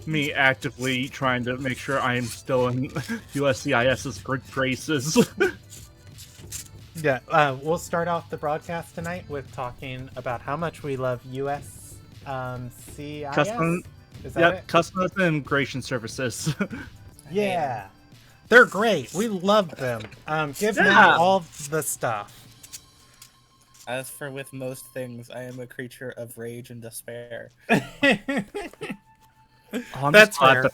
Me actively trying to make sure I am still in USCIS's good graces. Yeah, we'll start off the broadcast tonight with talking about how much we love USCIS. Is that it? Customs and Immigration Services. Yeah. They're great. We love them. Give me all the stuff. As for with most things, I am a creature of rage and despair. That's fair.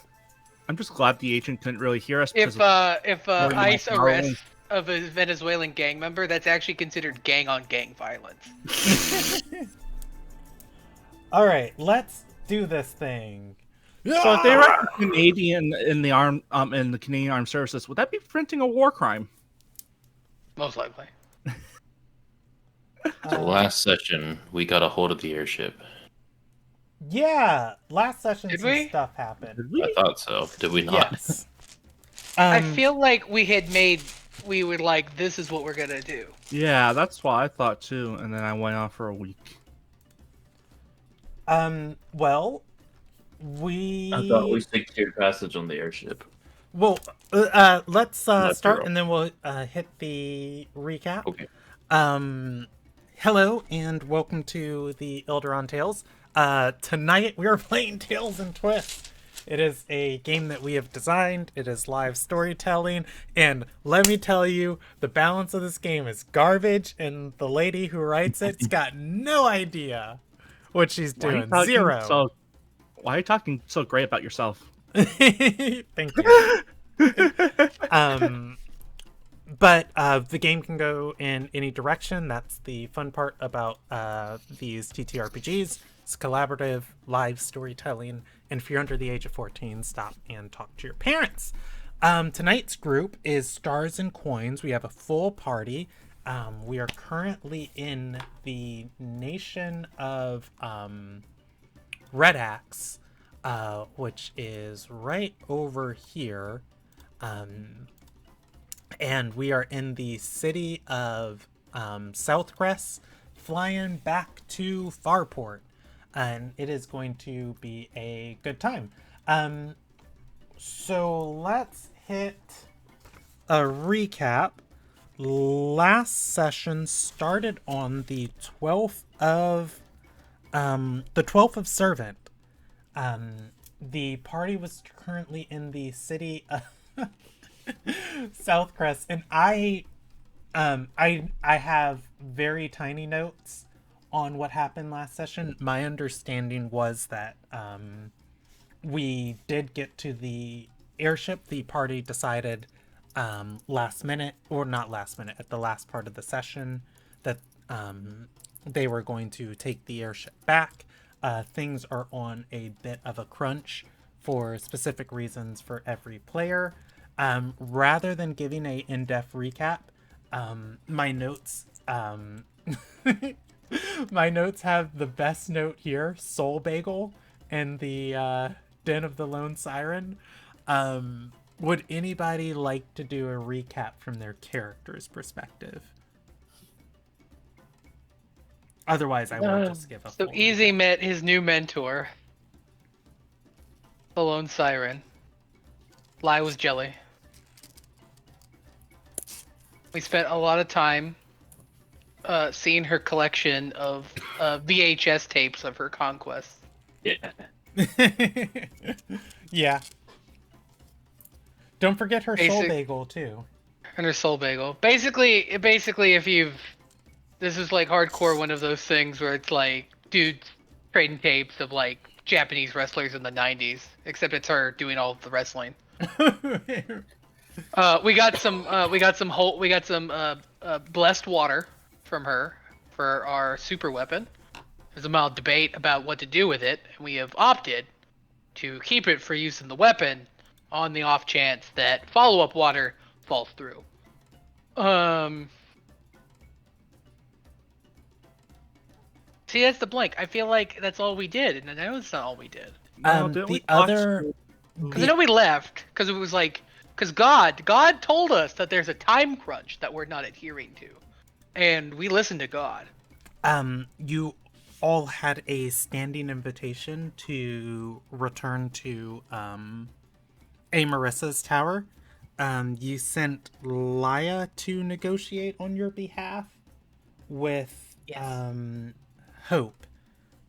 I'm just glad the agent couldn't really hear us. If ICE arrests of a Venezuelan gang member, that's actually considered gang-on-gang violence. All right, let's do this thing. So if they were Canadian in the Canadian Armed Services, would that be printing a war crime? Most likely. So last session, we got a hold of the airship. Yeah, last session Did stuff happened. I thought so. Did we not? Yes. I feel like we were like, this is what we're gonna do. Yeah, that's what I thought too, and then I went off for a week. Well, I thought we secured passage on the airship. Well, let's start and then we'll hit the recap. Okay. Hello and welcome to the Ilderon Tales. Tonight we are playing Tales and Twists. It is a game that we have designed. It is live storytelling, and let me tell you, the balance of this game is garbage, and the lady who writes it's got no idea what she's doing. Zero. Why are you talking so great about yourself? Thank you. But the game can go in any direction. That's the fun part about these TTRPGs. It's collaborative, live storytelling, and if you're under the age of 14, stop and talk to your parents. Tonight's group is Stars and Coins. We have a full party. We are currently in the nation of Red Axe, which is right over here. And we are in the city of Southcrest, flying back to Farport. And it is going to be a good time. So let's hit a recap. Last session started on the 12th of Servant. The party was currently in the city of Southcrest, and I have very tiny notes on what happened last session. My understanding was that we did get to the airship. The party decided last minute, or not last minute, at the last part of the session, that they were going to take the airship back. Things are on a bit of a crunch for specific reasons for every player. Rather than giving a in-depth recap, my notes my notes have the best note here, Soul Bagel, and the Den of the Lone Siren. Would anybody like to do a recap from their character's perspective? Otherwise, I will just give up. So Easy met his new mentor, the Lone Siren. Lie was jelly. We spent a lot of time seeing her collection of VHS tapes of her conquests. Yeah. Yeah. Don't forget her Soul Bagel too. And her Soul Bagel. Basically, if you've, this is like hardcore one of those things where it's like dudes trading tapes of like Japanese wrestlers in the 90s, except it's her doing all of the wrestling. We got some blessed water from her for our super weapon. There's a mild debate about what to do with it, and we have opted to keep it for use in the weapon on the off chance that follow-up water falls through. See, that's the blank. I feel like that's all we did, and I know it's not all we did. Because I know we left because it was like, because God told us that there's a time crunch that we're not adhering to, and we listened to God. You all had a standing invitation to return to Marissa's tower. You sent Laya to negotiate on your behalf with Hope,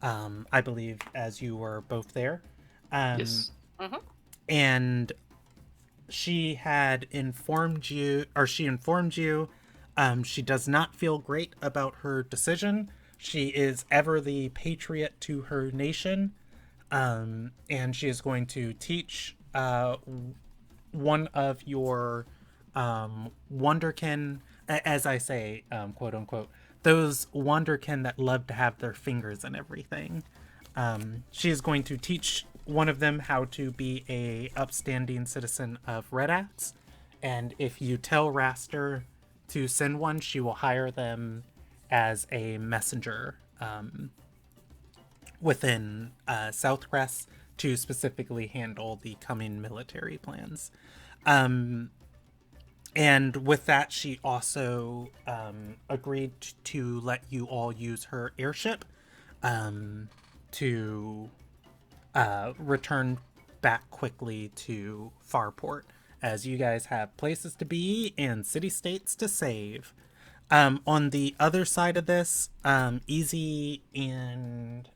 I believe, as you were both there. Yes. And she had informed you, she does not feel great about her decision. She is ever the patriot to her nation, and she is going to teach one of your wonderkin, as I say, quote unquote, those wonderkin that love to have their fingers in everything. She is going to teach one of them how to be a upstanding citizen of Red Axe, and if you tell Raster to send one, she will hire them as a messenger within Southcrest to specifically handle the coming military plans. And with that, she also agreed to let you all use her airship to return back quickly to Farport, as you guys have places to be and city-states to save. On the other side of this, Easy and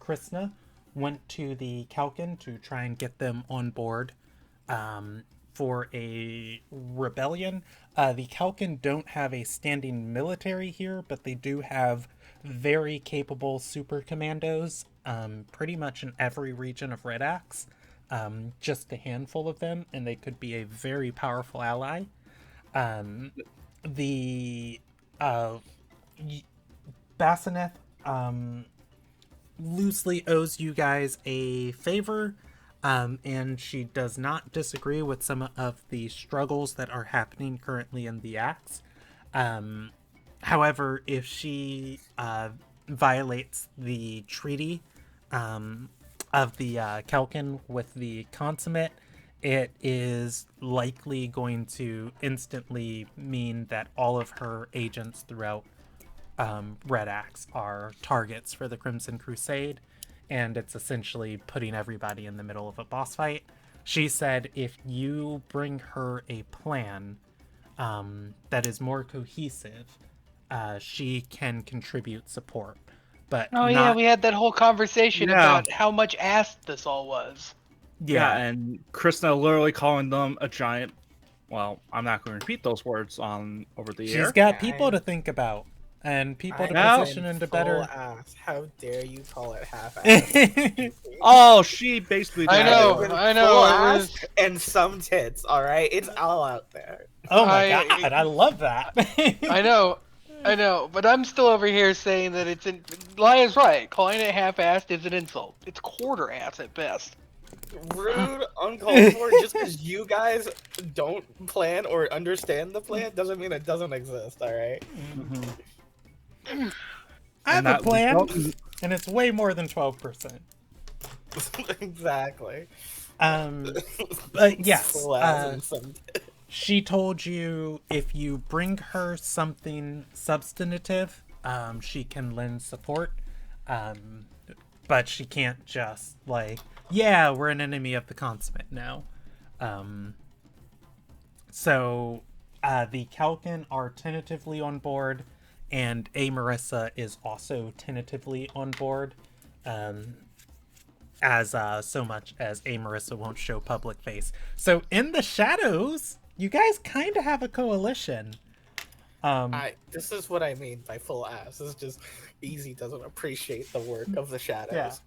Krishna went to the Kalkin to try and get them on board for a rebellion. The Kalkin don't have a standing military here, but they do have very capable super commandos pretty much in every region of Red Axe. Just a handful of them, and they could be a very powerful ally. The Basaneth loosely owes you guys a favor, and she does not disagree with some of the struggles that are happening currently in the Axe. However, if she violates the treaty of the Kelkin with the consummate, it is likely going to instantly mean that all of her agents throughout Red Axe are targets for the Crimson Crusade, and it's essentially putting everybody in the middle of a boss fight. She said if you bring her a plan that is more cohesive, she can contribute support. But yeah, we had that whole conversation Yeah. about how much ass this all was. Yeah, and Krishna literally calling them a giant. Well, I'm not going to repeat those words on over the air. She's got people to think about and people to Now- position into better. Ass. How dare you call it half-ass? Oh, she basically. I did know, it. I know. Full It ass was, and some tits. All right, it's all out there. Oh my I- god, I love that. I know, but I'm still over here saying that it's in. Lia's right. Calling it half-assed is an insult. It's quarter-ass at best. Rude, uncalled for. Just because you guys don't plan or understand the plan doesn't mean it doesn't exist. All right. I have And a that plan, result- and it's way more than 12%. Exactly. But yes, Full ass and some tits. she told you if you bring her something substantive, she can lend support. But she can't just yeah, we're an enemy of the consummate now. So the Kalkin are tentatively on board, and Marissa is also tentatively on board. As so much as Marissa won't show public face. So in the shadows, you guys kind of have a coalition. This is what I mean by full ass. This is just Easy doesn't appreciate the work of the shadows.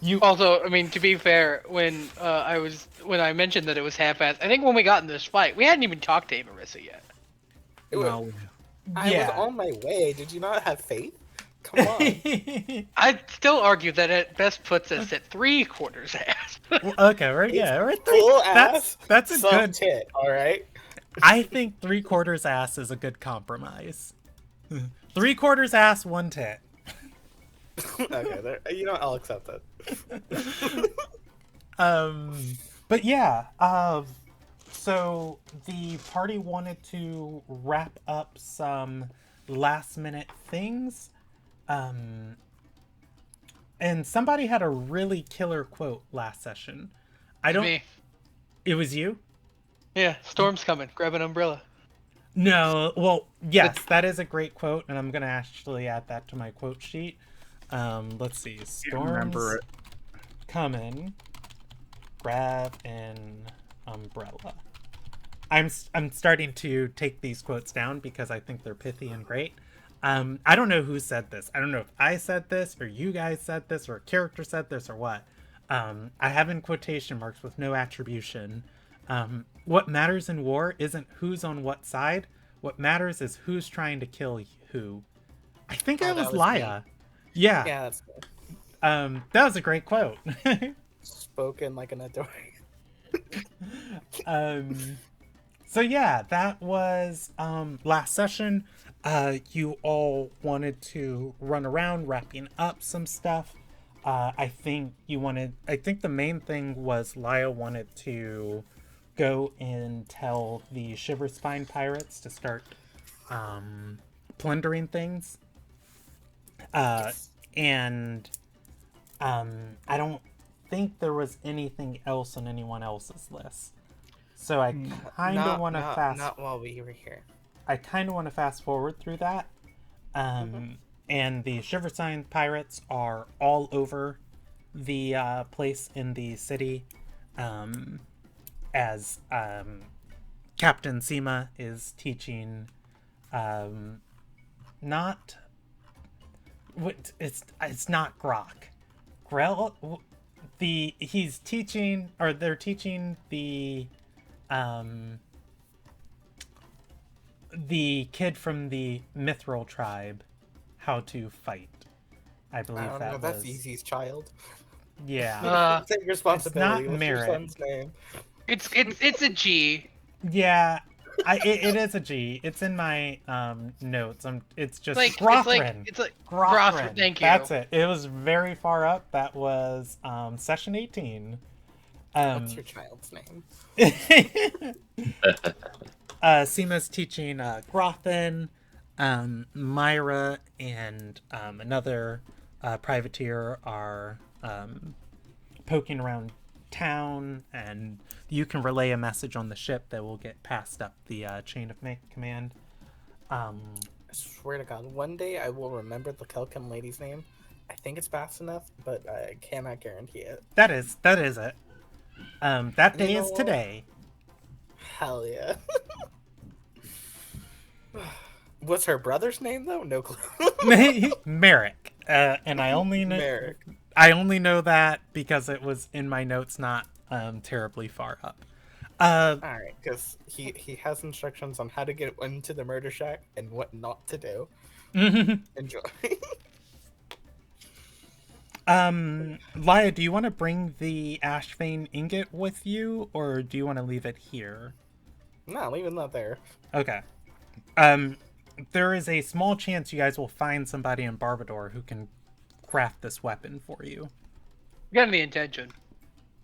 You Also, I mean, to be fair, when I mentioned that it was half-assed, I think when we got in this fight, we hadn't even talked to Marissa yet. No. I was on my way. Did you not have faith? Come on. I'd still argue that it best puts us at 3/4 ass. Okay, we're Full ass. That's a some good. tit. All right. I think 3/4 ass is a good compromise. 3/4 ass, 1 tit. Okay, there, I'll accept that. But yeah, so the party wanted to wrap up some last minute things. And somebody had a really killer quote last session. I don't. Me. It was you? Yeah, storm's coming. Grab an umbrella. No. Well, yes, that is a great quote, and I'm gonna actually add that to my quote sheet. Let's see. Can't Storms remember it. coming. Grab an umbrella. I'm starting to take these quotes down because I think they're pithy and great. I don't know who said this. I don't know if I said this or you guys said this or a character said this or what. I have in quotation marks with no attribution. What matters in war isn't who's on what side. What matters is who's trying to kill who. I think Oh, it was that was Laya. Yeah. Yeah, that's good. That was a great quote. Spoken like an adore. So yeah, that was last session. You all wanted to run around wrapping up some stuff. I think the main thing was Laya wanted to go and tell the Shiver Spine pirates to start plundering things. And I don't think there was anything else on anyone else's list. So I kind of want to Not while we were here. I kind of want to fast forward through that. And the Shiver Sign pirates are all over the place in the city, as Captain Seema is teaching. Not what it's not Grok. Grell. He's teaching, or they're teaching the kid from the Mithril tribe how to fight. I believe I don't that know. was. That's Easy's child. Yeah. Take responsibility. not What's Merritt. your son's name? It's a G. Yeah. It is a G. It's in my notes. It's just Like Grothrin. it's like Grothrin. Thank you. That's it. It was very far up. That was session 18. What's your child's name? Seema's teaching Grothin, Myra, and another privateer are poking around town, and you can relay a message on the ship that will get passed up the chain of command. I swear to God, one day I will remember the Kelkin lady's name. I think it's fast enough, but I cannot guarantee it. That is it. That day is know- today. Hell yeah. What's her brother's name though? No clue. Merrick. And I only know Merrick. I only know that because it was in my notes, not terribly far up. All right, because he has instructions on how to get into the murder shack and what not to do. Enjoy. Laya, do you want to bring the Ashvane ingot with you, or do you want to leave it here? No, leave it there. Okay. There is a small chance you guys will find somebody in Barbador who can craft this weapon for you. We got any intention?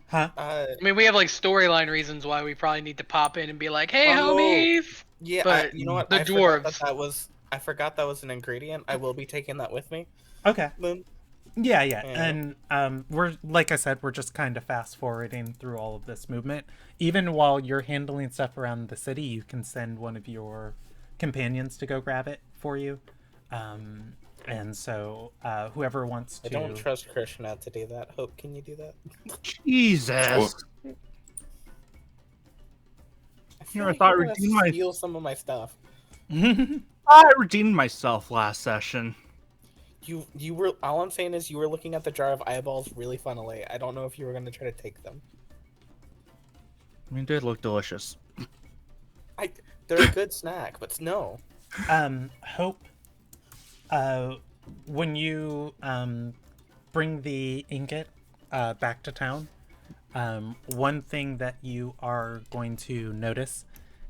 Huh? I mean, we have like storyline reasons why we probably need to pop in and be like, "Hey, Oh, homies!" Yeah, But you know what? the I forgot dwarves. I forgot that was an ingredient. I will be taking that with me. Okay. Then. Yeah. Yeah. And we're, like I said, we're just kind of fast forwarding through all of this movement. Even while you're handling stuff around the city, you can send one of your companions to go grab it for you. And so whoever wants to... I don't trust Krishna to do that. Hope, can you do that? Jesus. feel I like thought you're gonna redeem my- steal some of my stuff. I redeemed myself last session. You were, all I'm saying is you were looking at the jar of eyeballs really funnily. I don't know if you were gonna try to take them. I mean, it did look delicious. They're a good snack, but no. Hope, when you bring the ingot back to town, one thing that you are going to notice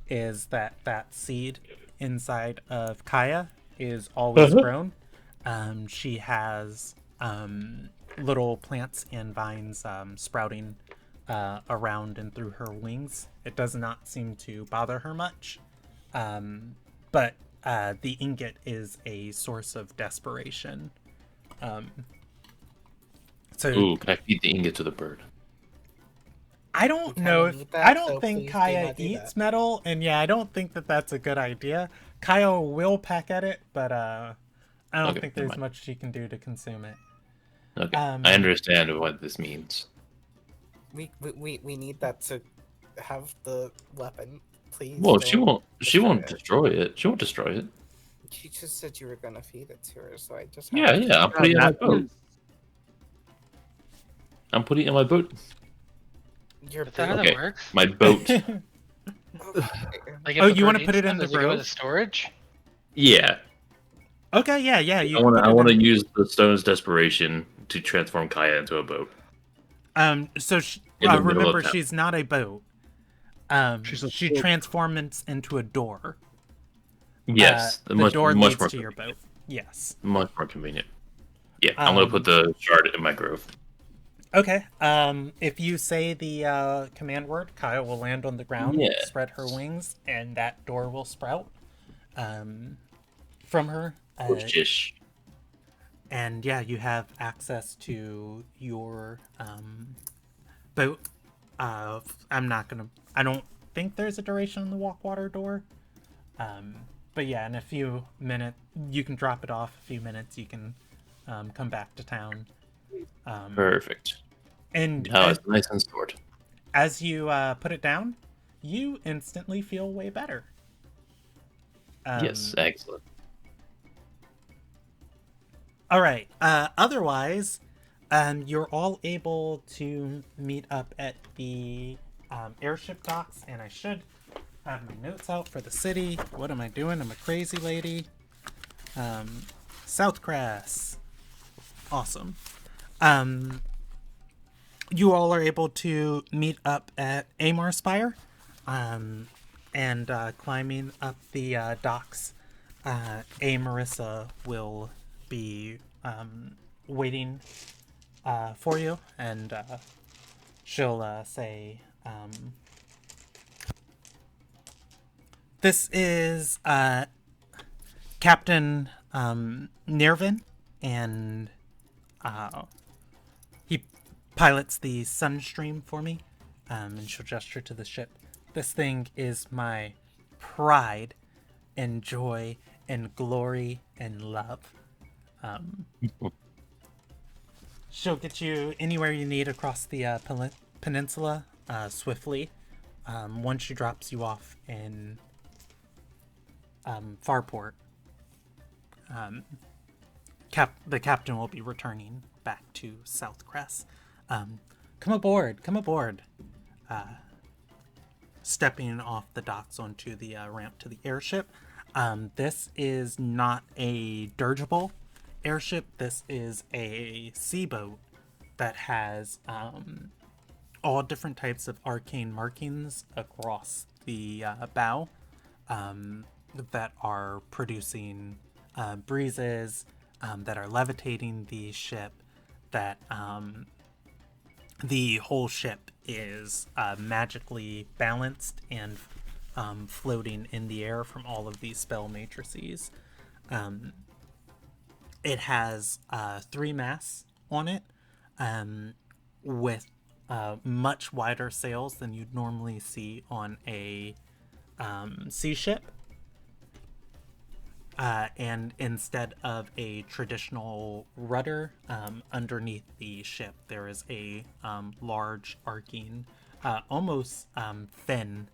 is that seed inside of Kaya is always grown. She has little plants and vines sprouting around and through her wings. It does not seem to bother her much, but the ingot is a source of desperation So Ooh, can I feed the ingot to the bird? I don't We know kinda if need that, I don't so think please do Kaya not do eats that. metal, and yeah, I don't think that that's a good idea. Kaya will peck at it, but I don't Okay, think never there's mind. much she can do to consume it. Okay, I Um, understand what this means. We need that to have the weapon. Please Well, she don't won't. She destroy won't it. destroy it. She won't destroy it. You just said you were gonna feed it to her, so I just have Yeah, to. yeah. I'm putting it in my boat. I'm putting it in my boat. Your Is that how boot. that Okay, works? my boat. Okay. Like Oh, if a you wanna bird put eats it in them, the does it go grove? into storage? Yeah, Okay, yeah, you I can want to. put I it want to in. use the stone's desperation to transform Kaya into a boat So in the middle of remember, town. she's not a boat. She's a She boat. transforms into a door. Yes, The much door much leads more to your convenient. boat. Yes. Much more convenient. Yeah, I'm gonna put the shard in my grove. Okay. If you say the command word, Kaya will land on the ground, Yeah. spread her wings, and that door will sprout from her. Oh, shish. And yeah, you have access to your boat. I'm not gonna. I don't think there's a duration on the walk water door. But yeah, in a few minutes, you can drop it off. A few minutes, you can come back to town. Perfect. And Now it's nice and stored. as you put it down, you instantly feel way better. Yes, excellent. All right. Otherwise, you're all able to meet up at the airship docks, and I should have my notes out for the city. What am I doing? I'm a crazy lady. South Crest. Awesome. You all are able to meet up at Amar Spire, and climbing up the docks. A Marissa will be waiting for you, and she'll say, "This is Captain Nervin, and he pilots the Sunstream for me." And she'll gesture to the ship. "This thing is my pride and joy and glory and love." She'll get you anywhere you need across the peninsula swiftly. Once she drops you off in Farport, the captain will be returning back to South Crest. Come aboard, come aboard. Stepping off the docks onto the ramp to the airship. This is not a dirigible airship. This is a seaboat that has all different types of arcane markings across the bow that are producing breezes, that are levitating the ship, that the whole ship is magically balanced and floating in the air from all of these spell matrices. It has 3 masts on it, with much wider sails than you'd normally see on a sea ship. And instead of a traditional rudder, underneath the ship, there is a large arcing, almost fin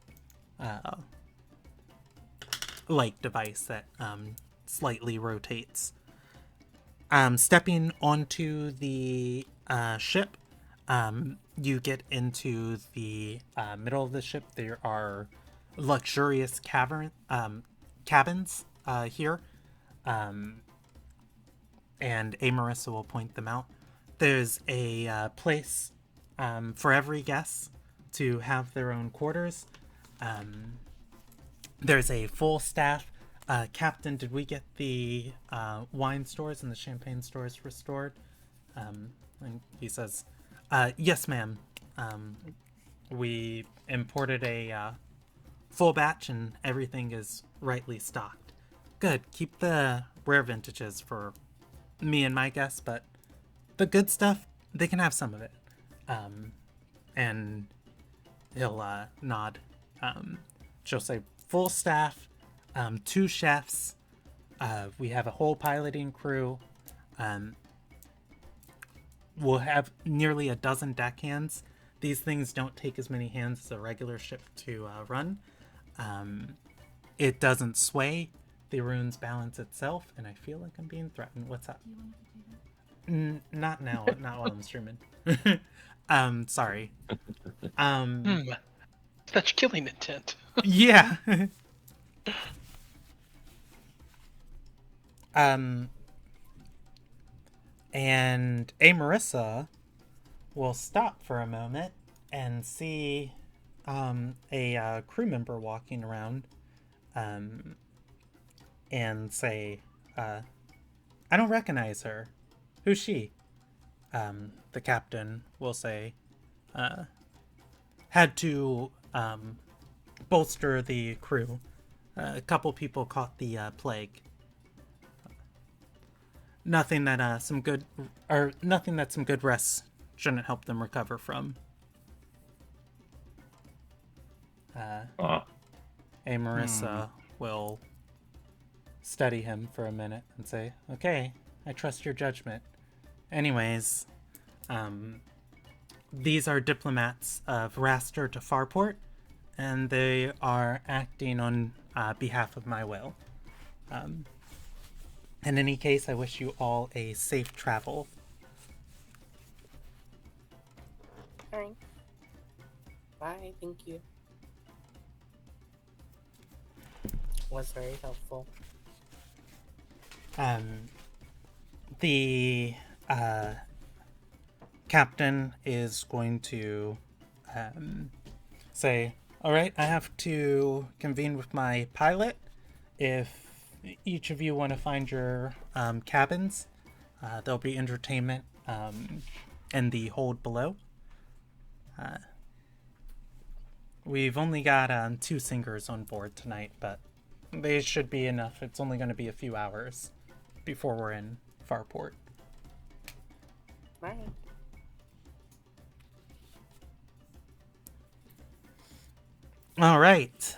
like device that slightly rotates. Stepping onto the ship, you get into the middle of the ship. There are luxurious cabins here, and A. Marissa will point them out. There's a place for every guest to have their own quarters. There's a full staff. Captain, did we get the wine stores and the champagne stores restored? And he says, yes, ma'am. We imported a full batch and everything is rightly stocked. Good. Keep the rare vintages for me and my guests, but the good stuff, they can have some of it. And he'll nod. She'll say full staff, 2 chefs. We have a whole piloting crew. We'll have nearly a dozen deckhands. These things don't take as many hands as a regular ship to run. It doesn't sway. The runes balance itself, and I feel like I'm being threatened. What's up? Not now. Not while I'm streaming. Sorry. Such killing intent. Yeah. And Marissa will stop for a moment and see a crew member walking around and say, I don't recognize her. Who's she? The captain will say, had to bolster the crew. A couple people caught the plague. Nothing that some good rest shouldn't help them recover from. Marissa will study him for a minute and say, "Okay, I trust your judgment. Anyways, these are diplomats of Raster to Farport, and they are acting on behalf of my will. In any case, I wish you all a safe travel." Alright. Bye, thank you. Was very helpful. The captain is going to say, "All right, I have to convene with my pilot. If each of you want to find your cabins, there'll be entertainment in the hold below. We've only got 2 singers on board tonight, but they should be enough. It's only going to be a few hours before we're in Farport." Bye. All right.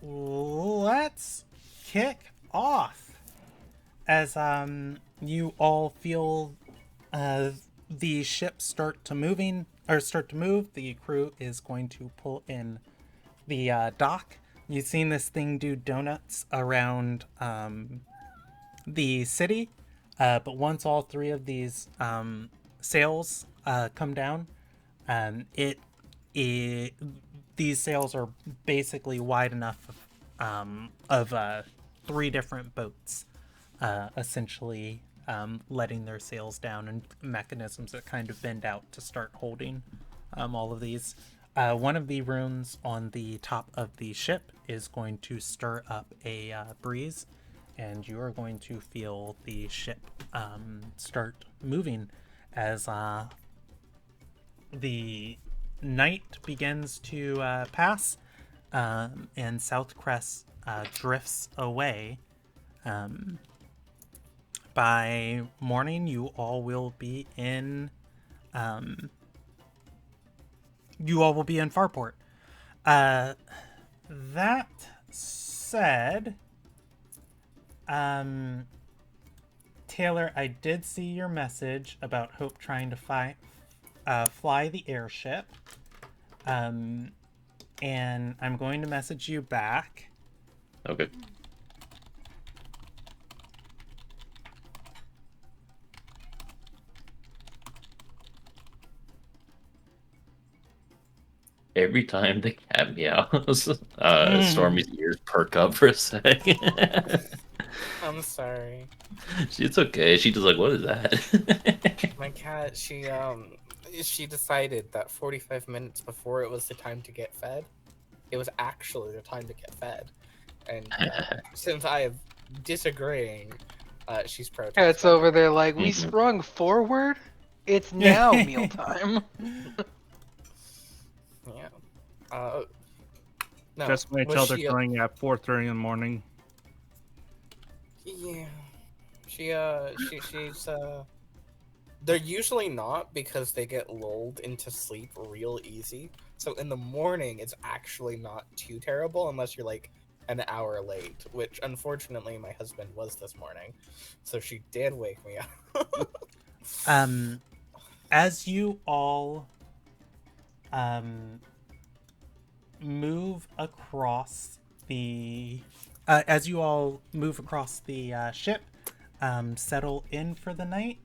Let's kick off as you all feel the ship start to move. The crew is going to pull in the dock. You've seen this thing do donuts around the city, but once all 3 of these sails come down, these sails are basically wide enough of 3 different boats, essentially letting their sails down, and mechanisms that kind of bend out to start holding all of these. One of the runes on the top of the ship is going to stir up a breeze, and you are going to feel the ship start moving as the night begins to pass, and South Crest drifts away. By morning, you all will be in Farport. That said, Taylor, I did see your message about Hope trying to fly the airship. And I'm going to message you back. Okay. Every time the cat meows, Stormy's ears perk up for a second. I'm sorry. It's okay. She just like, what is that? My cat, she decided that 45 minutes before it was the time to get fed, it was actually the time to get fed. And since I am disagreeing, she's protesting. It's over there like, we sprung forward? It's now mealtime. Yeah. No, Just when I was tell they're she- going at 4:30 in the morning. Yeah. She's they're usually not because they get lulled into sleep real easy. So in the morning, it's actually not too terrible unless you're like an hour late, which unfortunately my husband was this morning. So she did wake me up. As you all move across the ship, settle in for the night,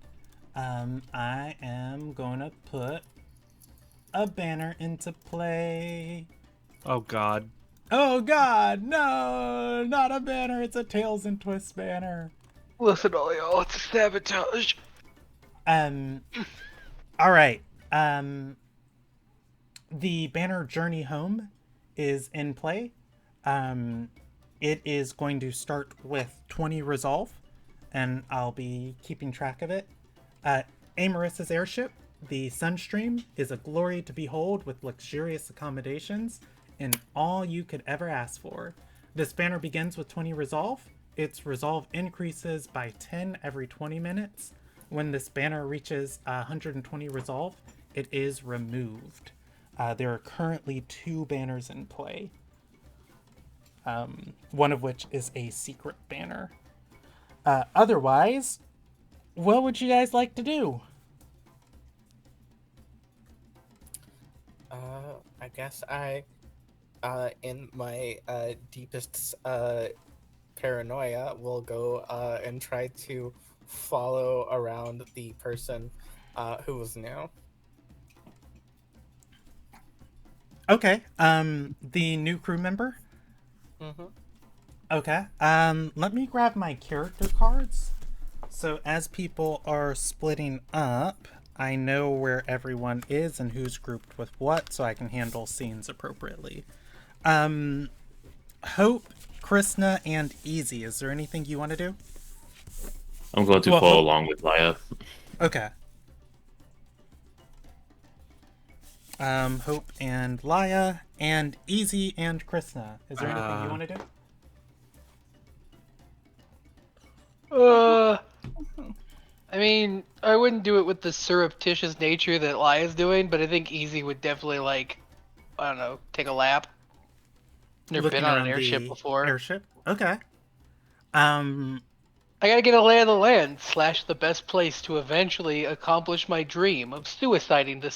I am gonna put a banner into play. Oh God. Oh God, no, not a banner, it's a Tails and Twists banner. Listen, all y'all, it's sabotage. Alright, the banner Journey Home is in play. It is going to start with 20 resolve, and I'll be keeping track of it. Amaris's airship, the Sunstream, is a glory to behold with luxurious accommodations and all you could ever ask for. This banner begins with 20 resolve. Its resolve increases by 10 every 20 minutes. When this banner reaches 120 resolve, it is removed. There are currently 2 banners in play. One of which is a secret banner. Otherwise, what would you guys like to do? I guess in my deepest paranoia, will go and try to follow around the person who was new. Okay. The new crew member? Mm-hmm. Okay. Let me grab my character cards. So as people are splitting up, I know where everyone is and who's grouped with what, so I can handle scenes appropriately. Hope, Krishna, and Easy. Is there anything you want to do? I'm going to follow along with Laya. Okay. Hope and Laya, and Easy and Krishna. Is there anything you want to do? I mean, I wouldn't do it with the surreptitious nature that Laya's doing, but I think Easy would definitely, like, I don't know, take a lap. Never been on an airship before. Airship? Okay. I gotta get a lay of the land / the best place to eventually accomplish my dream of suiciding this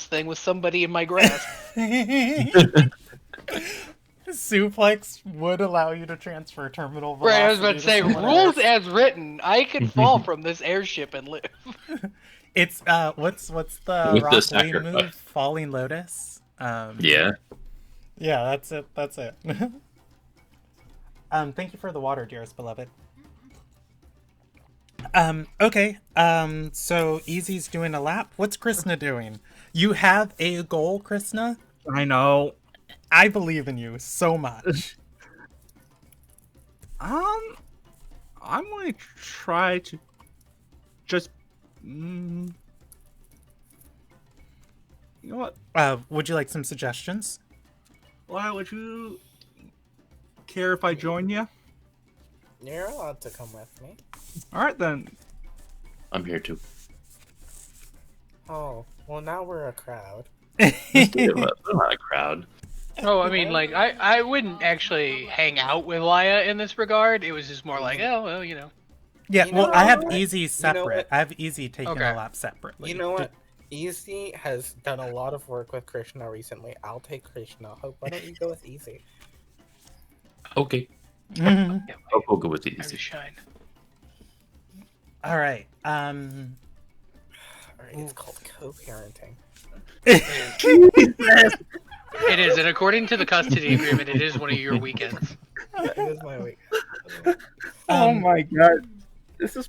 thing with somebody in my grasp. Suplex would allow you to transfer terminal velocity. Right, I was about to say, rules as written, I can fall from this airship and live. It's what's the Rock Lee move? Falling Lotus. Yeah. Yeah, that's it. That's it. Thank you for the water, dearest beloved. Okay. So Easy's doing a lap. What's Krishna doing? You have a goal, Krishna? I know. I believe in you so much. I'm going to try to just you know what? Would you like some suggestions? Why would you care if I join you? You're allowed to come with me. All right then. I'm here too. Oh, well now we're a crowd. Let's do it. We're not a crowd. Oh, I mean, like, I wouldn't actually hang out with Laya in this regard. It was just more like, oh, well, you know. Yeah, You well, know I have what? Easy separate. I have Easy taking Okay. a lap separately. You know what? Easy has done a lot of work with Krishna recently. I'll take Krishna. Hope, why don't you go with Easy? Okay. Mhm. I'll go with Time to these. shine. All right. Alright, it's called co-parenting. It is, and according to the custody agreement, it is one of your weekends. It is my week. Oh my god. This is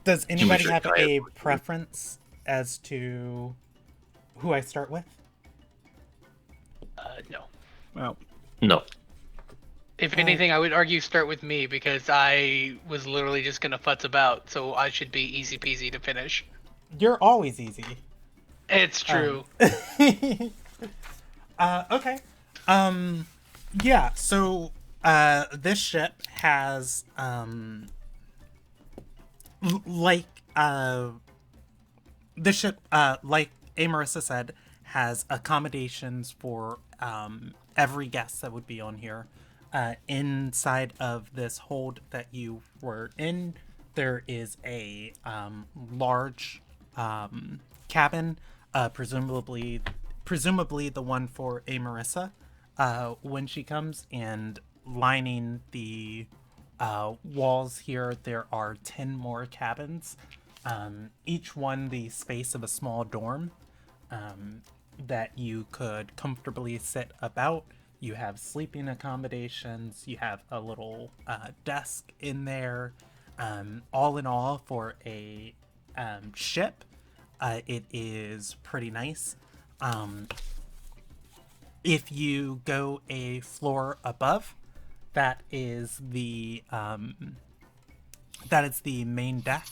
Does anybody have try a it. preference as to who I start with? No. well. No. If anything, I would argue start with me because I was literally just gonna futz about, so I should be easy peasy to finish. You're always easy. It's true. Okay. Yeah, so this ship has Like the ship, like Marissa said, has accommodations for every guest that would be on here. Inside of this hold that you were in, there is a large cabin, presumably the one for Marissa when she comes, and lining the walls here, there are 10 more cabins, each one the space of a small dorm that you could comfortably sit about. You have sleeping accommodations, you have a little desk in there. All in all, for a ship, it is pretty nice. If you go a floor above, that is the main deck.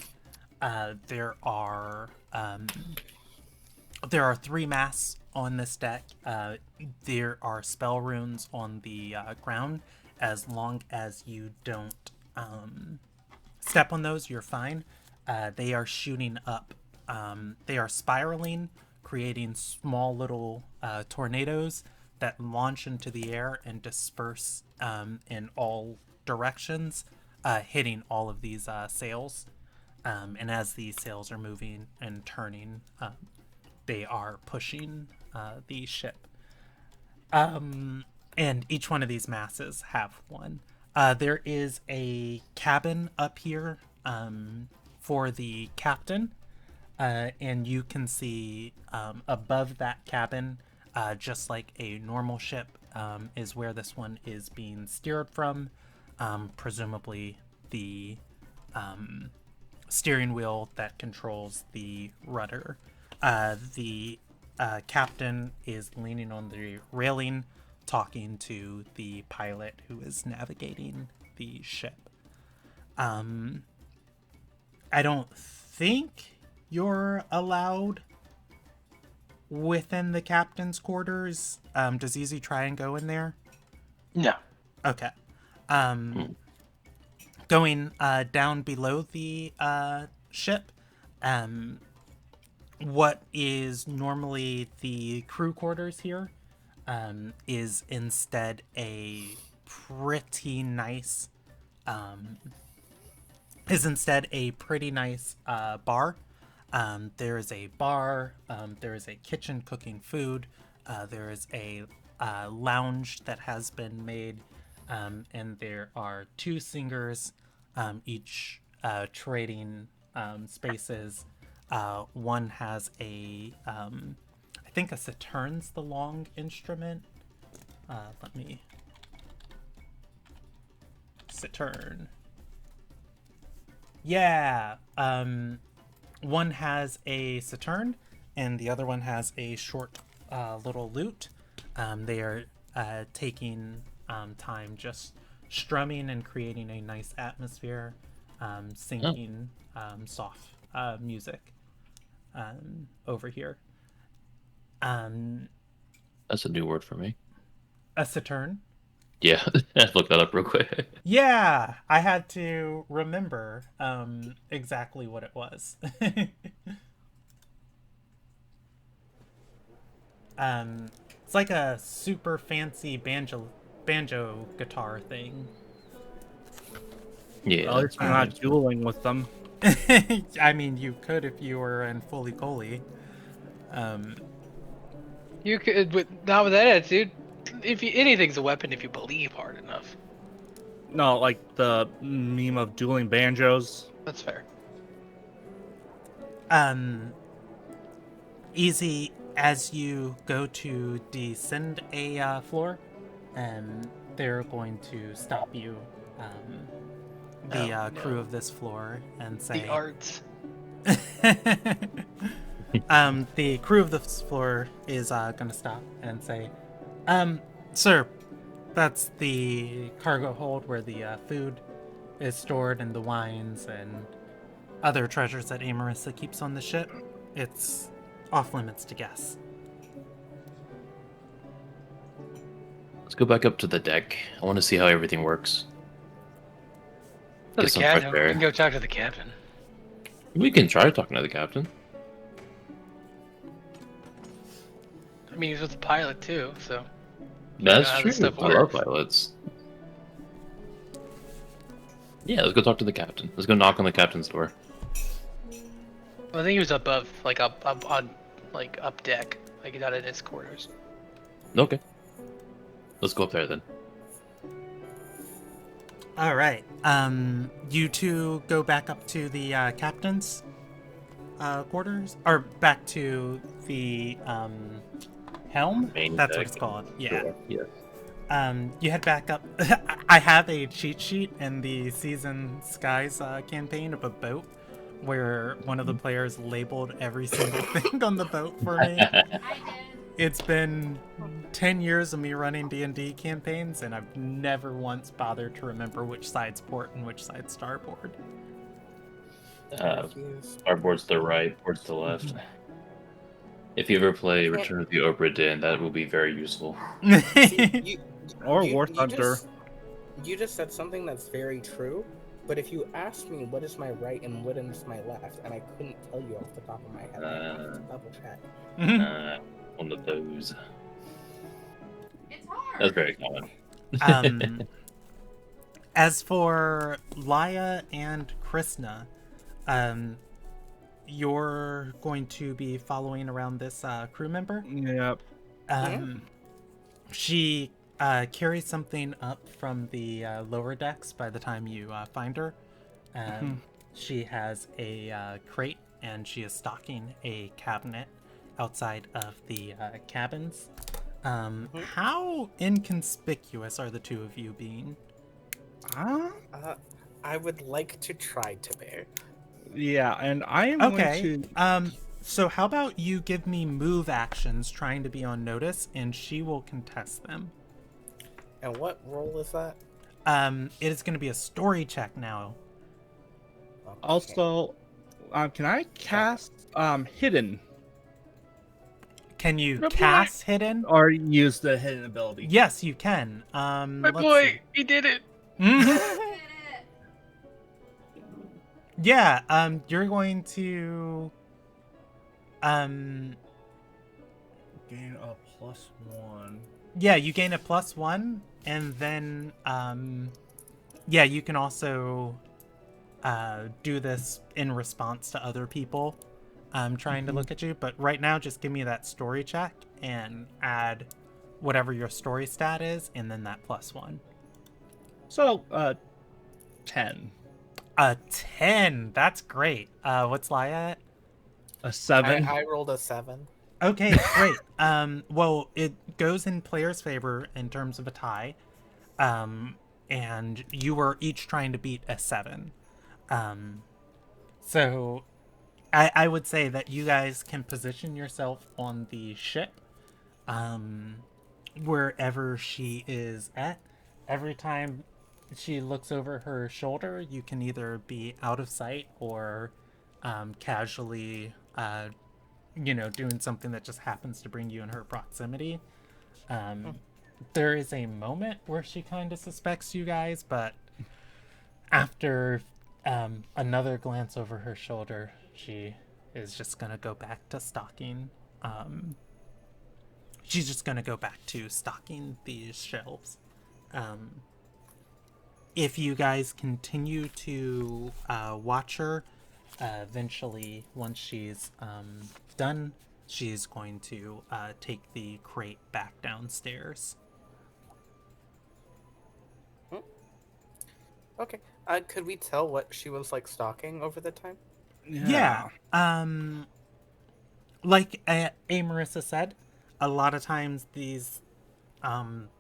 There are 3 masts on this deck. There are spell runes on the ground. As long as you don't step on those, you're fine. They are shooting up. They are spiraling, creating small little tornadoes that launch into the air and disperse in all directions, hitting all of these sails. And as these sails are moving and turning, they are pushing the ship. And each one of these masses have one. There is a cabin up here for the captain, and you can see above that cabin, just like a normal ship, is where this one is being steered from. Presumably the steering wheel that controls the rudder. The captain is leaning on the railing, talking to the pilot who is navigating the ship. I don't think you're allowed within the captain's quarters. Does Easy try and go in there? No. Okay. Going down below the ship, what is normally the crew quarters here is instead a pretty nice bar. There is a bar, there is a kitchen cooking food, there is a lounge that has been made, and there are 2 singers, each trading spaces. One has I think a Saturn's the long instrument. Saturn. Yeah. One has a Saturn, and the other one has a short little lute. They are taking time just strumming and creating a nice atmosphere, singing soft music over here. That's a new word for me. A Saturn? Yeah, let's look that up real quick. Yeah, I had to remember exactly what it was. It's like a super fancy banjo guitar thing. Yeah, Well, at least we're not dueling with them. I mean, you could if you were in Fully Coley. You could, but not with that attitude. If anything's a weapon if you believe hard enough. No, like the meme of dueling banjos. That's fair. Easy, as you go to descend a floor, they're going to stop you, the crew of this floor, and say... The arts. The crew of this floor is going to stop and say, sir, that's the cargo hold where the food is stored and the wines and other treasures that Marissa keeps on the ship. It's off limits to guests. Let's go back up to the deck. I want to see how everything works. To the Get some captain. fresh We air. can go talk to the captain. We can try talking to the captain. I mean, he was with the pilot too, so That's how true. this stuff There are works. pilots. Yeah, let's go talk to the captain. Let's go knock on the captain's door. I think he was above, like up on, like up deck, like not in his quarters. Okay. Let's go up there then. All right. You two go back up to the captain's quarters, or back to the helm. Main That's what deck. it's called. Yeah. Sure. Yes. You head back up. I have a cheat sheet in the Season Skies campaign of a boat where one of the players labeled every single thing on the boat for me. It's been 10 years of me running D&D campaigns, and I've never once bothered to remember which side's port and which side's starboard. Starboard's to the right, port's to the left. If you ever play Return of the Obra Dinn, that will be very useful. Or War Thunder. You just said something that's very true, but if you asked me what is my right and what is my left, and I couldn't tell you off the top of my head, I have to double check. One of those. It's hard. That's very common. As for Laya and Krishna, you're going to be following around this crew member. Yep. She carries something up from the lower decks by the time you find her. She has a crate, and she is stocking a cabinet outside of the cabins. How inconspicuous are the two of you being? I would like to try to bear. Yeah, and I am Okay. going to... So how about you give me move actions trying to be on notice, and she will contest them. And what role is that? It is going to be a story check now. Okay. Also, can I cast Hidden? Can you cast Hidden? Or use the Hidden ability? Yes, you can. My boy, he did it. Yeah, you're going to Gain a +1. yeah, you gain a +1, and then yeah, you can also do this in response to other people trying to look at you, but right now just give me that story check and add whatever your story stat is, and then that +1. So, 10. A 10. That's great. What's Laya at? A 7. I rolled a 7. Okay, great. Well, it goes in player's favor in terms of a tie. And you were each trying to beat a 7. So I would say that you guys can position yourself on the ship, wherever she is at. Every time she looks over her shoulder, you can either be out of sight or casually, doing something that just happens to bring you in her proximity. There is a moment where she kind of suspects you guys, but after another glance over her shoulder, she is just gonna go back to stocking. She's just gonna go back to stocking these shelves. If you guys continue to watch her, eventually, once she's done, she's going to take the crate back downstairs. Okay. Could we tell what she was like stalking over the time? Yeah. Like Marissa said, a lot of times these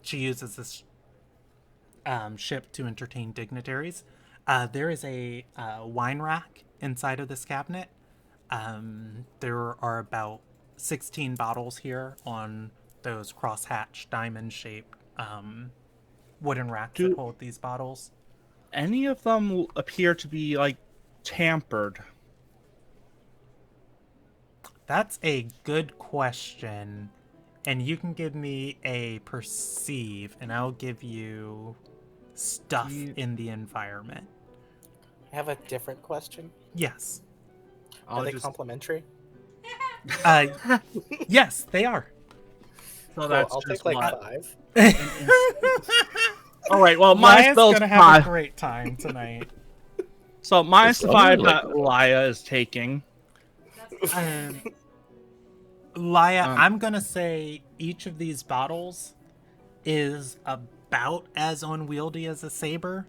she uses this ship to entertain dignitaries. There is a wine rack inside of this cabinet. There are about 16 bottles here on those crosshatch diamond-shaped wooden racks that hold these bottles. Any of them appear to be, like, tampered? That's a good question. And you can give me a perceive, and I'll give you stuff in the environment. I have a different question. Yes. Are they complimentary? Yes, they are. So Cool, that's I'll just take like one. 5. All right. Well, Maya's minus those gonna have 5. a great time tonight. So minus the It's 5 lovely, that Laya is taking. Laya, Um, I'm gonna say each of these bottles is about as unwieldy as a saber.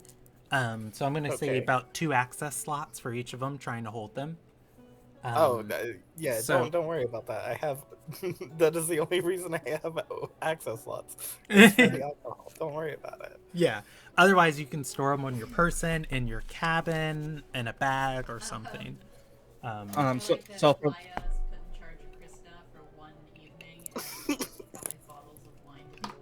So I'm gonna say Okay. about 2 access slots for each of them, trying to hold them. Yeah. so- Don't worry about that. I have. That is the only reason I have access slots. It's for the alcohol. Don't worry about it. Yeah. Otherwise, you can store them on your person, in your cabin, in a bag, or something. So Like that so for, Maya is put in charge of Krista for one evening and 5 bottles of wine to deal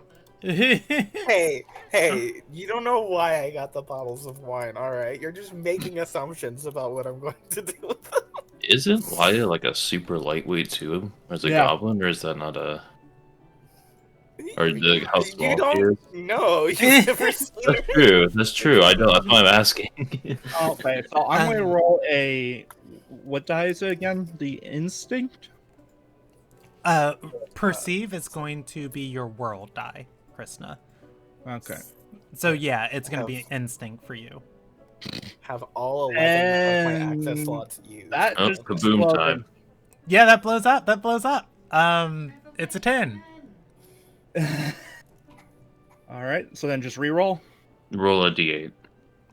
with it. Hey, you don't know why I got the bottles of wine, alright? You're just making assumptions about what I'm going to do with them. Isn't Laya like a super lightweight too, as a Yeah. goblin, or is that not a? Or how You small she don't is? know. You've never seen her. That's true. That's true. I know. That's why I'm asking. okay, so I'm going to roll a what die is it again? The instinct. Perceive is going to be your world die, Krishna. Okay. So yeah, it's gonna be instinct for you. Have all 11 of my access And slots used. That Oh, just kaboom exploded. time. Yeah, that blows up. That blows up. It's a 10. All right. So then just re-roll. Roll a d8.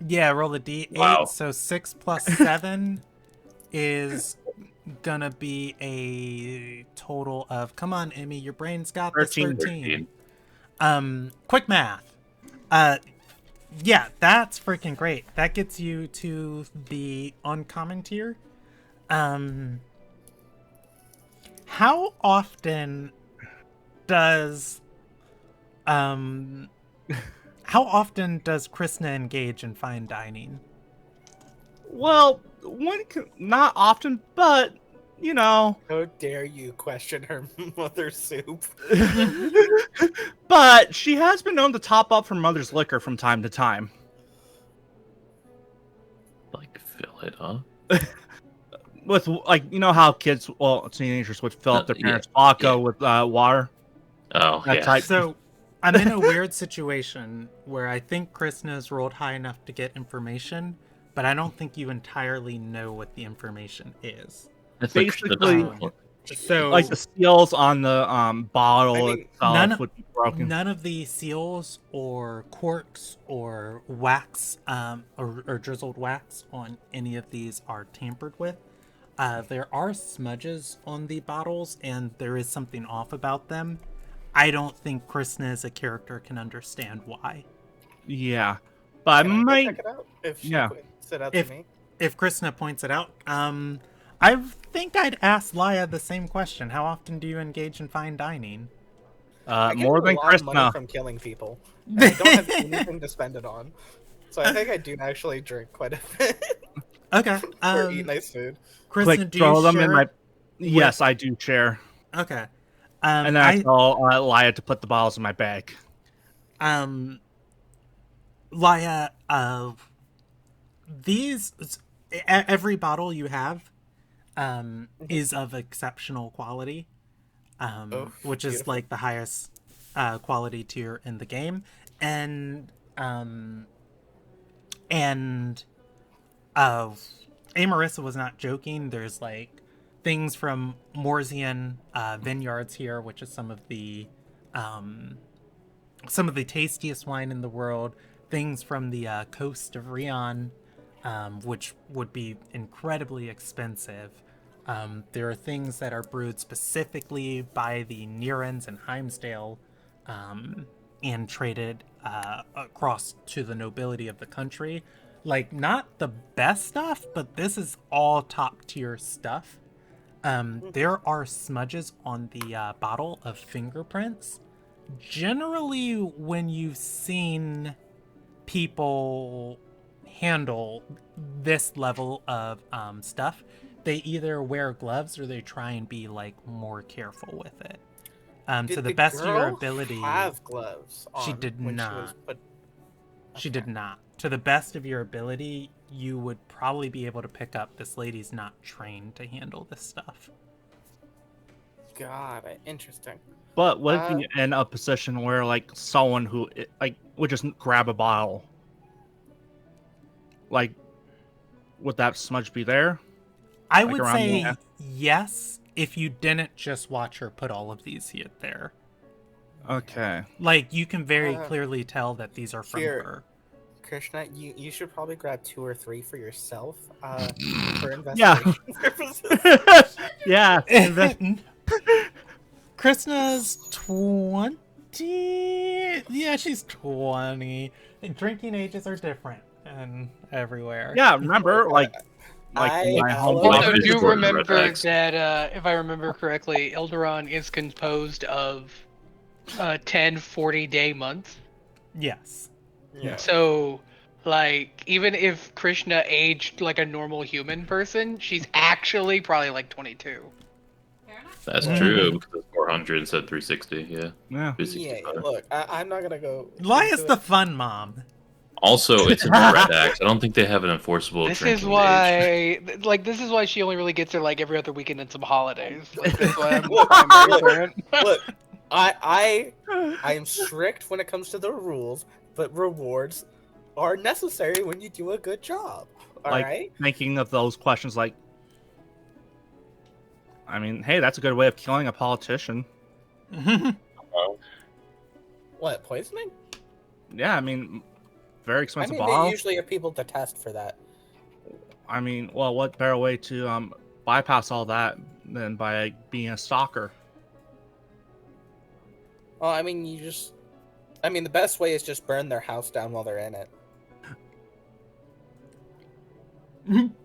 Yeah, roll a d8. Wow. So 6 plus 7 is gonna be a total of. Come on, Emmy, your brain's got this. 13. Quick math. Yeah, that's freaking great. That gets you to the uncommon tier. How often does Krishna engage in fine dining? Well, not often, but you know. How dare you question her mother's soup? But she has been known to top up her mother's liquor from time to time. Like fill it up. With like you know how kids, well, teenagers would fill up their Yeah, parents' vodka yeah. with water. Oh That yeah. type. So I'm in a weird situation where I think Krishna's rolled high enough to get information, but I don't think you entirely know what the information is. It's like Basically, So like the seals on the bottle I mean, itself would be broken. None of the seals or corks or wax or drizzled wax on any of these are tampered with. There are smudges on the bottles, and there is something off about them. I don't think Krishna as a character can understand why. Yeah, but Can I I go might. check it out? If she Yeah. points it out If- to me. If Krishna points it out, I think I'd ask Laya the same question. How often do you engage in fine dining? I get More a than lot of money Krishna. from killing people. And I don't have anything to spend it on. So I think I do actually drink quite a bit. Okay. Or eat nice food. Krishna, Quick, do throw you them share in my. it Yes, I do share. Okay. And then I tell Laya to put the bottles in my bag. Laya, every bottle you have is of exceptional quality, which is beautiful. like the highest quality tier in the game, and Amarissa was not joking. There's like things from Morsian vineyards here, which is some of the tastiest wine in the world. Things from the coast of Rion, which would be incredibly expensive. There are things that are brewed specifically by the Nerans and Heimsdale and traded across to the nobility of the country. Like, not the best stuff, but this is all top tier stuff. There are smudges on the bottle of fingerprints. Generally, when you've seen people handle this level of stuff, they either wear gloves or they try and be like more careful with it. To the best of your ability, have gloves on she did when not. She was put... She did not. To the best of your ability, you would probably be able to pick up this lady's not trained to handle this stuff. Got it. Interesting. But would it be in a position where, like, someone who, like, would just grab a bottle? Like, would that smudge be there? I Like would around say the- yes, if you didn't just watch her put all of these here there. Okay. Like, you can very clearly tell that these are from Here. her. Krishna, you should probably grab 2 or 3 for yourself for investigation purposes. Yeah. Krishna's 20. Yeah, she's 20. Drinking ages are different and everywhere. Yeah, remember, like I my home also Also, office do Discord remember Red-X. that, if I remember correctly, Ilderon is composed of 10 40-day months. Yes. Yeah. So, like, even if Krishna aged like a normal human person, she's actually probably like 22. Fair enough. That's true, because it's 400 instead of 360, yeah. Yeah. 365. Look, I'm not gonna go. Elias into the it. fun mom. Also, it's in Red Axe. I don't think they have an enforceable This drinking is age. why, like, this is why she only really gets her like every other weekend and some holidays. Like, that's why I'm the Look, primary look, parent. Look, I am strict when it comes to the rules, but rewards are necessary when you do a good job. All Like, right. thinking of those questions, like, I mean, hey, that's a good way of killing a politician. What, poisoning? Yeah, I mean, very I expensive mean, they bottle. usually have people to test for that. I mean, well, what better way to bypass all that than by being a stalker? Well, I mean, the best way is just burn their house down while they're in it.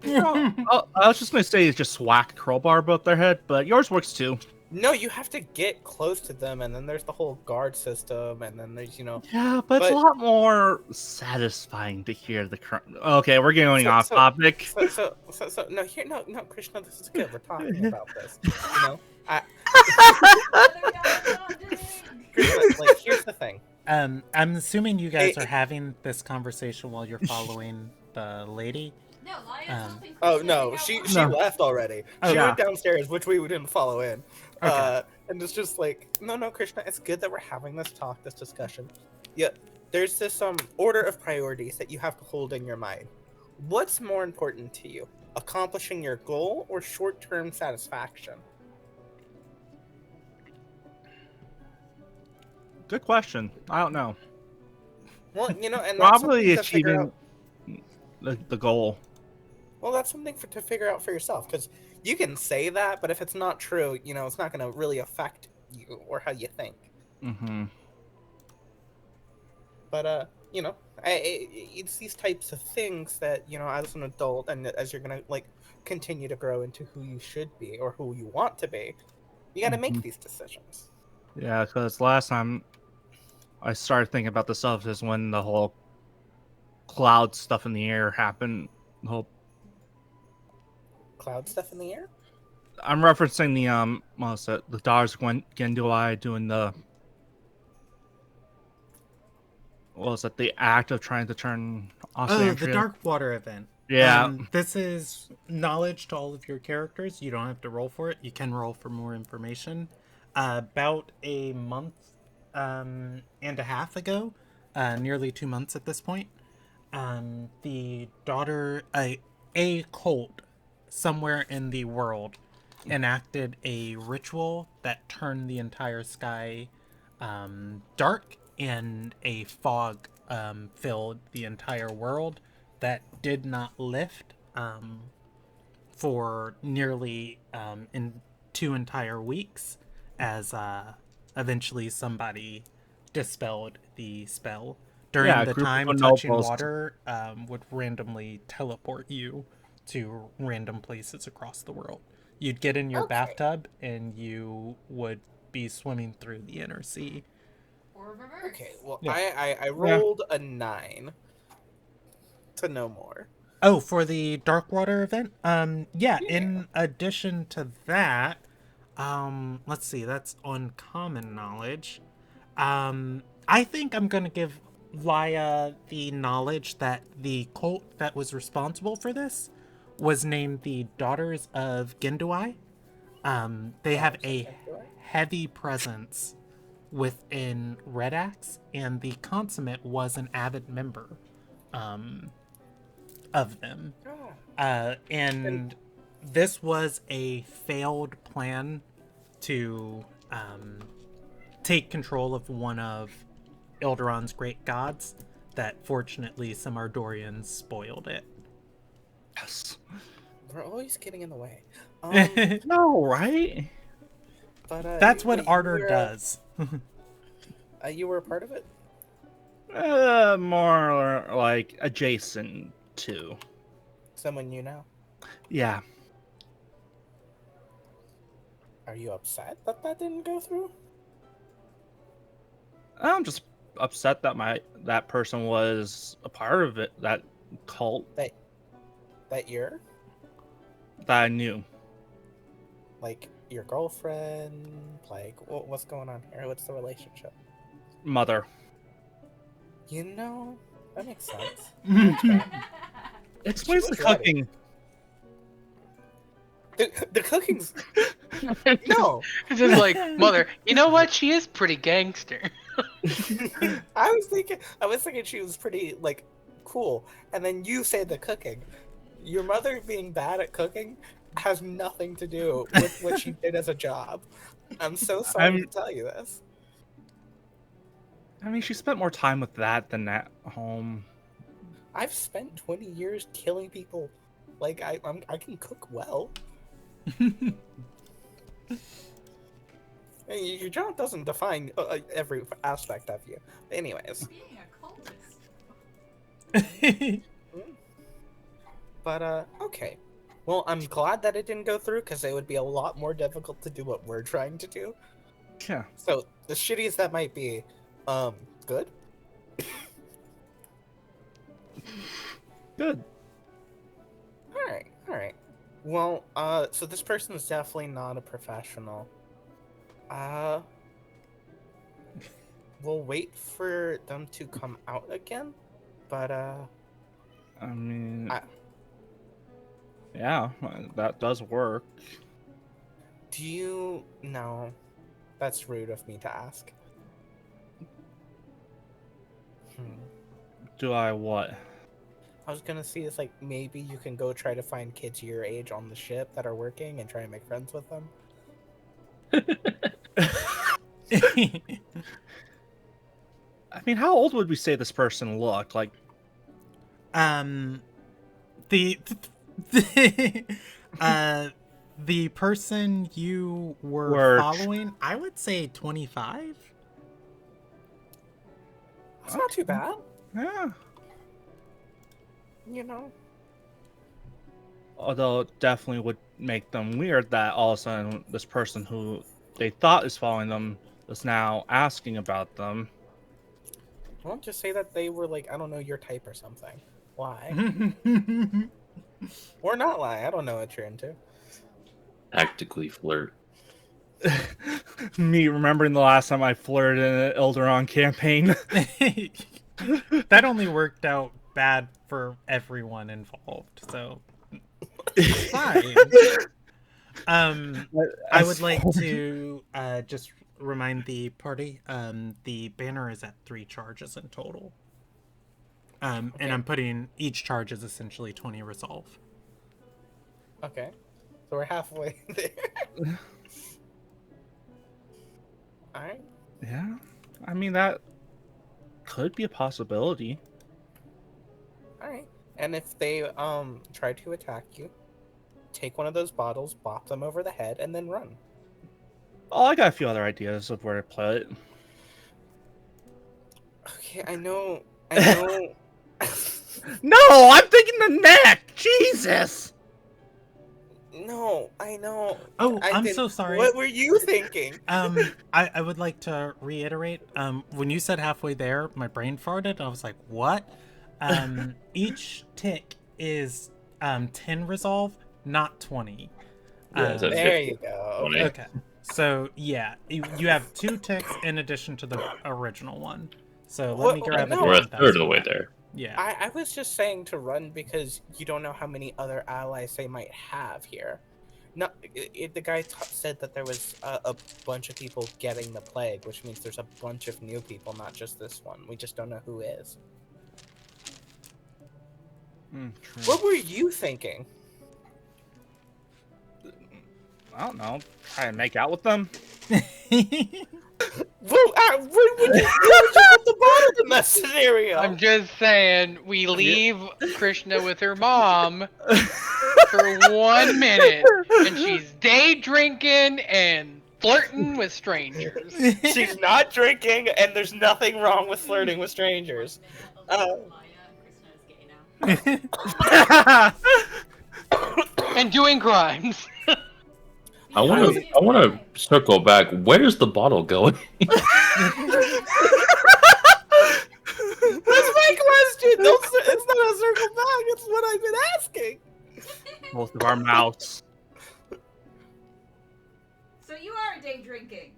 Oh, I was just gonna say just whack a crowbar above their head, but yours works too. No, you have to get close to them, and then there's the whole guard system, and then there's, Yeah, but it's a But- lot more satisfying to hear the. Okay, we're going off So- topic. So, no, Krishna, this is good. We're talking about this. Krishna, like, here's the thing. I'm assuming you guys Hey, are having this conversation while you're following the lady. No, Lia's helping Oh Krishna no, figure out she what- No. left already. Oh, She yeah. went downstairs, which we didn't follow in. Okay. And it's just like, no, Krishna, it's good that we're having this talk, this discussion. Yeah, there's this order of priorities that you have to hold in your mind. What's more important to you, accomplishing your goal or short-term satisfaction? Good question. I don't know. Well, and that's Probably something to figure out. achieving the goal. Well, that's something to figure out for yourself, because you can say that, but if it's not true, it's not going to really affect you or how you think. Mm-hmm. But it's these types of things that as an adult, and as you're gonna continue to grow into who you should be or who you want to be, you got to make these decisions. Yeah, because last time I started thinking about this stuff is when the whole cloud stuff in the air happened. The whole Cloud stuff in the air. I'm referencing the what was it? The daughters Gendui doing the what was it? The act of trying to turn Oh, Oceania. the Dark Water event. Yeah. This is knowledge to all of your characters. You don't have to roll for it. You can roll for more information. About a month and a half ago, nearly 2 months at this point, the daughter, a cult somewhere in the world enacted a ritual that turned the entire sky dark, and a fog filled the entire world that did not lift for nearly in 2 entire weeks, as eventually somebody dispelled the spell. During Yeah, a the group of time, bonobos. touching water would randomly teleport you to random places across the world. You'd get in your Okay. bathtub and you would be swimming through the inner sea. Or reverse. Okay, well, Yeah. I rolled a 9 to know more. Oh, for the Darkwater event? Yeah, Yeah. in addition to that, let's see, that's uncommon knowledge. I think I'm gonna give via the knowledge that the cult that was responsible for this was named the Daughters of Ginduai. They have a heavy presence within Red Axe, and the Consummate was an avid member of them. And this was a failed plan to take control of one of Ilderon's great gods that fortunately some Ardorians spoiled it. Yes. We're always getting in the way. No, right? But That's what wait, Ardor does. You were a part of it? More like adjacent to. Someone you know? Yeah. Are you upset that that didn't go through? I'm just upset that that person was a part of it, that cult That you're? that I knew. Like, your girlfriend? Like, what's going on here? What's the relationship? Mother. You know, that makes sense. Explains the was ready. cooking. The cooking's... No! It's just like, mother, you know what? She is pretty gangster. I was thinking she was pretty, like, cool. And then you say the cooking. Your mother being bad at cooking has nothing to do with what she did as a job. I'm so sorry to tell you this. I mean, she spent more time with that than at home. I've spent 20 years killing people. Like, I can cook well. Your job doesn't define every aspect of you. Anyways. Being a cultist. But, okay. Well, I'm glad that it didn't go through, because it would be a lot more difficult to do what we're trying to do. Yeah. So, the shitty as that might be, good? Good. Alright. Well, so this person is definitely not a professional. We'll wait for them to come out again, but, I mean... Yeah, that does work. do you... No. That's rude of me to ask. Do I what? I was gonna see if, like, maybe you can go try to find kids your age on the ship that are working and try and make friends with them. I mean, how old would we say this person looked? Like, the person you were following, I would say 25. That's not too bad, yeah. you know? Although it definitely would make them weird that all of a sudden this person who they thought is following them is now asking about them. Well, just say that they were, like, I don't know, your type or something. Why? Or not lie. I don't know what you're into. Tactically flirt. Me remembering the last time I flirted in an Ilderon campaign. That only worked out bad for everyone involved, so fine. I would like to just remind the party, the banner is at 3 charges in total. And I'm putting each charge is essentially 20 resolve. Okay. So we're halfway there. Alright. Yeah, I mean, that could be a possibility. Alright. And if they try to attack you, take one of those bottles, bop them over the head, and then run. Oh, I got a few other ideas of where to play it. Okay, I know. No, I'm thinking the neck! Jesus! No, I know. Oh, I'm so sorry. What were you thinking? I would like to reiterate, when you said halfway there, my brain farted. I was like, what? Each tick is 10 resolve, not 20. Yeah, so There you go. 20. Okay. So, yeah, you have 2 ticks in addition to the original one. So let me grab no. a We're a different third of dice the for way that. there. Yeah. I was just saying to run because you don't know how many other allies they might have here. No, the guy said that there was a bunch of people getting the plague, which means there's a bunch of new people, not just this one. We just don't know who is. True. What were you thinking? I don't know. Try and make out with them. Where would you put the bottle in that scenario? I'm just saying, we leave Krishna with her mom for 1 minute, and she's day drinking and flirting with strangers. She's not drinking, and there's nothing wrong with flirting with strangers. And doing crimes. I want to circle back. Where's the bottle going? That's my question. It's not a circle back. It's what I've been asking. Both of our mouths. So you are day drinking.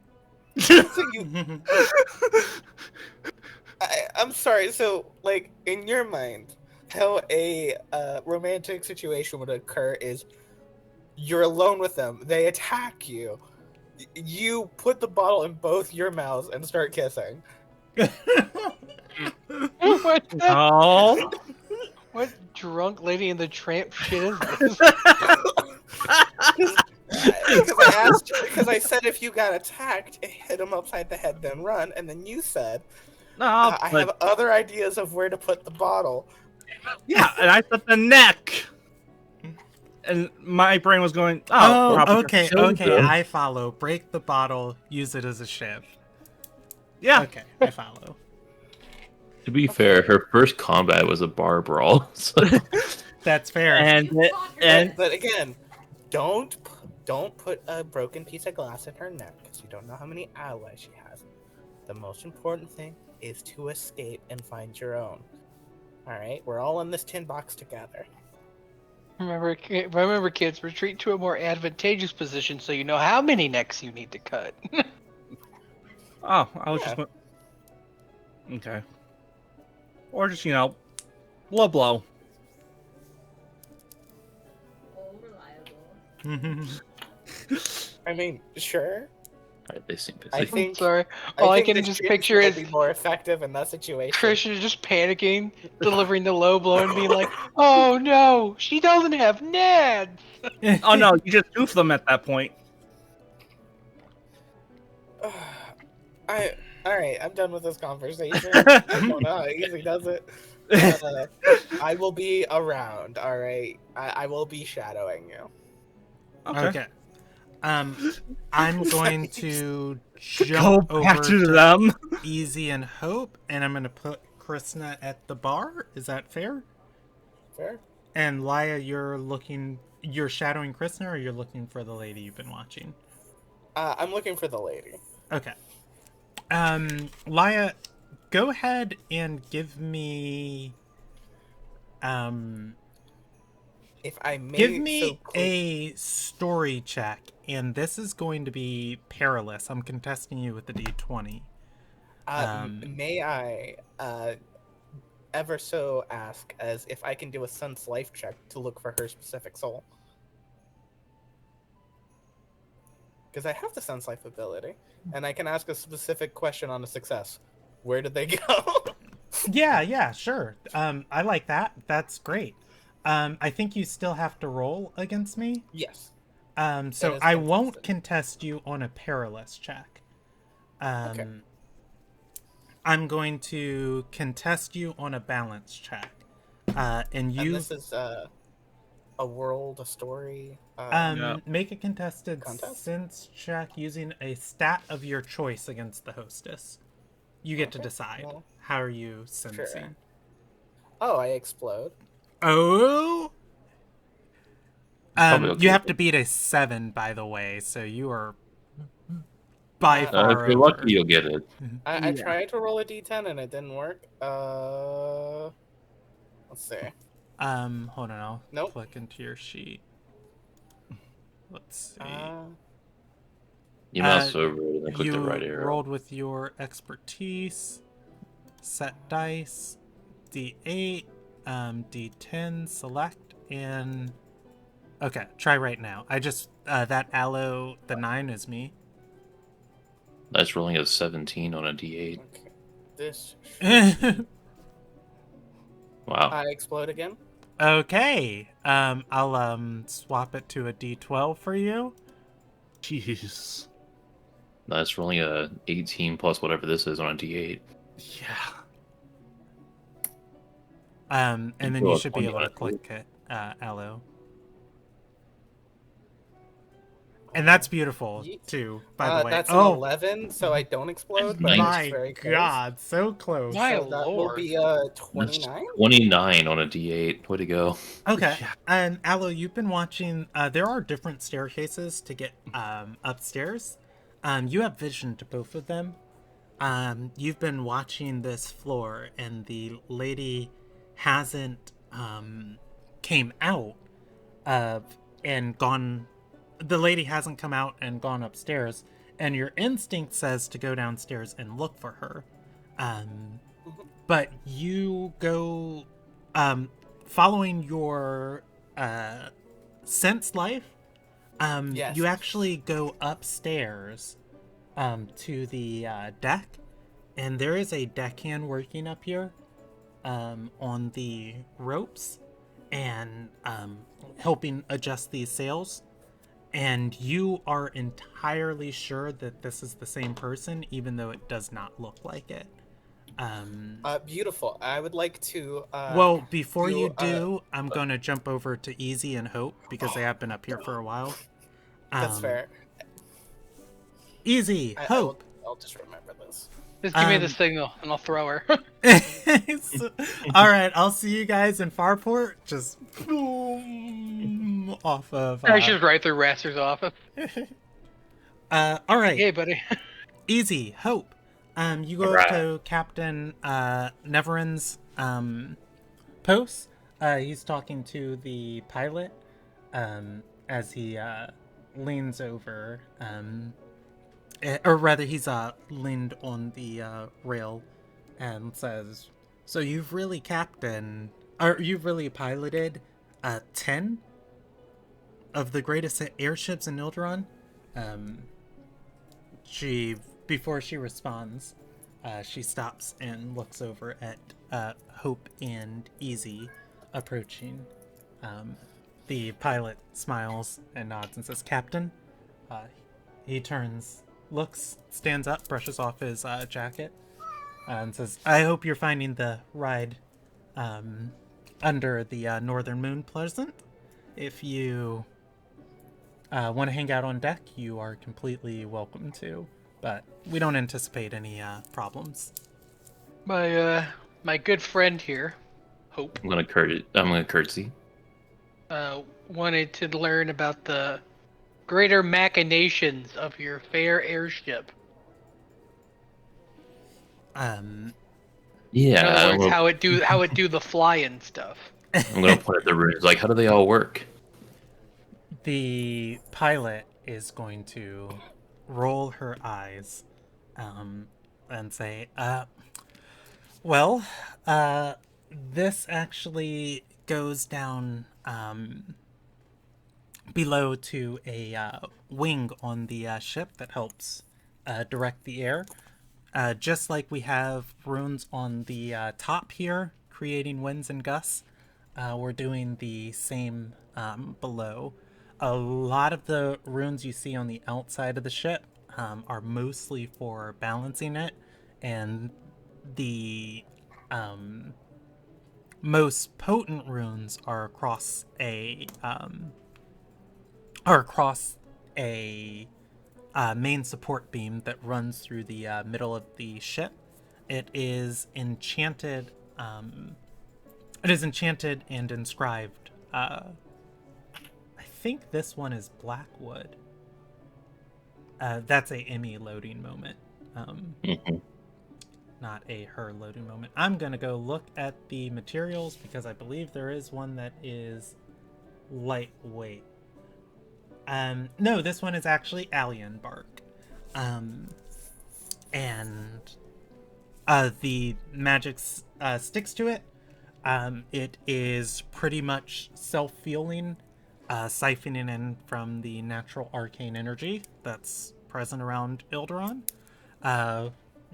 I'm sorry. So, like, in your mind, how a romantic situation would occur is you're alone with them. They attack you. You put the bottle in both your mouths and start kissing. No. What drunk Lady in the Tramp shit is this? Because I said if you got attacked, hit them upside the head, then run, and then you said, No. I have other ideas of where to put the bottle. Yeah, and I said the neck. And my brain was going, okay, killed them. I follow. Break the bottle, use it as a shiv. Yeah. Okay, I follow. To be fair, her first combat was a bar brawl. So. That's fair. But again, don't put a broken piece of glass in her neck because you don't know how many allies she has. The most important thing is to escape and find your own. All right, we're all in this tin box together. Remember, kids, retreat to a more advantageous position so you know how many necks you need to cut. Oh, I was just... Okay. Or just, blow. All reliable. I mean, sure. Alright, they seem busy. I think. I'm sorry. All I can the just ships picture will is be more effective in that situation. Christian just panicking, delivering the low blow, and being like, "Oh no, she doesn't have Ned." Oh no, you just goof them at that point. All right, I'm done with this conversation. I don't know how easy does it. I will be around. All right, I will be shadowing you. Okay. I'm going to Go jump back over to them. Easy and Hope, and I'm going to put Krishna at the bar. Is that fair? Fair. And Laya, you're shadowing Krishna, or you're looking for the lady you've been watching? I'm looking for the lady. Okay. Laya, go ahead and give me If I may, give me a story check, and this is going to be perilous. I'm contesting you with the D20. May I ever so ask as if I can do a Sun's life check to look for her specific soul? Because I have the Sun's life ability, and I can ask a specific question on a success. Where did they go? Yeah, sure. I like that. That's great. I think you still have to roll against me. Yes. So I won't contest you on a perilous check. Okay. I'm going to contest you on a balance check. And this is a world, a story. Make a contested Contest? sense check using a stat of your choice against the hostess. You get to decide. Well, how are you sensing? Sure. Oh, I explode. Oh. Probably okay You have with to beat a 7, by the way, so you are by far if you're over. lucky, you'll get it. I tried to roll a d10 and it didn't work. Let's see. Hold on, I'll Nope. click into your sheet. Let's see. You mouse over it and then click You the right arrow. rolled with your expertise. set dice, D8, D10, select, and okay, try right now. I just that aloe, the 9 is me. That's rolling a 17 on a D8. Okay. This. Wow. I explode again. Okay, I'll swap it to a D12 for you. Jeez. That's rolling a 18 plus whatever this is on a D8. Yeah. And then roll you a should be 20 able on to it, click it, aloe. And that's beautiful too, by the way. That's an 11, so I don't explode, but Nice. it's My very close. God, so close. My So that will lord. be 29. 29 on a D8. Way to go. Okay, Yeah. and Aloe, you've been watching. There are different staircases to get upstairs. You have vision to both of them. You've been watching this floor, and the lady hasn't came out and gone. The lady hasn't come out and gone upstairs, and your instinct says to go downstairs and look for her. But you go following your sense life. Yes. You actually go upstairs to the deck, and there is a deckhand working up here on the ropes and helping adjust these sails. And you are entirely sure that this is the same person, even though it does not look like it. Beautiful. I would like to. Well, before do, you do, I'm going to jump over to Easy and Hope because they have been up here for a while. That's fair. Easy, Hope. I'll just remember this. Just give me the signal, and I'll throw her. All right, I'll see you guys in Farport. Just boom, off of. I should right through Raster's office. All right. Hey, buddy. Easy, Hope. You go up to Captain Neveren's post. He's talking to the pilot as he leans over. Or rather, he's leaned on the rail and says, "So you've really you've really piloted 10 of the greatest airships in Ilderon?" Before she responds, she stops and looks over at Hope and Easy approaching. The pilot smiles and nods and says, "Captain." He turns, looks, stands up, brushes off his jacket, and says, "I hope you're finding the ride under the northern moon pleasant. If you want to hang out on deck, you are completely welcome to, but we don't anticipate any problems." My good friend here, Hope, I'm gonna curtsy. wanted to learn about the greater machinations of your fair airship. Yeah. In other words, how it do the flying stuff. I'm gonna point at the runes. Like, how do they all work? The pilot is going to roll her eyes and say, well, this actually goes down below to a wing on the ship that helps direct the air. Just like we have runes on the top here, creating winds and gusts, we're doing the same below. A lot of the runes you see on the outside of the ship are mostly for balancing it, and the most potent runes are across a main support beam that runs through the middle of the ship. It is enchanted. It is enchanted and inscribed. I think this one is Blackwood. That's a Emmy loading moment. Not a her loading moment. I'm gonna go look at the materials because I believe there is one that is lightweight. No, this one is actually alien bark. And The magic sticks to it. It is pretty much self-healing, siphoning in from the natural arcane energy that's present around Ilderon.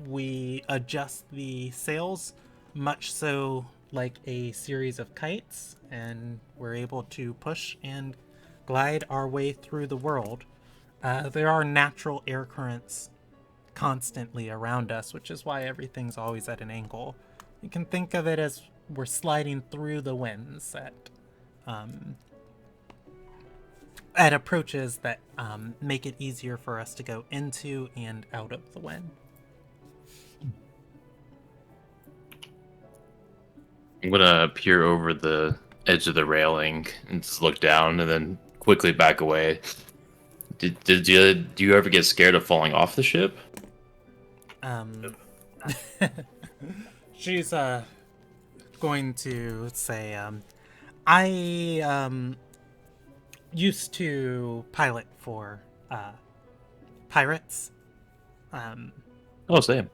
We adjust the sails much so like a series of kites, and we're able to push and glide our way through the world. There are natural air currents constantly around us, which is why everything's always at an angle. You can think of it as we're sliding through the winds at approaches that make it easier for us to go into and out of the wind. I'm gonna peer over the edge of the railing and just look down, and then quickly back away. Do you ever get scared of falling off the ship? She's going to say, I used to pilot for pirates Oh, same.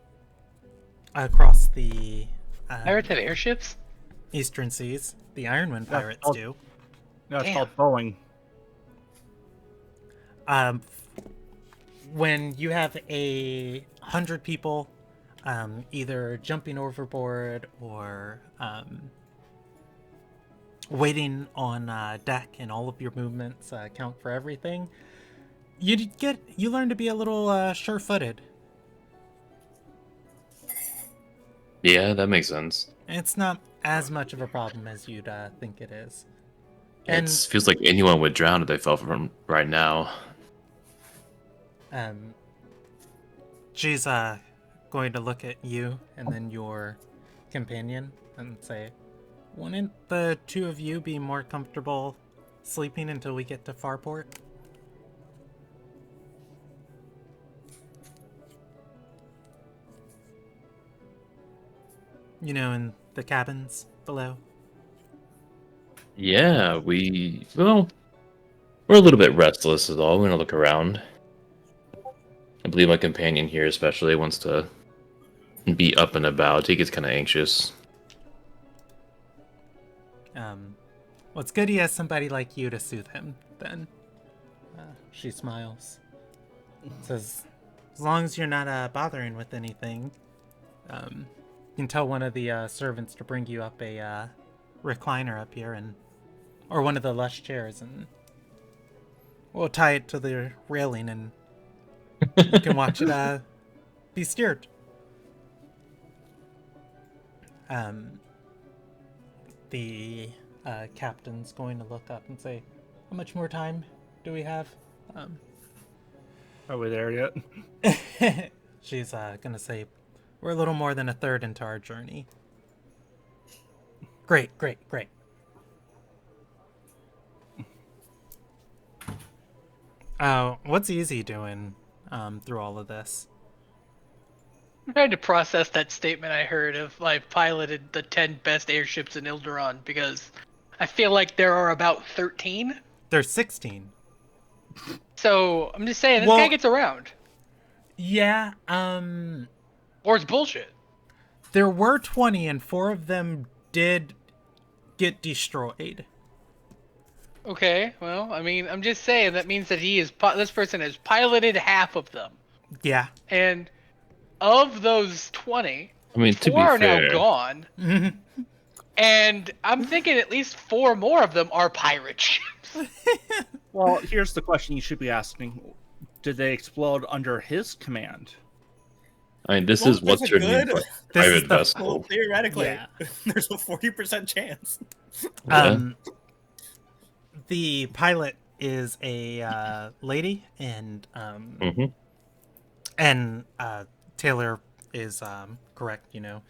across the Pirates have airships? eastern seas. The Ironwind pirates oh. do. No, it's Damn. called Boeing. When you have 100 people either jumping overboard or waiting on deck, and all of your movements count for everything, you learn to be a little sure-footed. Yeah, that makes sense. It's not as much of a problem as you'd think it is. It feels like anyone would drown if they fell from right now. She's going to look at you and then your companion and say, wouldn't the two of you be more comfortable sleeping until we get to Farport? You know, in the cabins below? Yeah, we're a little bit restless is all. We're gonna look around. I believe my companion here especially wants to be up and about. He gets kind of anxious. Well, it's good he has somebody like you to soothe him, then. She smiles. Says, as long as you're not bothering with anything, you can tell one of the servants to bring you up a recliner up here, or one of the lush chairs, and we'll tie it to the railing, and you can watch it be steered. The captain's going to look up and say, how much more time do we have? Are we there yet? She's gonna say, we're a little more than a third into our journey. Great. What's Easy doing through all of this? I'm trying to process that statement I heard of I piloted the 10 best airships in Ilderon, because I feel like there are about 13. There's 16. So I'm just saying, this Well- guy gets around. Yeah, Or it's bullshit. there were 20 and 4 of them did get destroyed. Okay, well, I mean, I'm just saying that means that this person has piloted half of them. Yeah. And of those 20, I mean, to 4 be are fair, now gone. And I'm thinking at least 4 more of them are pirate ships. Well, here's the question you should be asking: did they explode under his command? I mean, this Well, is what's there's a your new good- This is private the- Well, vessel. theoretically, Yeah. there's a 40% chance. Yeah. The pilot is a lady, and Mhm. and Taylor is correct. You know,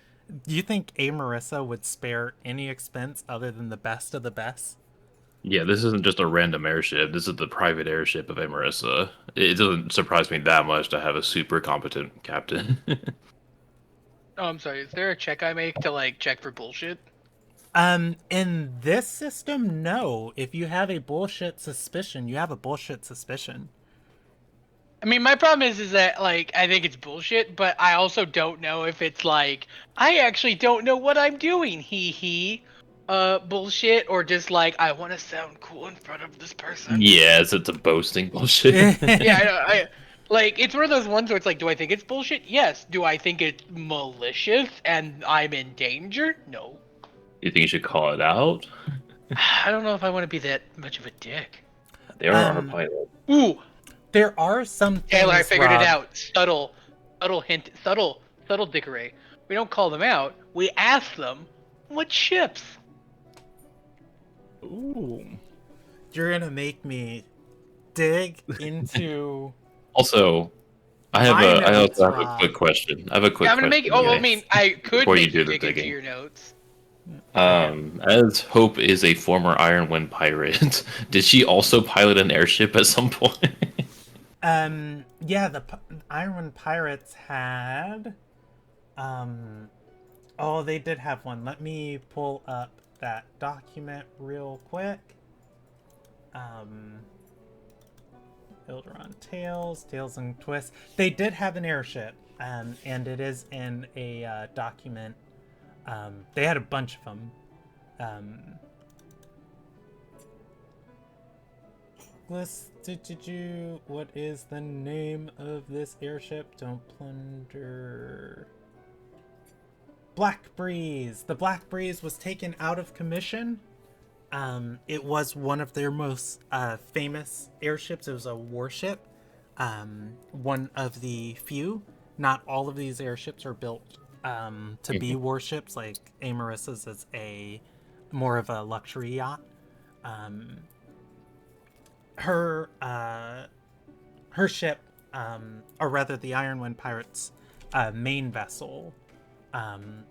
do you think Marissa would spare any expense other than the best of the best? Yeah, this isn't just a random airship. This is the private airship of Marissa. It doesn't surprise me that much to have a super competent captain. Oh, I'm sorry. Is there a check I make to check for bullshit? In this system, no. If you have a bullshit suspicion, you have a bullshit suspicion. I mean, my problem is that like I think it's bullshit, but I also don't know if it's like I actually don't know what I'm doing. Bullshit, or just like I want to sound cool in front of this person. Yeah, it's a boasting bullshit. Yeah, I like it's one of those ones where it's like, do I think it's bullshit? Yes. Do I think it's malicious and I'm in danger? No. You think you should call it out? I don't know if I want to be that much of a dick. They are our pilot. Ooh, There are some things, Taylor, I figured Rob, it out. Subtle hint, subtle dickery. We don't call them out. We ask them, what ships? Ooh. You're gonna make me dig into. Also, I also have a quick question. I have a quick I'm gonna question. make. Oh, I guys, mean, I could before you make do the dig into digging. your notes. As Hope is a former Iron Wind pirate, did she also pilot an airship at some point? Yeah, the Iron Pirates had. Oh, they did have one. Let me pull up that document real quick. Ilderon Tales and Twists. They did have an airship, and it is in a document. They had a bunch of them. What is the name of this airship? Don't plunder. Black Breeze. The Black Breeze was taken out of commission. It was one of their most famous airships. It was a warship. One of the few. Not all of these airships are built to be warships. Like Amarissa's is a more of a luxury yacht. Her ship, or rather the Ironwind Pirates' main vessel,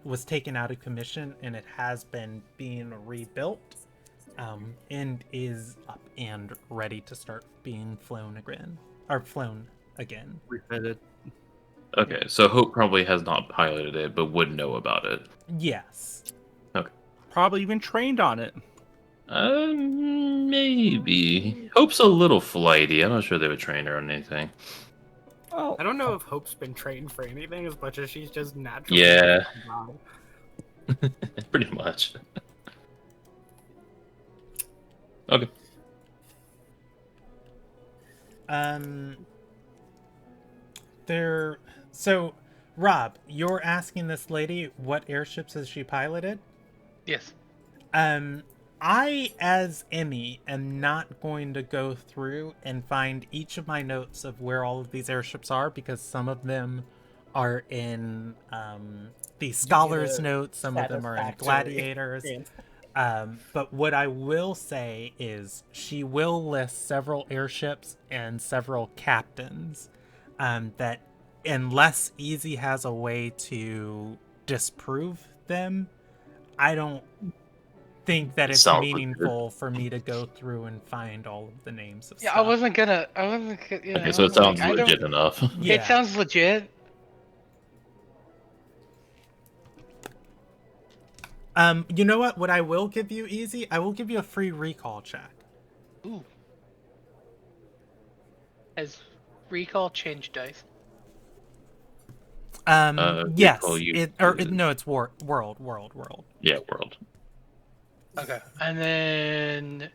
was taken out of commission, and it has been being rebuilt, and is up and ready to start being flown again. Refitted. Okay, so Hope probably has not piloted it, but would know about it. Yes. Okay. Probably even trained on it. Maybe. Hope's a little flighty. I'm not sure they would train her on anything. Oh, I don't know if Hope's been trained for anything as much as she's just naturally. Yeah. Wow. Pretty much. Okay. So, Rob, you're asking this lady what airships has she piloted? Yes. I, as Emmy, am not going to go through and find each of my notes of where all of these airships are, because some of them are in the Scholar's notes, some of them are in Gladiators. But what I will say is she will list several airships and several captains that, unless Easy has a way to disprove them, I don't think that it's meaningful for me to go through and find all of the names of stuff. I wasn't gonna. Okay, so it sounds legit enough. Yeah. It sounds legit. You know what? What I will give you, Easy, I will give you a free recall check. Ooh. Has recall changed dice? Yes. recall you- No, it's world. Yeah, world. Okay. And then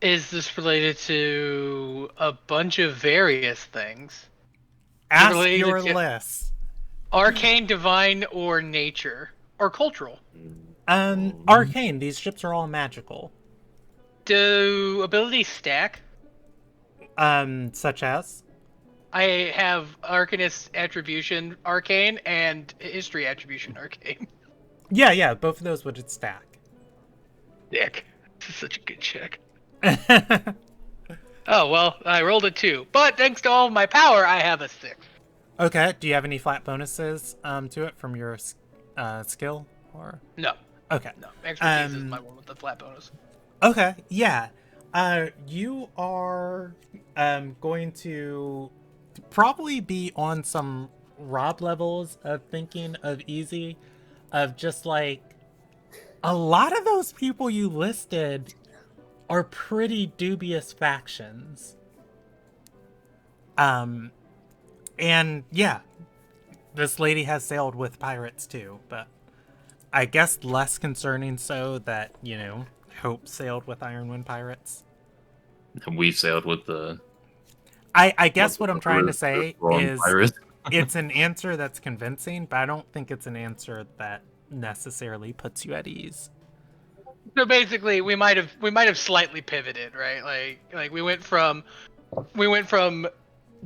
is this related to a bunch of various things? Ask Related your to- list. Arcane, divine, or nature? Or cultural? Arcane. These ships are all magical. Do abilities stack? Such as? I have Arcanist Attribution Arcane and History Attribution Arcane. Yeah, both of those would stack. Dick. This is such a good check. Oh, well, I rolled a 2. But thanks to all of my power, I have a 6. Okay, do you have any flat bonuses to it from your skill? Or No. okay. No. Expertise is my one with the flat bonus. Okay, yeah. You are going to probably be on some Rob levels of thinking of Easy, of just like a lot of those people you listed are pretty dubious factions. And yeah, this lady has sailed with pirates too, but I guess less concerning so that, you know, Hope sailed with Ironwind pirates. And we sailed with the. I guess what I'm trying to say is pirates. it's an answer that's convincing, but I don't think it's an answer that necessarily puts you at ease. So basically, we might have slightly pivoted, right? Like we went from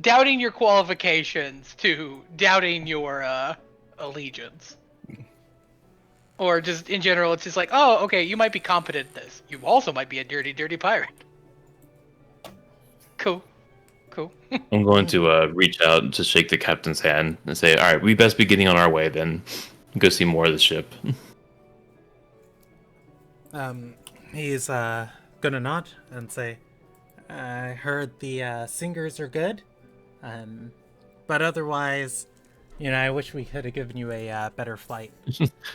doubting your qualifications to doubting your allegiance. Or just in general, it's just like, oh, okay, you might be competent at this. You also might be a dirty, dirty pirate. Cool. I'm going to reach out to shake the captain's hand and say, all right, we best be getting on our way then. Go see more of the ship. He's gonna nod and say, I heard the singers are good, but otherwise, you know, I wish we could have given you a better flight.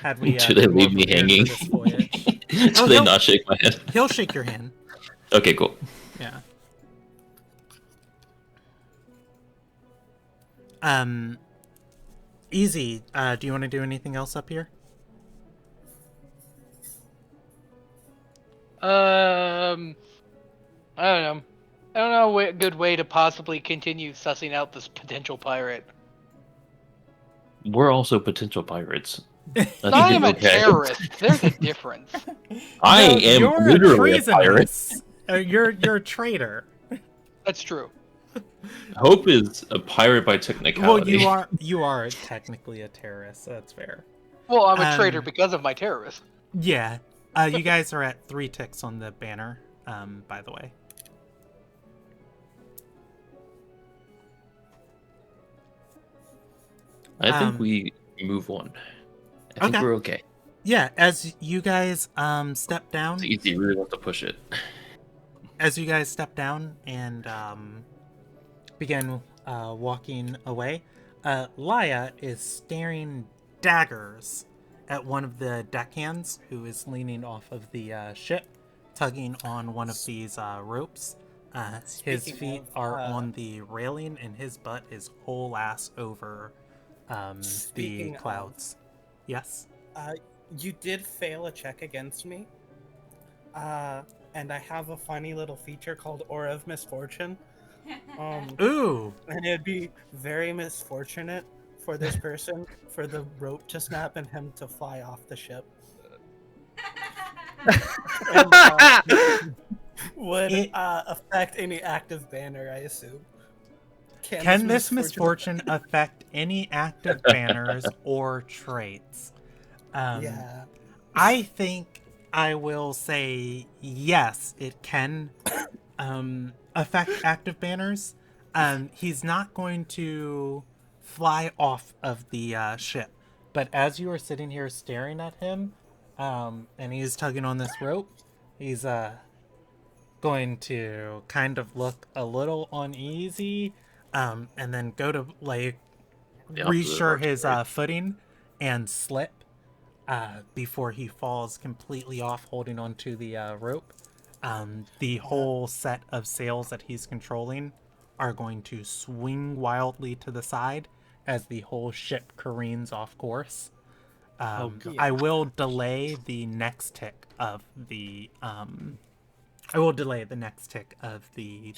Had we Should they been more leave me prepared for hanging? this voyage. Should they not shake my hand? He'll shake your hand. Okay, cool. Yeah. Easy. Do you want to do anything else up here? I don't know. I don't know a good way to possibly continue sussing out this potential pirate. We're also potential pirates. I am a terrorist. There's a difference. I am you're literally a pirate. You're a traitor. That's true. Hope is a pirate by technicality. Well, you are technically a terrorist, so that's fair. Well, I'm a traitor because of my terrorism. Yeah. You guys are at 3 ticks on the banner, by the way. I think we move on. I think we're okay. Yeah, as you guys step down. It's easy, you really want to push it. As you guys step down and begin walking away, Laya is staring daggers at one of the deckhands who is leaning off of the ship, tugging on one of these ropes. His feet are on the railing and his butt is whole ass over the clouds. Yes? You did fail a check against me. And I have a funny little feature called Aura of Misfortune. Ooh! And it'd be very misfortunate for this person for the rope to snap and him to fly off the ship. And, would affect any active banner, I assume. Can this misfortune affect any active banners or traits? Yeah. I think I will say yes, it can affect active banners. He's not going to fly off of the ship, but as you are sitting here staring at him, and he's tugging on this rope, he's going to kind of look a little uneasy, and then go to like reassure his footing and slip before he falls completely off, holding onto the rope. The whole set of sails that he's controlling are going to swing wildly to the side as the whole ship careens off course. I will delay the next tick of the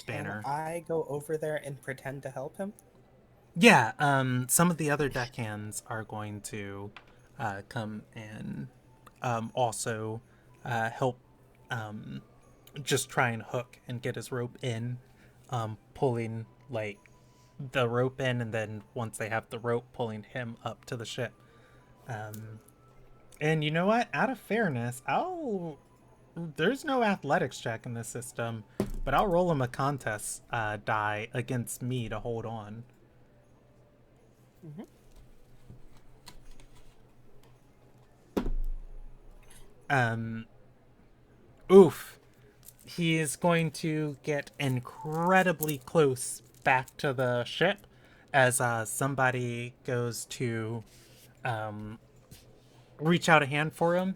banner. Can I go over there and pretend to help him? Yeah, some of the other deckhands are going to come and also help just try and hook and get his rope in, pulling like the rope in, and then once they have the rope, pulling him up to the ship. And you know what? Out of fairness, there's no athletics check in this system, but I'll roll him a contest die against me to hold on. Oof. He is going to get incredibly close back to the ship as somebody goes to reach out a hand for him.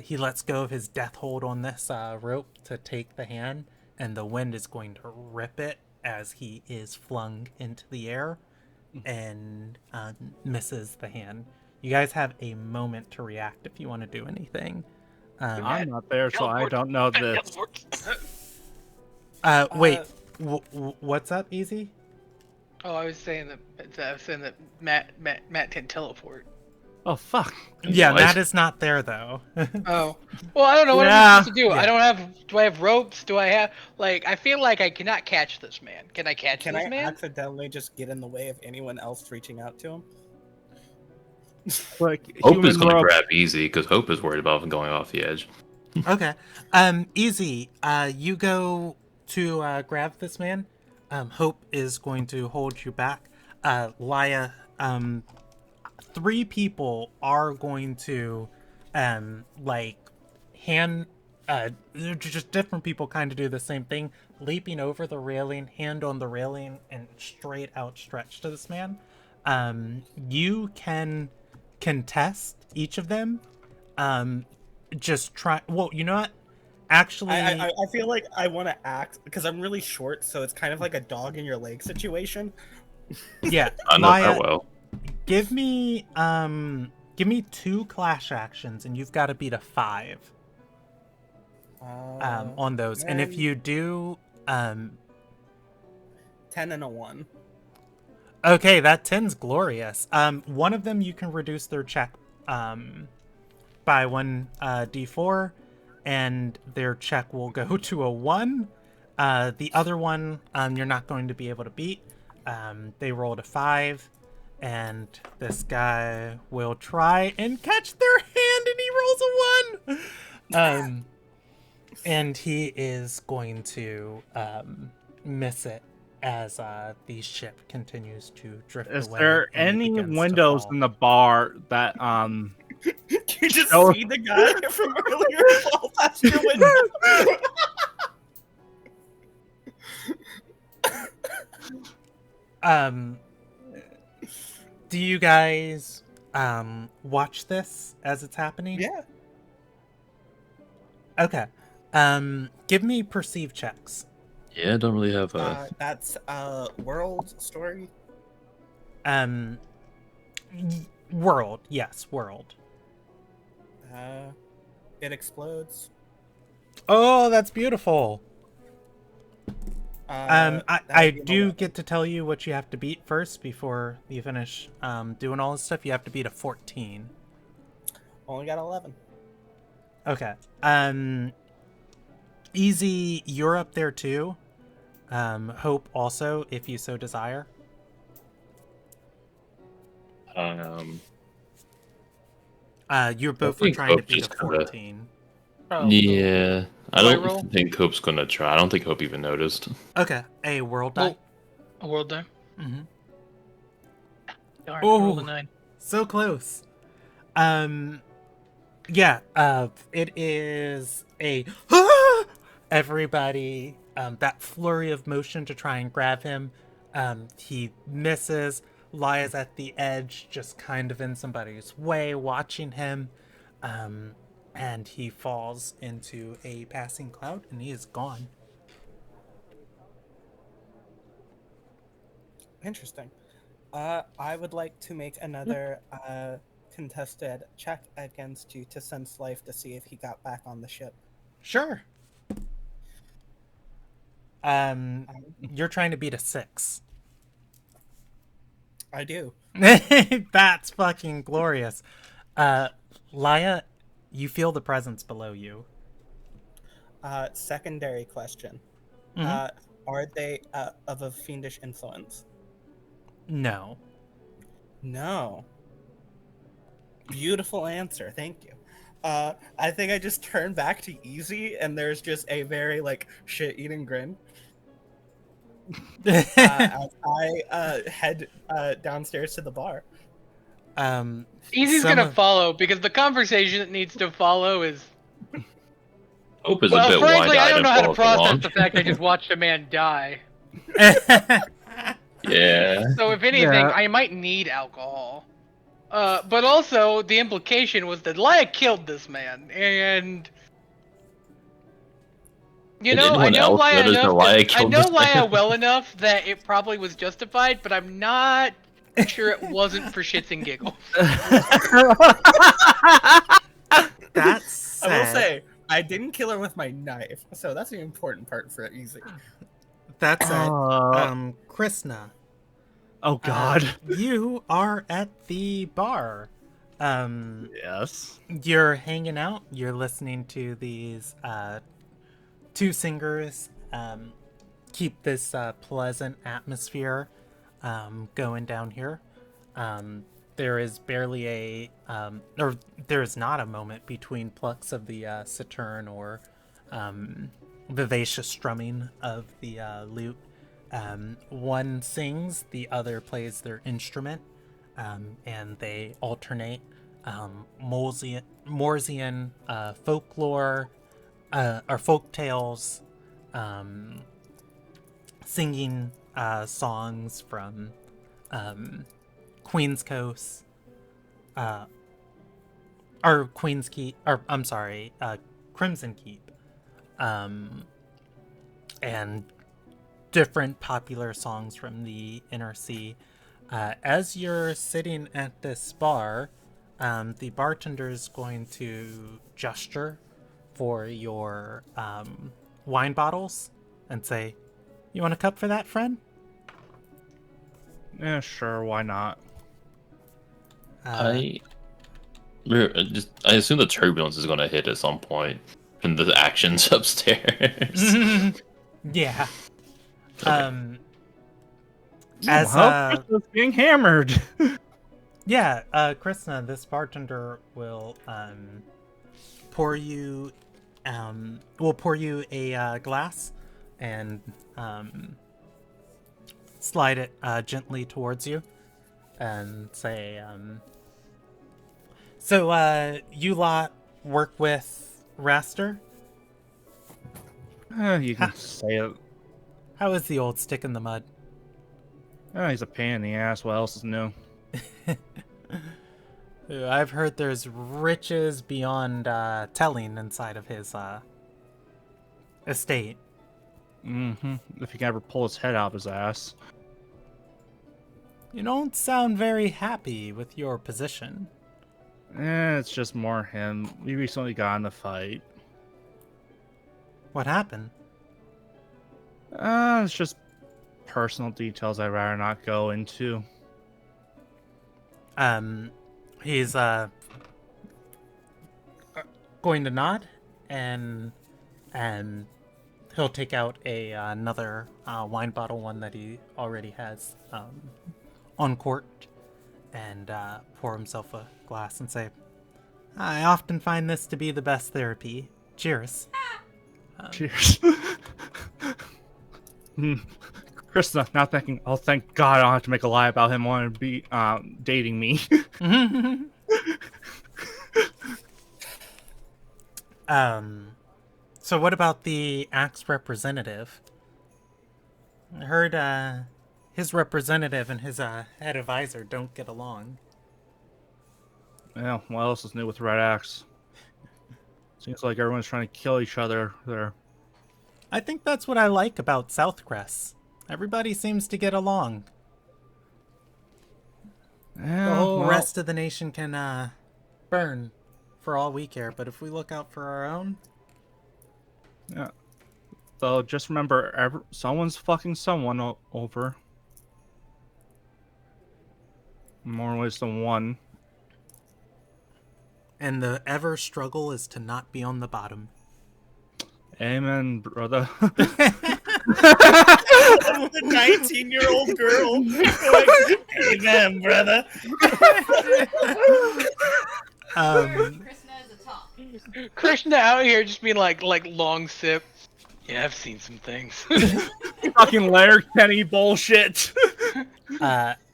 He lets go of his death hold on this rope to take the hand, and the wind is going to rip it as he is flung into the air and misses the hand. You guys have a moment to react if you want to do anything. I'm not there, so I Teleport. don't know this. Wait, what's up, Easy? Oh, I was saying that Matt can teleport. Oh fuck! Yeah, What? Matt is not there though. Oh, well, I don't know what Yeah. I'm supposed to do. Yeah. I don't have. Do I have ropes? Do I have I feel like I cannot catch this man. Can I catch Can this I man? accidentally just get in the way of anyone else reaching out to him? Like Hope is human going to rope. grab easy because Hope is worried about going off the edge. Okay. Easy. You go to grab this man. Hope is going to hold you back. Laya, 3 people are going to like hand just different people kind of do the same thing, leaping over the railing, hand on the railing, and straight outstretched to this man. You can contest each of them. Just try. Well, you know what? Actually, I feel like I want to act because I'm really short, so it's kind of like a dog in your leg situation. yeah. I know Laya, that well. give me 2 clash actions, and you've got to beat a 5 on those. And if man. you do, 10 and a 1. okay, that 10's glorious. One of them you can reduce their check by 1 d4, and their check will go to a 1. The other one you're not going to be able to beat. They rolled a 5, and this guy will try and catch their hand, and he rolls a 1. And he is going to miss it as the ship continues to drift Is away. there and it any begins to windows fall. in the bar that You just Oh. see the guy from earlier fall past your window. Do you guys watch this as it's happening? Yeah. Okay. Give me perceive checks. Yeah, I don't really have a. That's world story. World, yes, world. It explodes. Oh, that's beautiful. I that'd be an do 11. get to tell you what you have to beat first before you finish doing all this stuff. You have to beat a 14. Only got 11. Okay. Easy, you're up there too. Hope also, if you so desire. You're both were think trying to Hope beat a just kinda- 14. Oh, Yeah, I Do I don't roll? think Hope's gonna try. I don't think Hope even noticed. Okay, a world die. A world die. Mm-hmm. Darn, Oh. rolled a 9. So close. Yeah, it is a everybody that flurry of motion to try and grab him. He misses, lies at the edge, just kind of in somebody's way, watching him. And he falls into a passing cloud and he is gone. Interesting. I would like to make another contested check against you to sense life to see if he got back on the ship. Sure. You're trying to beat a 6. I do. That's fucking glorious. Laya, you feel the presence below you. Secondary question. Mhm. Are they of a fiendish influence? No. No. Beautiful answer. Thank you. I think I just turned back to easy, and there's just a very like shit-eating grin as I head downstairs to the bar. Easy's Some gonna of- follow because the conversation that needs to follow is. Hope is a Well, bit frankly, I wide-eyed don't and know how to follows process along. the fact I just watched a man die. Yeah. So if anything, Yeah. I might need alcohol. But also the implication was that Leia killed this man, and you Did know, I anyone know else Leia notice that enough. Leia I killed know this man? Leia well enough that it probably was justified, but I'm not sure it wasn't for shits and giggles. That's I will say, I didn't kill her with my knife, so that's the important part for easy. that said, Krishna, Oh God. you are at the bar. Yes. You're hanging out. You're listening to these two singers keep this pleasant atmosphere going down here. There is barely or there is not a moment between plucks of the cittern or vivacious strumming of the lute. One sings, the other plays their instrument, and they alternate Morsian folklore or folk tales, singing songs from Queen's Coast, or Queen's Keep, or I'm sorry, Crimson Keep, and different popular songs from the Inner Sea. As you're sitting at this bar, the bartender is going to gesture for your wine bottles and say, "You want a cup for that, friend?" Yeah, sure. Why not? I assume the turbulence is going to hit at some point from the actions upstairs. Yeah. Okay. As Krishna's being hammered. yeah, Krishna, this bartender will pour you a glass and slide it gently towards you and say, so you lot work with Raster? You can say it. How is the old stick in the mud? He's a pain in the ass. What else is new? I've heard there's riches beyond telling inside of his estate. Mm-hmm. If he can ever pull his head out of his ass. You don't sound very happy with your position. It's just more him. We recently got in a fight. What happened? It's just personal details I'd rather not go into. He's going to nod, and he'll take out another wine bottle, one that he already has uncorked, and pour himself a glass and say, "I often find this to be the best therapy. Cheers." Cheers. Krishna, not thinking. Oh, thank God! I don't have to make a lie about him wanting to be dating me. So what about the Axe representative? I heard his representative and his head advisor don't get along. Yeah, what else is new with Red Axe? Seems like everyone's trying to kill each other there. I think that's what I like about Southcrest. Everybody seems to get along. Yeah, The whole rest of the nation can burn for all we care, but if we look out for our own... Yeah. So just remember, someone's fucking someone over. More ways than one. And the ever struggle is to not be on the bottom. Amen, brother. The 19-year-old girl. Amen, brother. Krishna is a top. Krishna out here just being like long sip. Yeah, I've seen some things. Fucking Laird Kenny bullshit.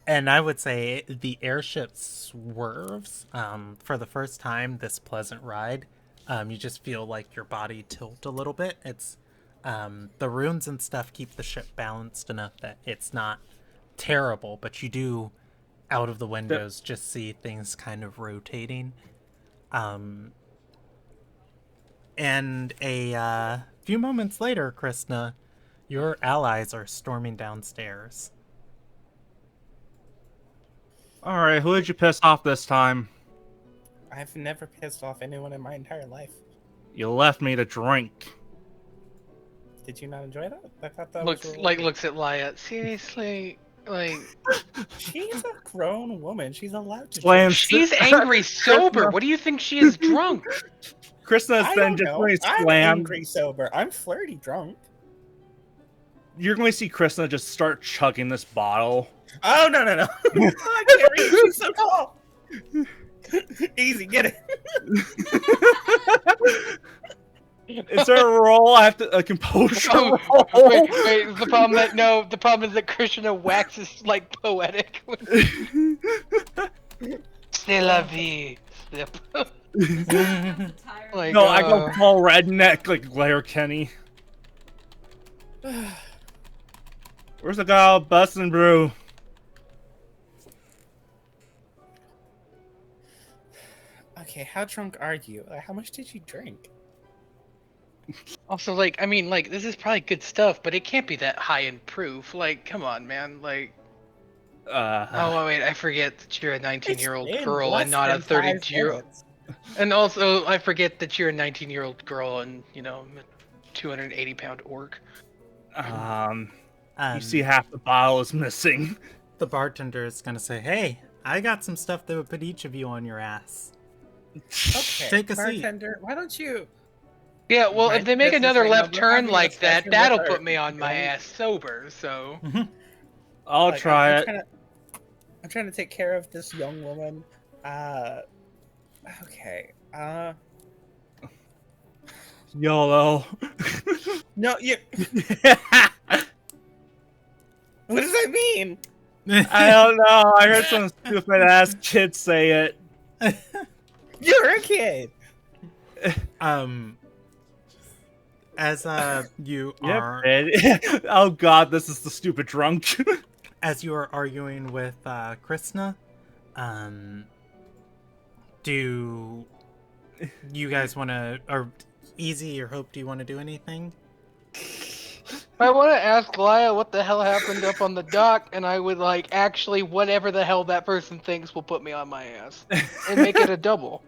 And I would say the airship swerves for the first time this pleasant ride. You just feel like your body tilt a little bit. It's the runes and stuff keep the ship balanced enough that it's not terrible, but you do out of the windows, just see things kind of rotating. And a few moments later, Krishna, your allies are storming downstairs. All right, who did you piss off this time? I've never pissed off anyone in my entire life. You left me to drink. Did you not enjoy that? I thought that Looks was like looks at Laya. Seriously, like She's a grown woman. She's allowed to Slam. drink. she's angry sober. What do you think she is drunk? Krishna's I then don't just know. going to I'm slam. angry sober. I'm flirty drunk. You're going to see Krishna just start chugging this bottle. Oh no. I can't reach. She's so tall. Easy, get it. Is there a roll? I have to a composure Oh, roll. wait. The problem is that Krishna waxes like poetic. C'est la vie. Like, No, I go full redneck like Blair Kenny. Where's the guy busting brew? Okay, how drunk are you? How much did you drink? Also, like, I mean, like, this is probably good stuff, but it can't be that high in proof. Like, come on, man. Like, oh wait, I forget that you're a 19-year-old It's been girl less and not a than 5 32-year-old. minutes. And also, I forget that you're a 19-year-old girl and, you know, a 280-pound orc. You see half the bottle is missing. The bartender is gonna say, "Hey, I got some stuff that would put each of you on your ass. Okay, Take a seat." bartender, why don't you? Yeah, well, if Right, they make this is another a left number- turn having a like that, discussion that'll with put our me on my young- ass sober, so... I'll Like, try I'm it. trying to take care of this young woman. Okay. YOLO. No, you. What does that mean? I don't know. I heard some stupid ass kid say it. You're a kid. As you Yep, are kid. Oh god, this is the stupid drunk. as you are arguing with Krishna, do you guys want to, or Easy or Hope, do you want to do anything? I want to ask Laya what the hell happened up on the dock, and I would like actually whatever the hell that person thinks will put me on my ass, and make it a double.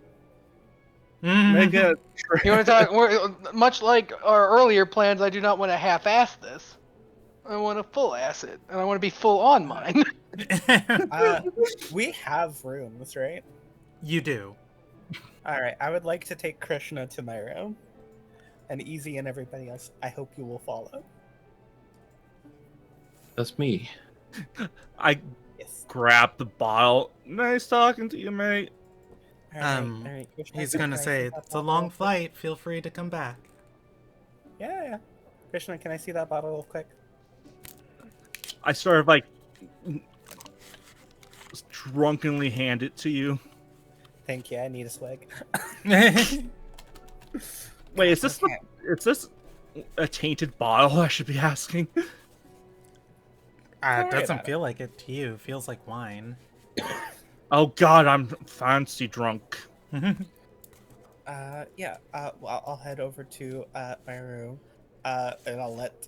Make it. You want to talk? Much like our earlier plans, I do not want to half-ass this. I want to full-ass it, and I want to be full on mine. We have rooms, right? You do. All right. I would like to take Krishna to my room, and Easy and everybody else. I hope you will follow. That's me. I Yes. grab the bottle. Nice talking to you, mate. All right, Krishna, He's can gonna I see say, that "It's a bottle long real quick?" flight. Feel free to come back." Yeah. Krishna, can I see that bottle real quick? I sort of like drunkenly hand it to you. Thank you. I need a swig. Wait, is this Okay. is this a tainted bottle? I should be asking. It worry doesn't about feel like it to you. It feels like wine. Oh god, I'm fancy drunk. Yeah. Well, I'll head over to my room. And I'll let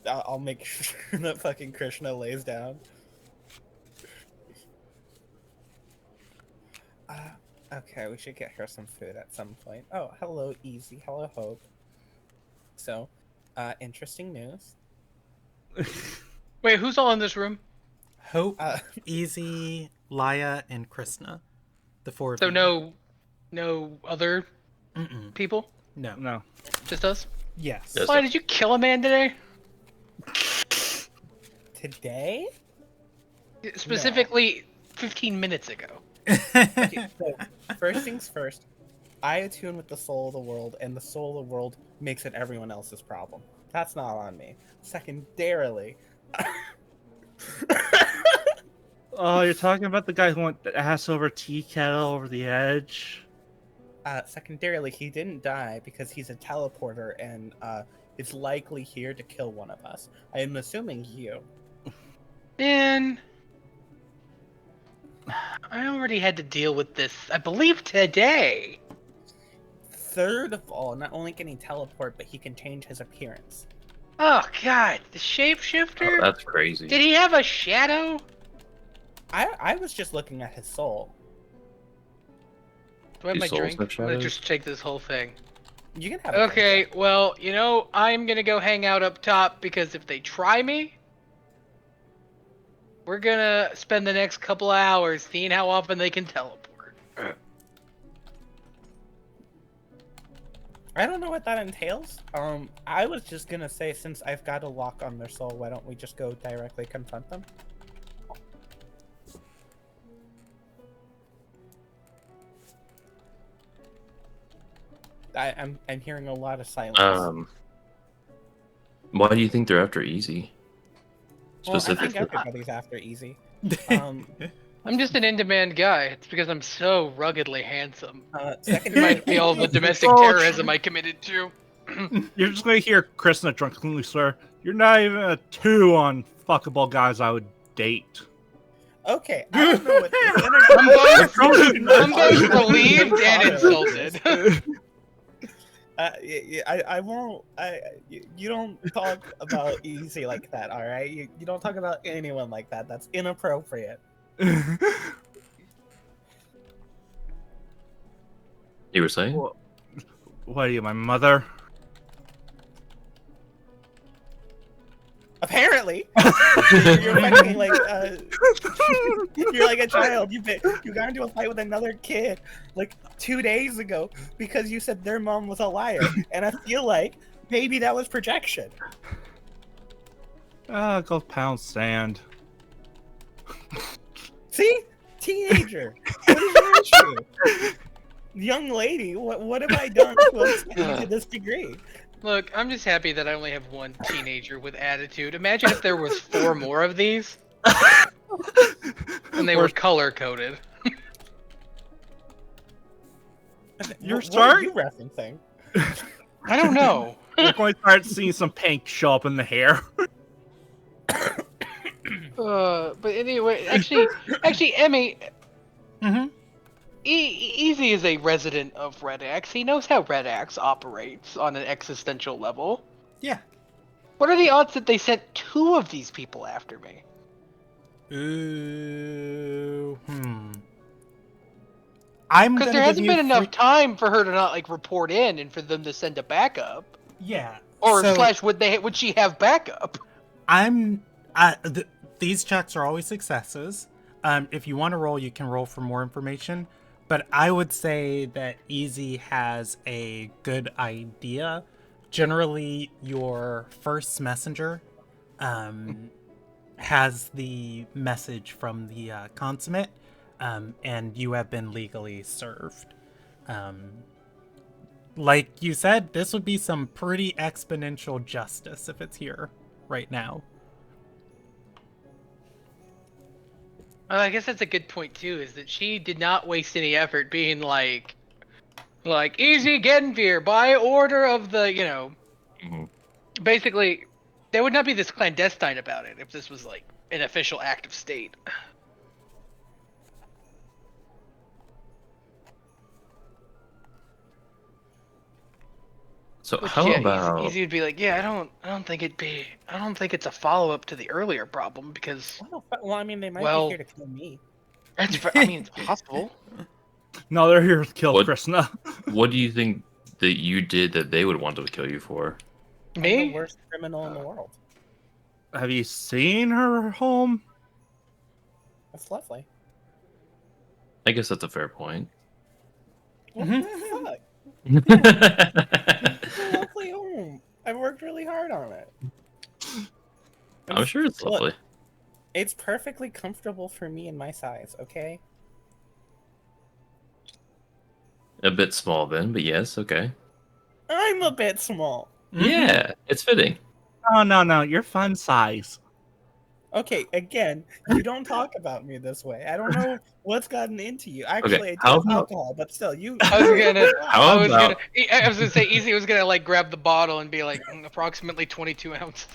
I'll make sure that fucking Krishna lays down. Okay, we should get her some food at some point. Oh, hello, Easy. Hello, Hope. So, interesting news. Wait, who's all in this room? Hope, Easy, Laya, and Krishna. The four of So you. no other Mm-mm. people? No. No. Just us? Yes. Yes. Why did you kill a man today? Today? Specifically, 15 minutes ago. Okay, so, first things first. I attune with the soul of the world, and the soul of the world makes it everyone else's problem. That's not on me. Secondarily, Oh, you're talking about the guy who went ass over tea kettle over the edge. secondarily, he didn't die because he's a teleporter and is likely here to kill one of us. I am assuming you. Man, I already had to deal with this, I believe, today. Third of all, not only can he teleport, but he can change his appearance. Oh god, the Oh, shapeshifter? that's crazy. Did he have a shadow? I was just looking at his soul. Do I have Do my souls drink? have I'm gonna shadows? just take this whole thing. You can have. A Okay, well, you know, I'm gonna go hang out up top because if they try me, we're gonna spend the next couple of hours seeing how often they can teleport. I don't know what that entails. I was just gonna say, since I've got a lock on their soul, why don't we just go directly confront them? I'm hearing a lot of silence. Why do you think they're after Easy? Well, I think Specifically. everybody's after Easy. Um, I'm just an in-demand guy. It's because I'm so ruggedly handsome. second, It might be all the domestic Oh, terrorism I committed to. You're just gonna hear Krishna drunkenly swear, "You're not even a 2 on fuckable guys I would date." Okay, I don't know what I'm both relieved and insulted. I won't. You don't talk about Easy like that, all right? You don't talk about anyone like that. That's inappropriate. You were saying? What are you, my mother? Apparently, you're fucking like you're like a child. You got into a fight with another kid like 2 days ago because you said their mom was a liar, and I feel like maybe that was projection. Go pound sand. See, teenager. What is your issue, young lady? What have I done to upset to this degree? Look, I'm just happy that I only have one teenager with attitude. Imagine if there was 4 more of these. And they were color-coded. You're What are sorry? you referencing? I don't know. We're going to start seeing some pink show up in the hair. But anyway, actually, Emmy, Mm-hmm. Easy is a resident of Red Axe. He knows how Red Axe operates on an existential level. Yeah. What are the odds that they sent 2 of these people after me? Ooh. I'm Because gonna there give hasn't you been enough time for her to not like report in and for them to send a backup. Yeah. Or so slash would she have backup? These checks are always successes. If you want to roll, you can roll for more information. But I would say that Easy has a good idea. Generally, your first messenger has the message from the consummate, and you have been legally served. Like you said, this would be some pretty exponential justice if it's here right now. I guess that's a good point too. Is that she did not waste any effort being like easy Genvir by order of the Mhm. Basically, they would not be this clandestine about it if this was like an official act of state. So Which, how yeah, about Easy would be like, yeah, I don't think it's a follow up to the earlier problem because Well, I mean, they might Well- be here to kill me. I mean, it's possible. No, they're here to kill What? Krishna. what do you think that you did that they would want to kill you for? I'm the Me? worst criminal in the world. Have you seen her home? That's lovely. I guess that's a fair point. What Mhm. the fuck? That's It's a lovely home. I've worked really hard on it. I'm sure it's Look, lovely. It's perfectly comfortable for me and my size, okay? A bit small then, but yes, okay. I'm a bit small. Yeah, it's fitting. No, you're fun size. Okay, again, you don't talk about me this way. I don't know what's gotten into you. Actually, I how do about- alcohol, but still, you. I was gonna. How I was about gonna say Easy was gonna like grab the bottle and be like approximately 22 ounces.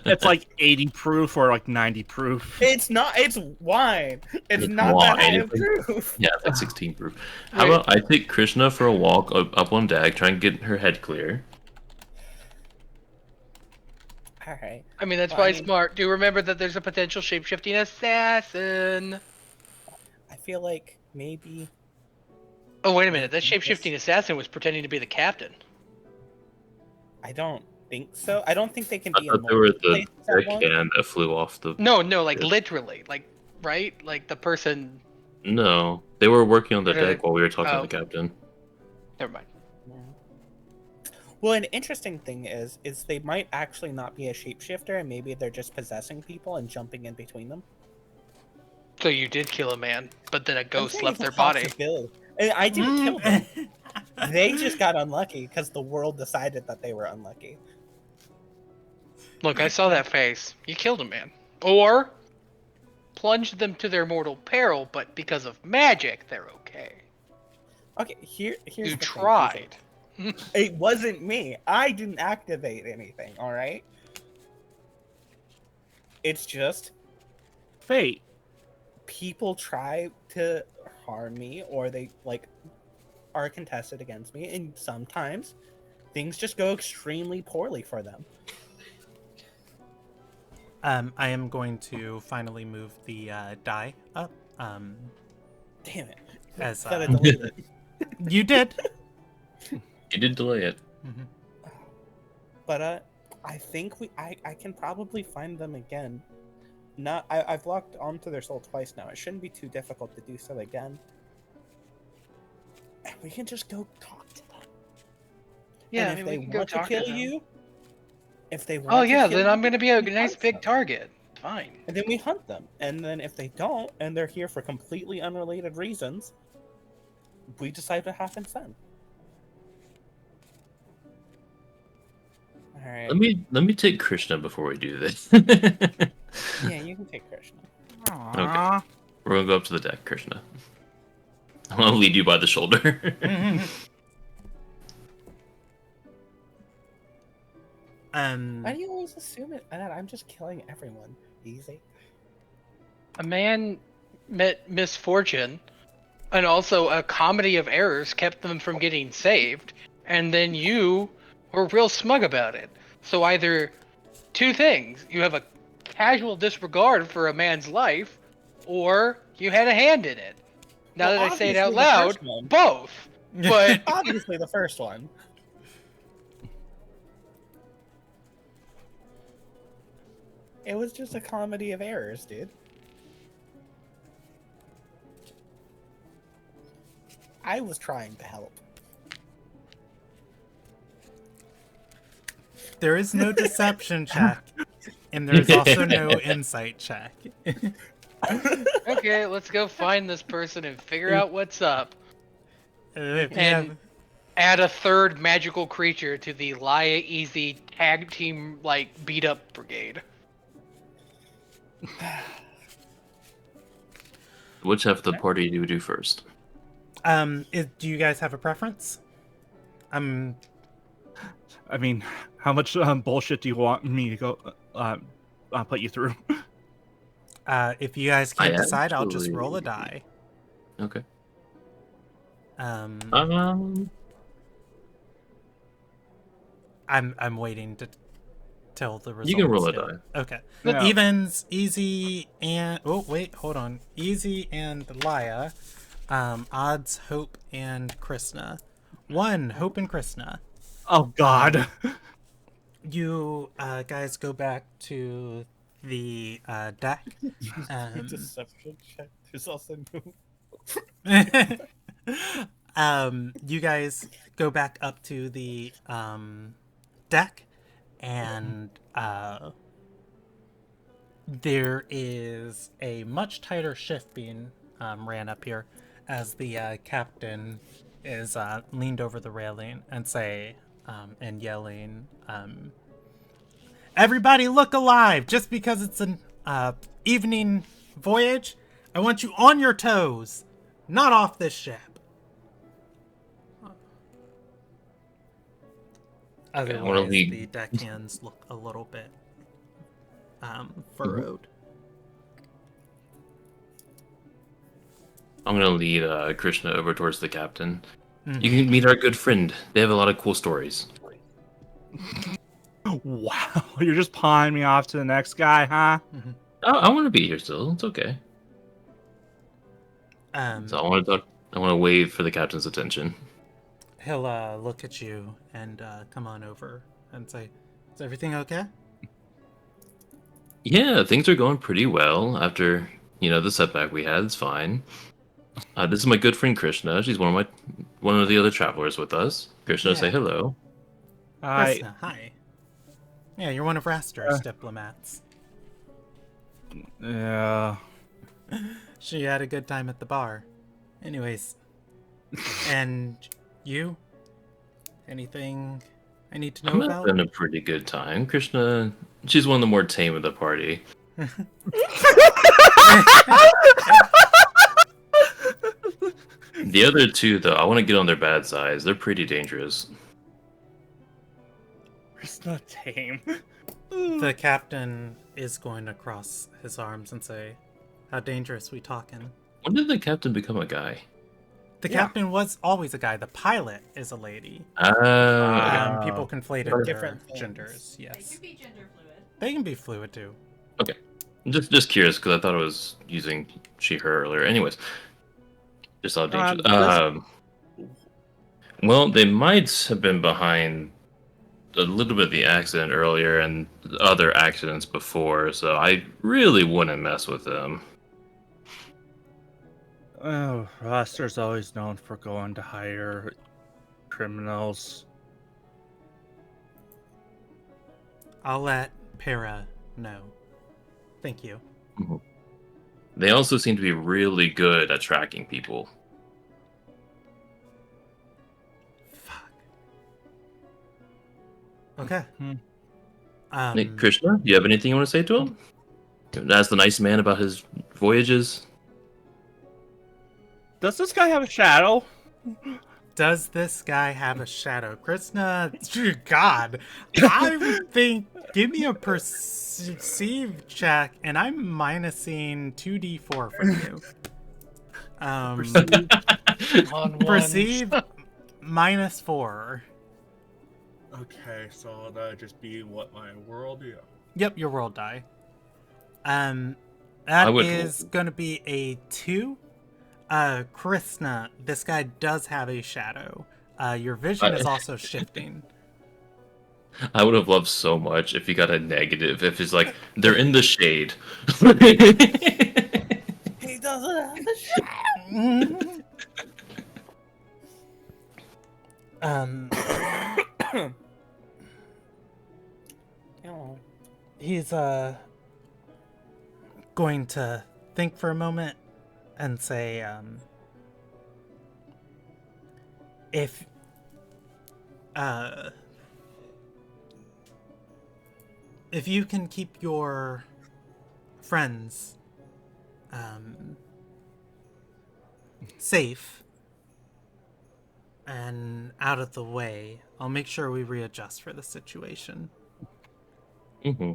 It's like 80 proof or like 90 proof. It's not. It's wine. It's not wine. that high of proof. Yeah, it's like 16 proof. How Wait. about I take Krishna for a walk up on deck, try and get her head clear. All right. I mean, that's Well, probably smart. Do remember that there's a potential shape-shifting assassin. I feel like maybe. Oh, wait a minute. That shape-shifting assassin was pretending to be the captain. I don't think so. I don't think they can I be in thought they were at the multiple places at once. deckhand that flew off the. No, like Yeah. literally. Like, right? Like the person... No, they were working on the Really? deck while we were talking Oh. to the captain. Never mind. Well, an interesting thing is they might actually not be a shapeshifter, and maybe they're just possessing people and jumping in between them. So you did kill a man, but then a I'm ghost saying left it's a their body. possibility. And I didn't kill them. They just got unlucky because the world decided that they were unlucky. Look, I saw that face. You killed a man. Or plunged them to their mortal peril, but because of magic, they're okay. Okay, here's You the thing, tried. It wasn't me. I didn't activate anything, all right? It's just Fate. people try to harm me, or they are contested against me, and sometimes things just go extremely poorly for them. I am going to finally move the die up. Damn it. As Gotta delete it. you did. You did delay it. Mhm. But I think I can probably find them again. I've locked onto their soul twice now. It shouldn't be too difficult to do so again. And we can just go talk to them. Yeah, and I if mean, they we can go want to talk kill to them. you, if they want Oh to yeah, kill then you, I'm gonna be a we nice hunt big them. target. Fine. And then we hunt them. And then if they don't, and they're here for completely unrelated reasons, we decide what happens then. All right. Let me take Krishna before we do this. Yeah, you can take Krishna. Aww. We're gonna go up to the deck, Krishna. I'm gonna lead you by the shoulder. Why do you always assume that I'm just killing everyone? Easy. A man met misfortune, and also a comedy of errors kept them from getting saved, and then you were real smug about it. So either two things: you have a casual disregard for a man's life, or you had a hand in it. Now Well, that I say it out obviously the loud, first one. both. But Obviously, the first one. It was just a comedy of errors, dude. I was trying to help. There is no deception check, and there is also no insight check. okay, let's go find this person and figure out what's up. If you And have- add a third magical creature to the Laia Easy tag team beat up brigade. Which half of the party do we do first? do you guys have a preference? I mean, how much bullshit do you want me to go put you through? If you guys I can't decide, I'll just roll a actually- die. Okay. I'm waiting till the results. You can roll a hit. die. Okay. Yeah. Evens, Easy, and hold on. Easy and Laia. Odds, Hope, and Krishna. 1, Hope and Krishna. Oh God. You guys go back to the deck. Deception check is also new. You guys go back up to the deck, and there is a much tighter shift being ran up here as the captain is leaned over the railing and and yelling, "Everybody look alive! Just because it's an evening voyage, I want you on your toes, not off this ship." Otherwise, lead- the deckhands look a little bit furrowed. I'm gonna lead Krishna over towards the captain. Mhm. You can meet our good friend. They have a lot of cool stories. Wow, you're just pawing me off to the next guy, huh? I want to be here still. It's okay. So I want to talk. I want to wave for the captain's attention. He'll look at you and come on over and say, "Is everything okay?" Yeah, things are going pretty well after the setback we had. It's fine. This is my good friend Krishna. She's one of the other travelers with us. Krishna, say Yeah. hello. Krishna, hi. Yeah, you're one of Raster's diplomats. Yeah. She had a good time at the bar. Anyways, and you? Anything I need to know I'm about? having a pretty good time. Krishna, she's one of the more tame of the party. The other two, though, I want to get on their bad sides. They're pretty dangerous. It's not tame. The captain is going to cross his arms and say, "How dangerous we talking?" When did the captain become a guy? The captain was always a guy. The pilot is a lady. People conflated their Different things. genders. They Yes, could be gender fluid. they can be fluid too. Okay. Just curious, because I thought it was using she, her earlier. Anyways. Just how dangerous. Well, they might have been behind a little bit of the accident earlier and other accidents before, so I really wouldn't mess with them. Oh, Roster's always known for going to hire criminals. I'll let Para know. Thank you. They also seem to be really good at tracking people. Fuck. Okay. Hey, Krishna, do you have anything you want to say to him? Ask the nice man about his voyages. Does this guy have a shadow? Does this guy have a shadow? Krishna, God, I would think, give me a perceive check, and I'm minusing 2d4 from you. On one. Perceive -4. Okay, so that would just be what my world is. Yep, your world die. I That would- is going to be a 2. Krishna, this guy does have a shadow. Your vision is also shifting. I would have loved so much if he got a negative. If it's like, they're in the shade. He doesn't have a shadow. Oh. He's going to think for a moment and say, if you can keep your friends safe and out of the way, I'll make sure we readjust for the situation. Mm-hmm.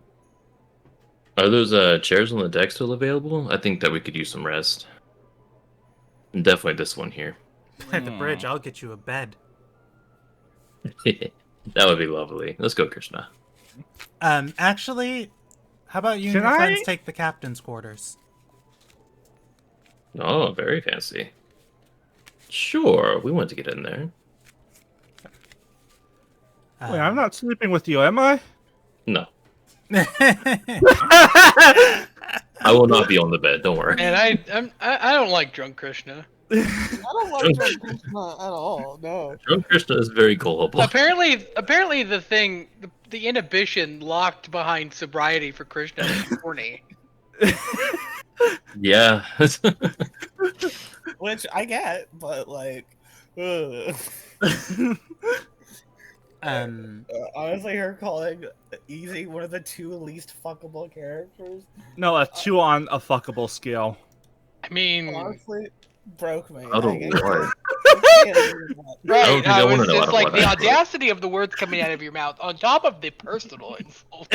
Are those chairs on the deck still available? I think that we could use some rest. And definitely this one here. At the bridge, I'll get you a bed. That would be lovely. Let's go, Krishna. Actually, how about you and Can your friends I- take the captain's quarters? Oh, very fancy. Sure, we want to get in there. Wait, I'm not sleeping with you, am I? No, I will not be on the bed. Don't worry. And I don't like drunk Krishna. I don't like Drunk Krishna at all. No. Drunk Krishna is very gullible. Apparently the inhibition locked behind sobriety for Krishna is horny. Yeah. Which I get, but like, ugh. Honestly, her calling Easy one of the 2 least fuckable characters No, a 2 on a fuckable scale. I mean, honestly broke me. Out of Like, what? Right, think I was wanna know just out of like what the I- audacity of the words coming out of your mouth, on top of the personal insult.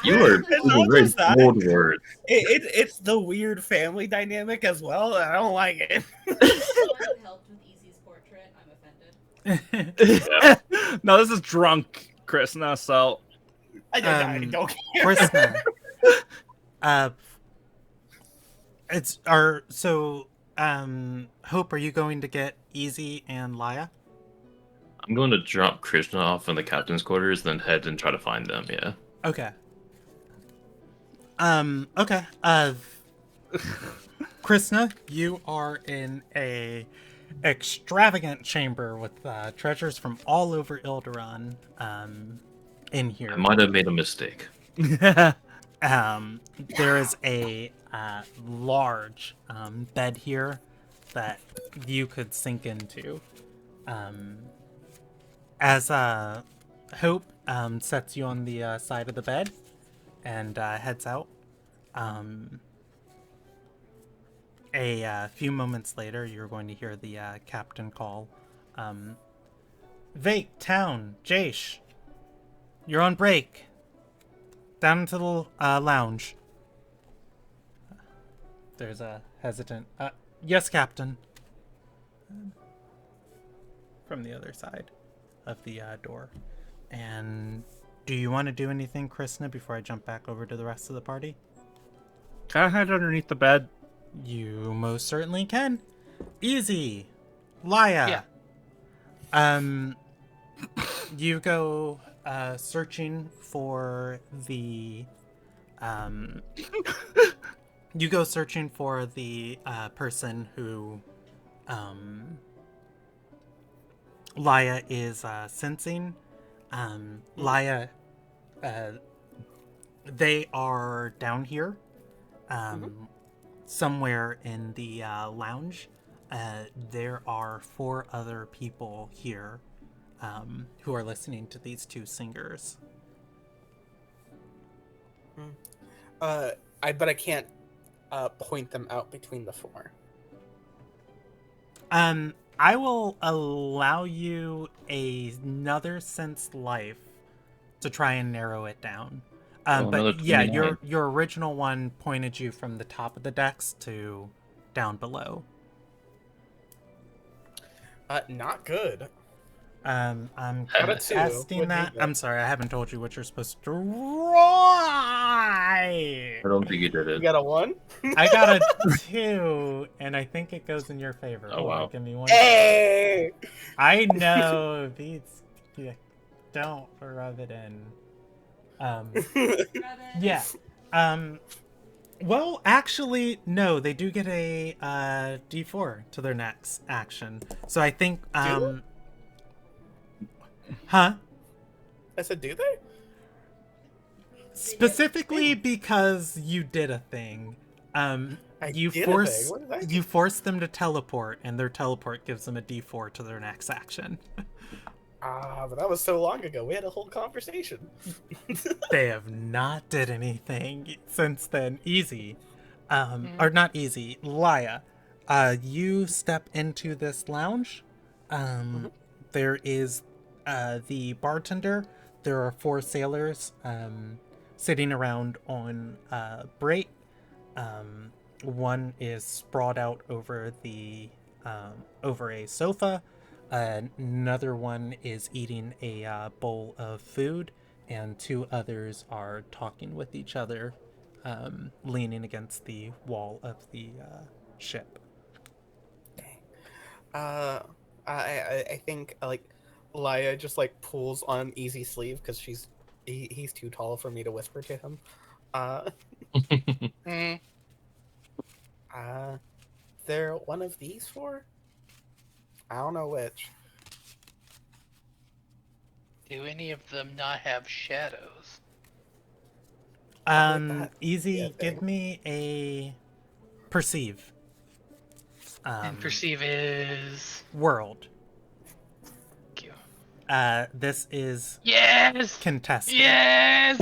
You are It's using not very just that. bold words. It's the weird family dynamic as well, and I don't like it. Someone helped with Easy's portrait. I'm offended. No, this is drunk, Chris. No, so I don't care. Krishna. Hope, are you going to get Easy and Laya? I'm going to drop Krishna off in the captain's quarters, then head and try to find them. Yeah. Okay. Okay. Krishna, you are in a extravagant chamber with treasures from all over Ilderon. In here. I might have made a mistake. There is a large bed here that you could sink into. As Hope sets you on the side of the bed and heads out. A few moments later, you're going to hear the captain call. Vake, town, Jace, you're on break. Down into the lounge. There's a hesitant. Yes, Captain. From the other side of the door. And do you want to do anything, Krishna, before I jump back over to the rest of the party? can I hide underneath the bed? You most certainly can. Easy. Laya. Yeah. You go searching for the person who Laya is sensing. Laya, they are down here, somewhere in the lounge. There are 4 other people here who are listening to these 2 singers. But I can't point them out between the 4. I will allow you another sense life to try and narrow it down. But yeah, 29. your original one pointed you from the top of the decks to down below. Not good. I'm Got a 2. testing Would that. be good. I'm sorry, I haven't told you what you're supposed to write. I don't think you did You it. got a 1? I got a 2, and I think it goes in your favor. Oh, Hold on, wow. give me one. Hey! I know these. Yeah, don't rub it in. Yeah. Well, actually, no. They do get a D4 to their next action. So I think. Do? Huh? I said, do they? Specifically because you did a thing. You did a force thing? What did I do? you force them to teleport, and their teleport gives them a D4 to their next action. But that was so long ago. We had a whole conversation. They have not did anything since then. Easy. Or not easy. Laya. You step into this lounge. There is the bartender. There are 4 sailors sitting around on break. One is sprawled out over the over a sofa. Another one is eating a bowl of food, and 2 others are talking with each other, leaning against the wall of the ship. I think like Laya just like pulls on Easy's sleeve because he's too tall for me to whisper to him. They're one of these 4? I don't know which. Do any of them not have shadows? Easy, Yeah, give me a perceive. And perceive is. World. Thank you. This is Yes! contested. Yes!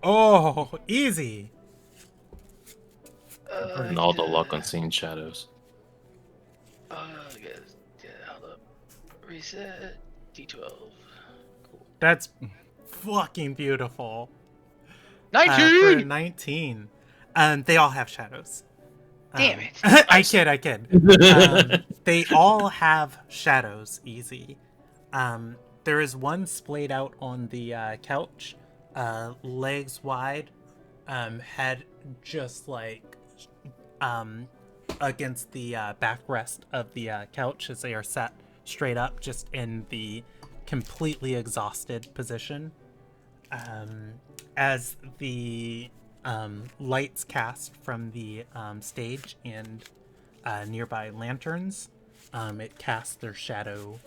Oh, easy. And all the luck on seeing shadows. Yes. Yeah, hold Reset D12. That's fucking beautiful. 19! For a 19. They all have shadows. Damn it. I kid. They all have shadows, easy. There is one splayed out on the couch, legs wide, head just like against the backrest of the couch as they are sat straight up, just in the completely exhausted position. As the lights cast from the stage and nearby lanterns, it casts their shadow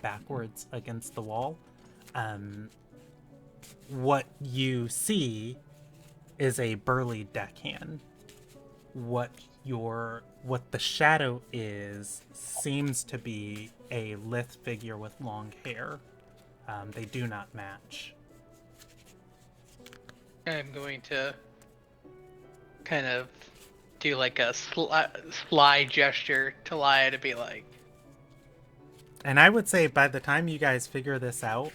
backwards against the wall. What you see is a burly deckhand. What the shadow is seems to be a lithe figure with long hair. They do not match. I'm going to kind of do like a sly gesture to Laya to be like. And I would say by the time you guys figure this out,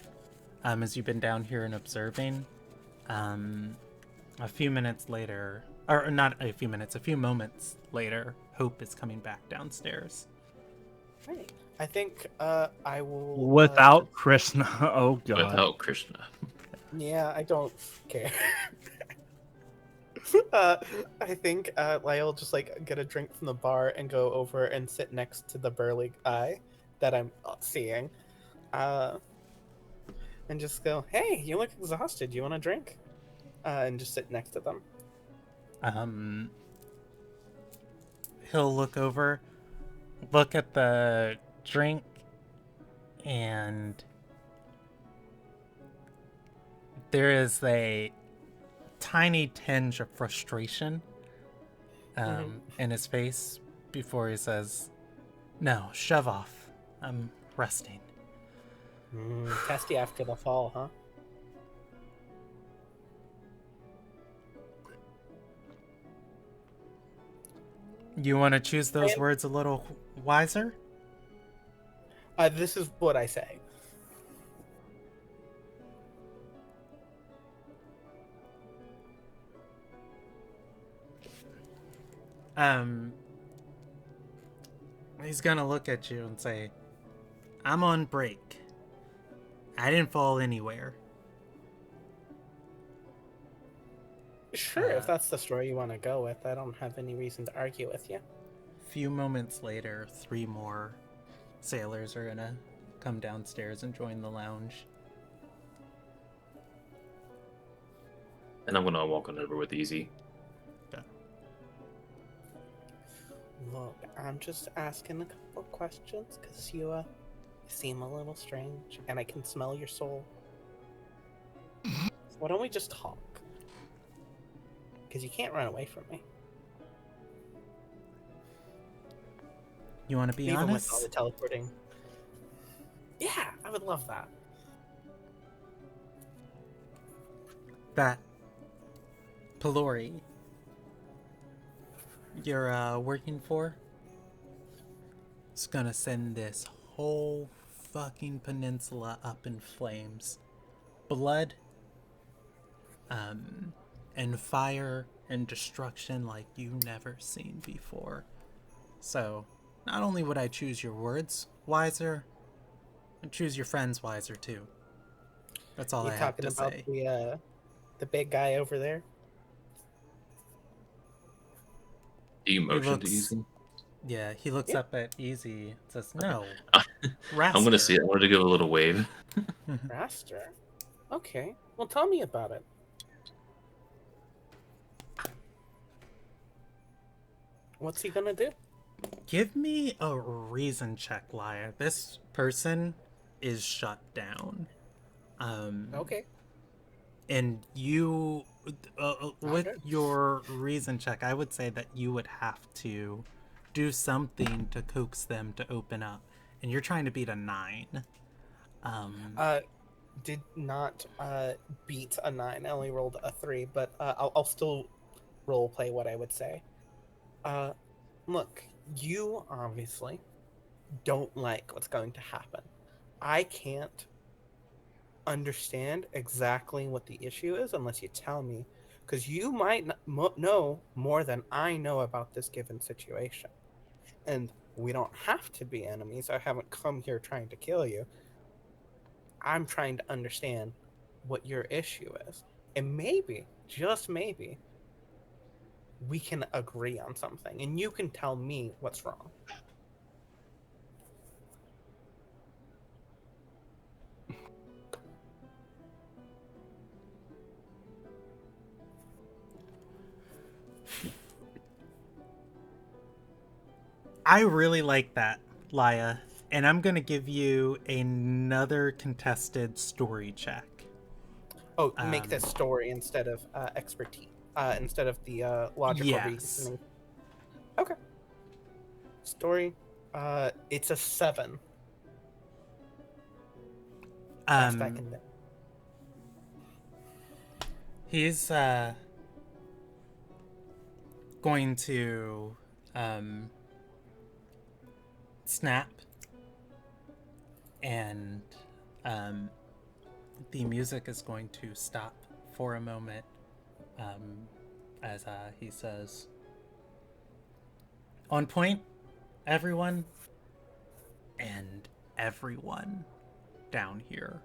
as you've been down here and observing, a few minutes later, or not a few minutes, a few moments later, Hope is coming back downstairs. Right. I think I will. Without Krishna. Oh, God. Without Krishna. Yeah, I don't care. I think Lyle will just like get a drink from the bar and go over and sit next to the burly guy that I'm seeing, and just go, "Hey, you look exhausted. You want a drink?" And just sit next to them. He'll look over, look at the drink, and there is a tiny tinge of frustration in his face before he says, "No, shove off. I'm resting." Testy after the fall, huh? You want to choose those words a little wiser? This is what I say. He's gonna look at you and say, "I'm on break. I didn't fall anywhere." Sure, if that's the story you want to go with, I don't have any reason to argue with you. A few moments later, 3 more sailors are gonna come downstairs and join the lounge. And I'm gonna walk on over with Easy. Look, I'm just asking a couple of questions because you seem a little strange, and I can smell your soul. So why don't we just talk? Because you can't run away from me. You want to be Even honest? with all the teleporting. Yeah, I would love that. That Pelori you're working for is gonna send this whole fucking peninsula up in flames. Blood, and fire and destruction like you've never seen before. So, not only would I choose your words wiser, I'd choose your friends wiser too. That's all I have to say. You talking about the big guy over there? Do you motion looks- to Easy? Yeah, he looks up at Easy and says, "No, I'm gonna Raster." see it. I want to give a little wave. Raster? Okay, well tell me about it. What's he gonna do? Give me a reason check, Liar. This person is shut down. Okay. And you, with Okay. your reason check, I would say that you would have to do something to coax them to open up. And you're trying to beat a 9. Did not beat a 9. I only rolled a 3, but I'll still role play what I would say. Look, you obviously don't like what's going to happen. I can't understand exactly what the issue is unless you tell me, because you might know more than I know about this given situation. And we don't have to be enemies. I haven't come here trying to kill you. I'm trying to understand what your issue is. And maybe, just maybe, we can agree on something and you can tell me what's wrong. I really like that, Laya, and I'm gonna give you another contested story check. Oh, make this story instead of expertise, instead of the logical reasoning. Okay. Story, it's a 7. Best I can do. He's going to snap, and the music is going to stop for a moment as he says, "On point, everyone." And everyone down here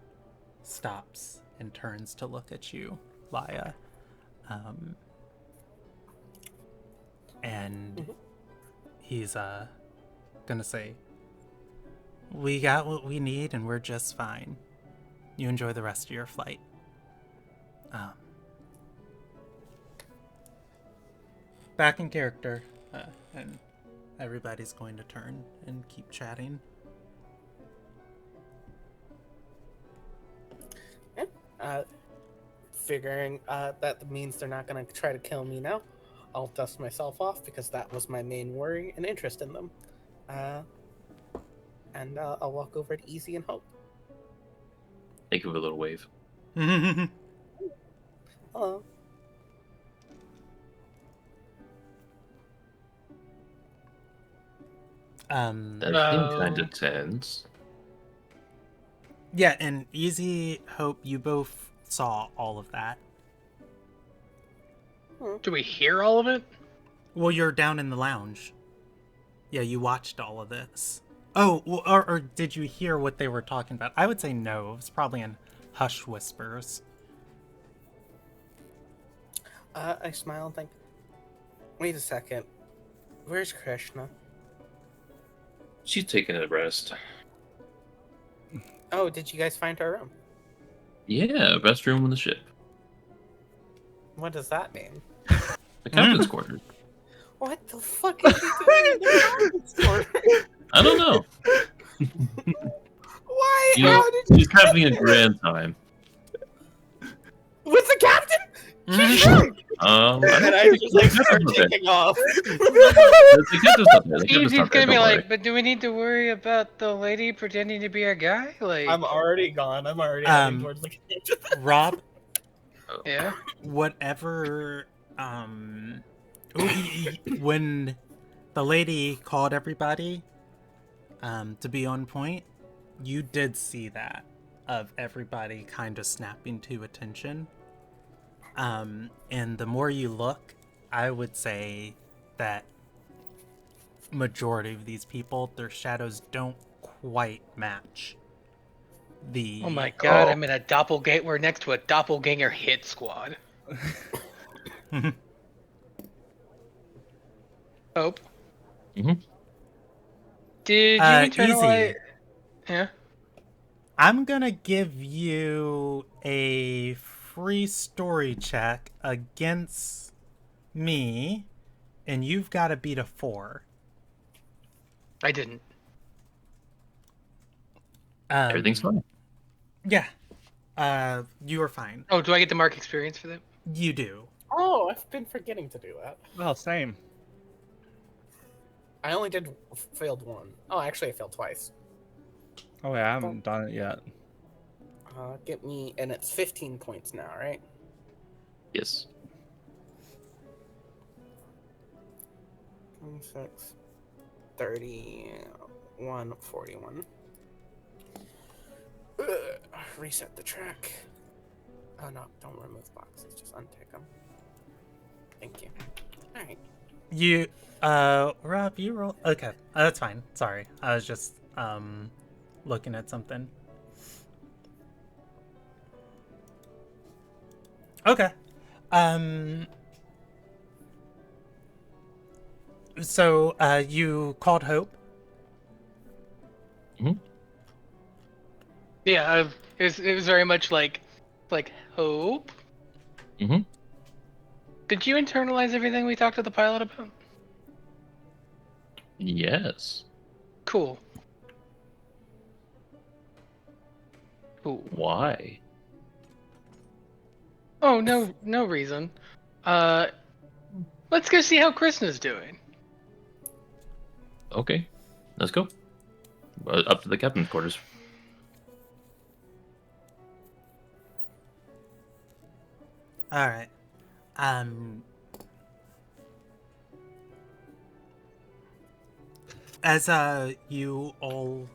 stops and turns to look at you, Laya. And he's gonna say, "We got what we need and we're just fine. You enjoy the rest of your flight." Back in character, and everybody's going to turn and keep chatting. Figuring that means they're not going to try to kill me now, I'll dust myself off because that was my main worry and interest in them. And I'll walk over to Easy and Hope. Think of a little wave. Hello. That seemed kind of tense. Yeah, and Easy, Hope, you both saw all of that. Do we hear all of it? Well, you're down in the lounge. Yeah, you watched all of this. Oh, or did you hear what they were talking about? I would say no. It was probably in hushed whispers. I smile and think, wait a second. Where's Krishna? She's taking a rest. Oh, did you guys find her room? Yeah, best room on the ship. What does that mean? The captain's quarters. What the fuck is she doing in the captain's quarters? I don't know. Why? You know, How did she's having a grand time. With the captain? She's drunk! I And I just like start taking off. Easy's gonna be like, but do we need to worry about the lady pretending to be our guy? Like, I'm already gone. I'm already heading towards the kitchen. Rob, yeah. whatever. When the lady called everybody to be on point, you did see that of everybody kind of snapping to attention. And the more you look, I would say that majority of these people, their shadows don't quite match the... Oh my god, I'm in a doppelganger. We're next to a doppelganger hit squad. Hope. Mm-hmm. Did you internalize? Easy. Yeah. I'm gonna give you a free story check against me, and you've got to beat a 4. I didn't. Everything's fine. Yeah. You were fine. Oh, do I get the mark experience for that? You do. Oh, I've been forgetting to do that. Well, same. I only failed 1. Oh, actually, I failed twice. Oh, yeah, I haven't done it yet. Get me, and it's 15 points now, right? Yes. 26, 31, 41. Reset the track. Oh no, don't remove boxes, just untick them. Thank you. Alright. You, Rob, you roll. Okay, that's fine. Sorry, I was just looking at something. Okay, so you called Hope. Yeah, it was very much like hope. Mm-hmm. Did you internalize everything we talked to the pilot about? Yes. Cool. Cool. Why? Oh, no reason. Let's go see how Krishna's doing. Okay, let's go. Up to the captain's quarters. All right. As you all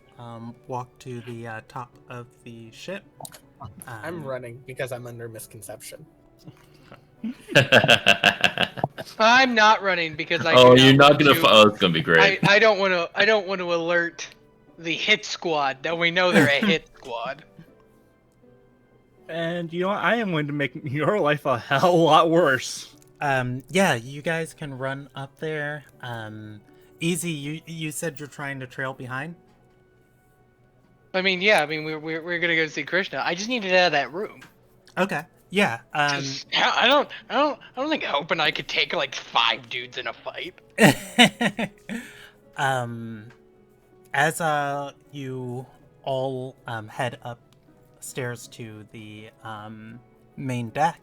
walk to the top of the ship, I'm running because I'm under misconception. I'm not running because I. Oh, do you're not want gonna. to- Oh, it's gonna be great. I don't want to. I don't want to alert the hit squad that we know they're a hit squad. And you know what? I am going to make your life a hell of a lot worse. Yeah, you guys can run up there. Easy. You said you're trying to trail behind. I mean, yeah. I mean, we're gonna go see Krishna. I just need to get out of that room. Okay. Yeah. 'Cause I don't think Hope and I could take like 5 dudes in a fight. As you all head upstairs to the main deck,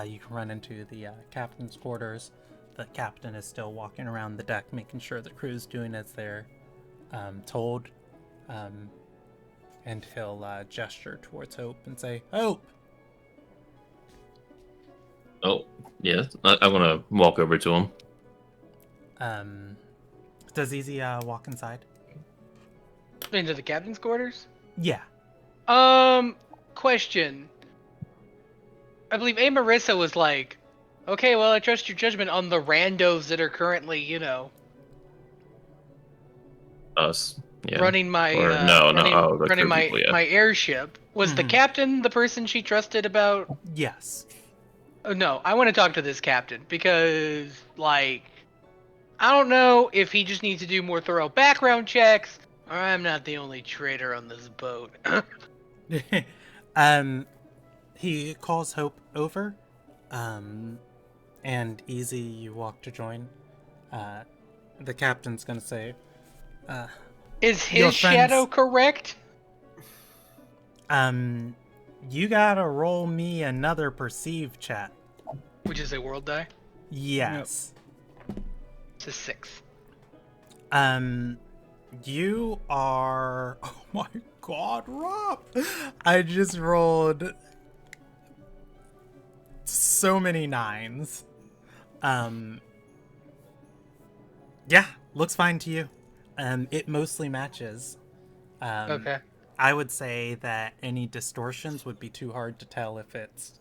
you can run into the captain's quarters. The captain is still walking around the deck, making sure the crew's doing as they're told. And he'll gesture towards Hope and say, "Hope." Oh, yes. I want to walk over to him. Does Easy walk inside? Into the captain's quarters? Yeah. Question. I believe A. Marissa was like, okay, well, I trust your judgment on the randos that are currently, Us. Yeah. running my Or the running crew my people, yeah. my airship. Was the Mhm. captain the person she trusted about? Yes. Oh, no, I want to talk to this captain because, like, I don't know if he just needs to do more thorough background checks, or I'm not the only traitor on this boat. He calls Hope over, and Easy, you walk to join. The captain's gonna say, Is Your his shadow correct? you gotta roll me another perceive chat. Which is a world die? Yes. It's a 6. You are. Oh my god, Rob! I just rolled so many 9s. Yeah, looks fine to you. It mostly matches. Okay. I would say that any distortions would be too hard to tell if it's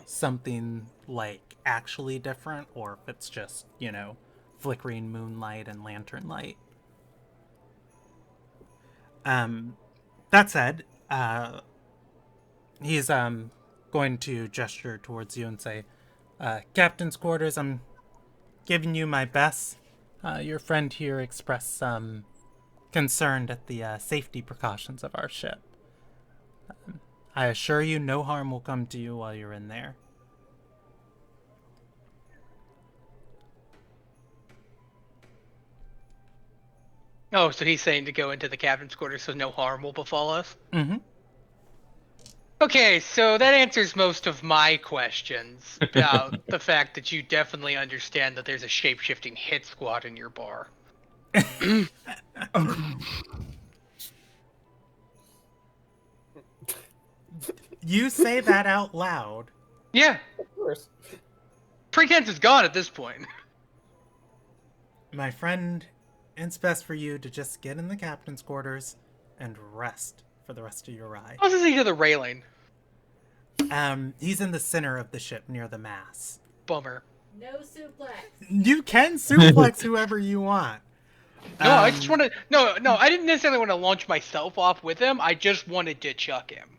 something like actually different or if it's just, flickering moonlight and lantern light. That said, he's going to gesture towards you and say, Captain's quarters, I'm giving you my best. Your friend here expressed some concern at the safety precautions of our ship. I assure you no harm will come to you while you're in there. Oh, so he's saying to go into the captain's quarters so no harm will befall us? Mm-hmm. Okay, so that answers most of my questions about the fact that you definitely understand that there's a shape-shifting hit squad in your bar. You say that out loud. Yeah, Of course. pretense is gone at this point. My friend, it's best for you to just get in the captain's quarters and rest for the rest of your ride. Closest he to the railing. He's in the center of the ship near the mast. Bummer. No suplex. You can suplex whoever you want. No, I just want to. No, I didn't necessarily want to launch myself off with him. I just wanted to chuck him.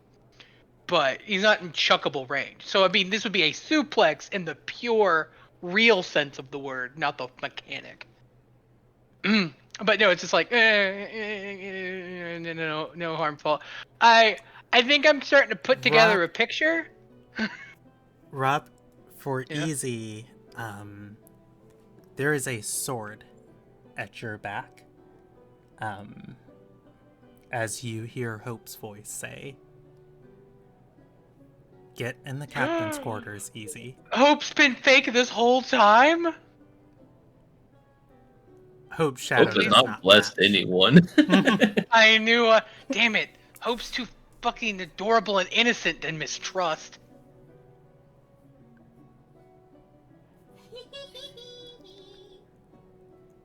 But he's not in chuckable range. So, I mean, this would be a suplex in the pure, real sense of the word, not the mechanic. But no, it's just like, no harmful. I think I'm starting to put together a picture. Rob, for Yeah. easy, there is a sword at your back. As you hear Hope's voice say, "Get in the captain's quarters, Easy." Hope's been fake this whole time? Hope's shadow Hope does does not bless match. anyone. I knew, damn it. Hope's too fucking adorable and innocent than mistrust.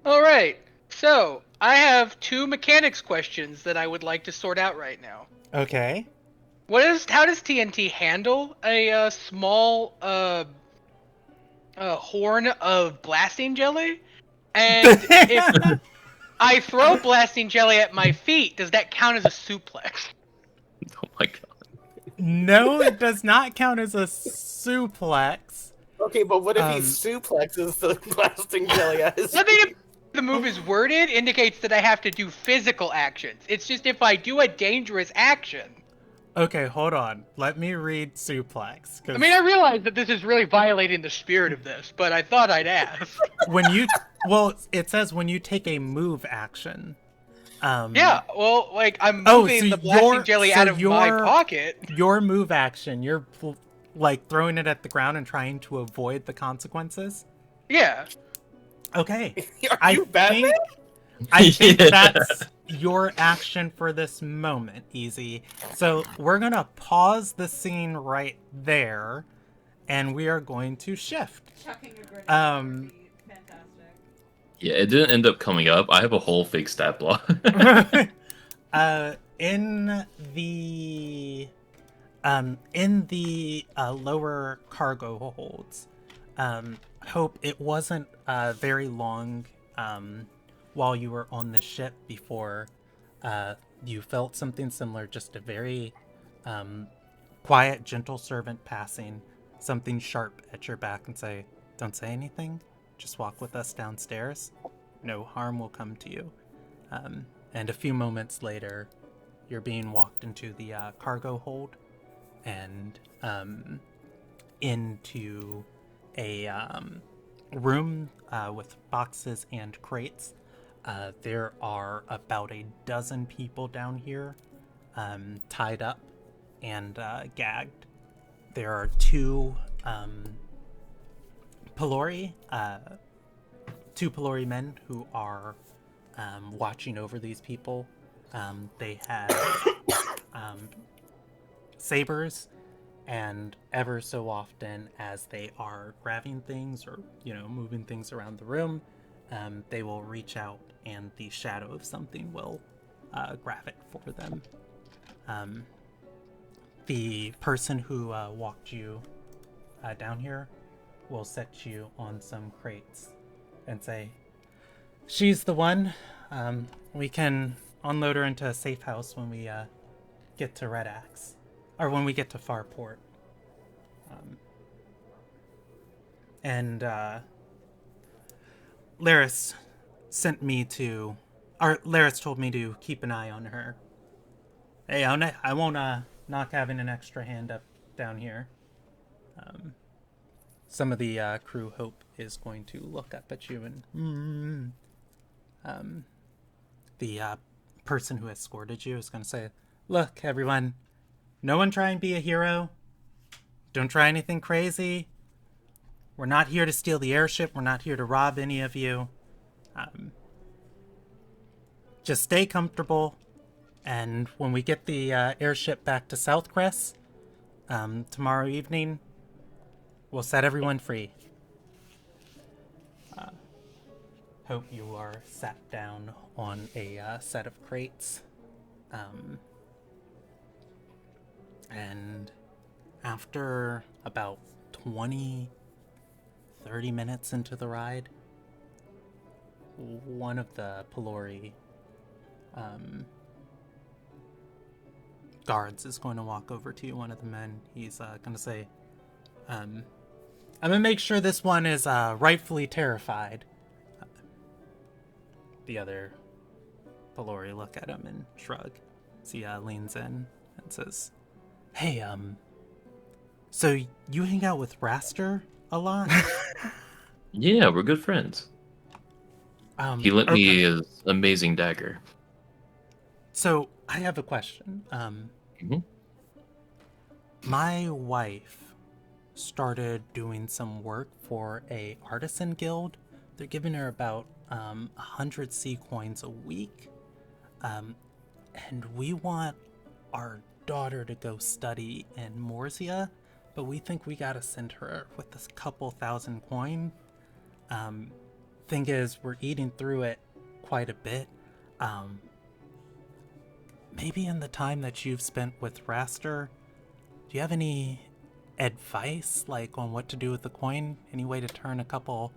Alright, so I have 2 mechanics questions that I would like to sort out right now. Okay. How does TNT handle a small horn of blasting jelly? And if I throw blasting jelly at my feet, does that count as a suplex? Oh my god. No, it does not count as a suplex. Okay, but what if he suplexes the blasting jelly at his Nothing if the move is worded indicates that I have to do physical actions. It's just if I do a dangerous action. Okay, hold on. Let me read suplex. I mean, I realize that this is really violating the spirit of this, but I thought I'd ask. It says when you take a move action. Yeah, well, like, I'm moving the blasting jelly out of my pocket. Your move action, you're like throwing it at the ground and trying to avoid the consequences? Yeah. Okay. Are you Batman? I think that's your action for this moment, Easy. So we're going to pause the scene right there, and we are going to shift. Chucking a grenade at your feet. Fantastic. Yeah, it didn't end up coming up. I have a whole fake stat block. In the lower cargo holds, Hope, it wasn't very long while you were on the ship before you felt something similar, just a very quiet, gentle servant passing something sharp at your back and say, "Don't say anything, just walk with us downstairs. No harm will come to you." And a few moments later, you're being walked into the cargo hold and into a room with boxes and crates. There are about a dozen people down here tied up and gagged. There are 2 Pelori men who are watching over these people. They have sabers, and ever so often as they are grabbing things or, moving things around the room, they will reach out and the shadow of something will grab it for them. The person who walked you down here will set you on some crates and say, "She's the one. We can unload her into a safe house when we get to Red Axe. Or when we get to Farport." Laris told me to keep an eye on her. Hey, I won't knock having an extra hand up down here. Some of the crew hope is going to look up at you and the person who escorted you is going to say, "Look, everyone, no one try and be a hero. Don't try anything crazy. We're not here to steal the airship. We're not here to rob any of you. Just stay comfortable. And when we get the airship back to Southcrest tomorrow evening, we'll set everyone free." Hope you are sat down on a set of crates. And after about 20, 30 minutes into the ride, one of the Pelori guards is going to walk over to you, one of the men. He's going to say, I'm going to make sure this one is rightfully terrified. The other Pelori look at him and shrug. As he leans in and says, hey, so you hang out with Raster a lot? Yeah, we're good friends. He lent me his amazing dagger. So, I have a question. My wife started doing some work for a artisan guild. They're giving her about 100 sea coins a week. And we want our daughter to go study in Morzia, but we think we gotta send her with this couple thousand coin. Thing is, we're eating through it quite a bit. Maybe in the time that you've spent with Raster, do you have any advice, like, on what to do with the coin? Any way to turn a couple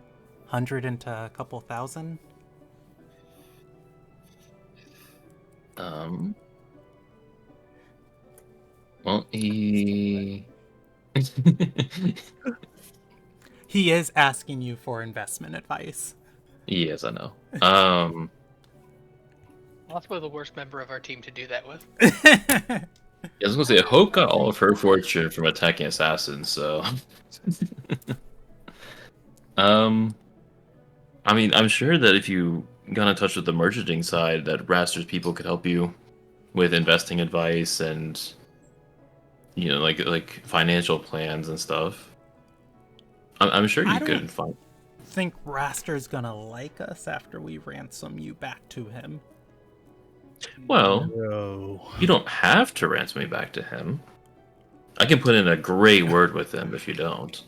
hundred into a couple thousand? Well, he is asking you for investment advice. Yes, I know. That's probably the worst member of our team to do that with. I was gonna say, Hope got all of her fortune from attacking assassins, so. I mean, I'm sure that if you got in touch with the merchanting side, that Raster's people could help you with investing advice and, you know, like financial plans and stuff. I'm sure you could find. Think Raster's gonna like us after we ransom you back to him. Well, No. you don't have to ransom me back to him. I can put in a great word with him if you don't.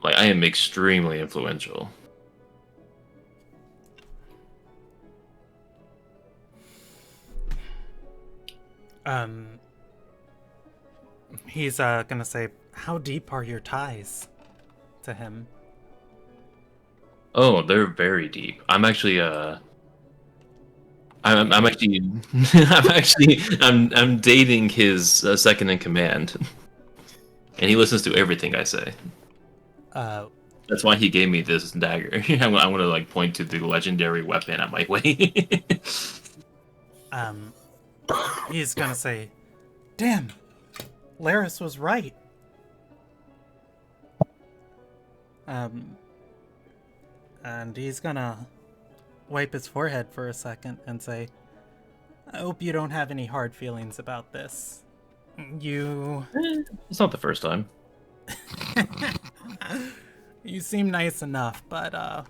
Like, I am extremely influential. He's gonna say, how deep are your ties to him? Oh, they're very deep. I'm actually I'm dating his second in command, and he listens to everything I say. That's why he gave me this dagger. I want to like point to the legendary weapon at my waist. He's gonna say, damn, Laris was right. And he's gonna wipe his forehead for a second and say, I hope you don't have any hard feelings about this. It's not the first time. You seem nice enough, but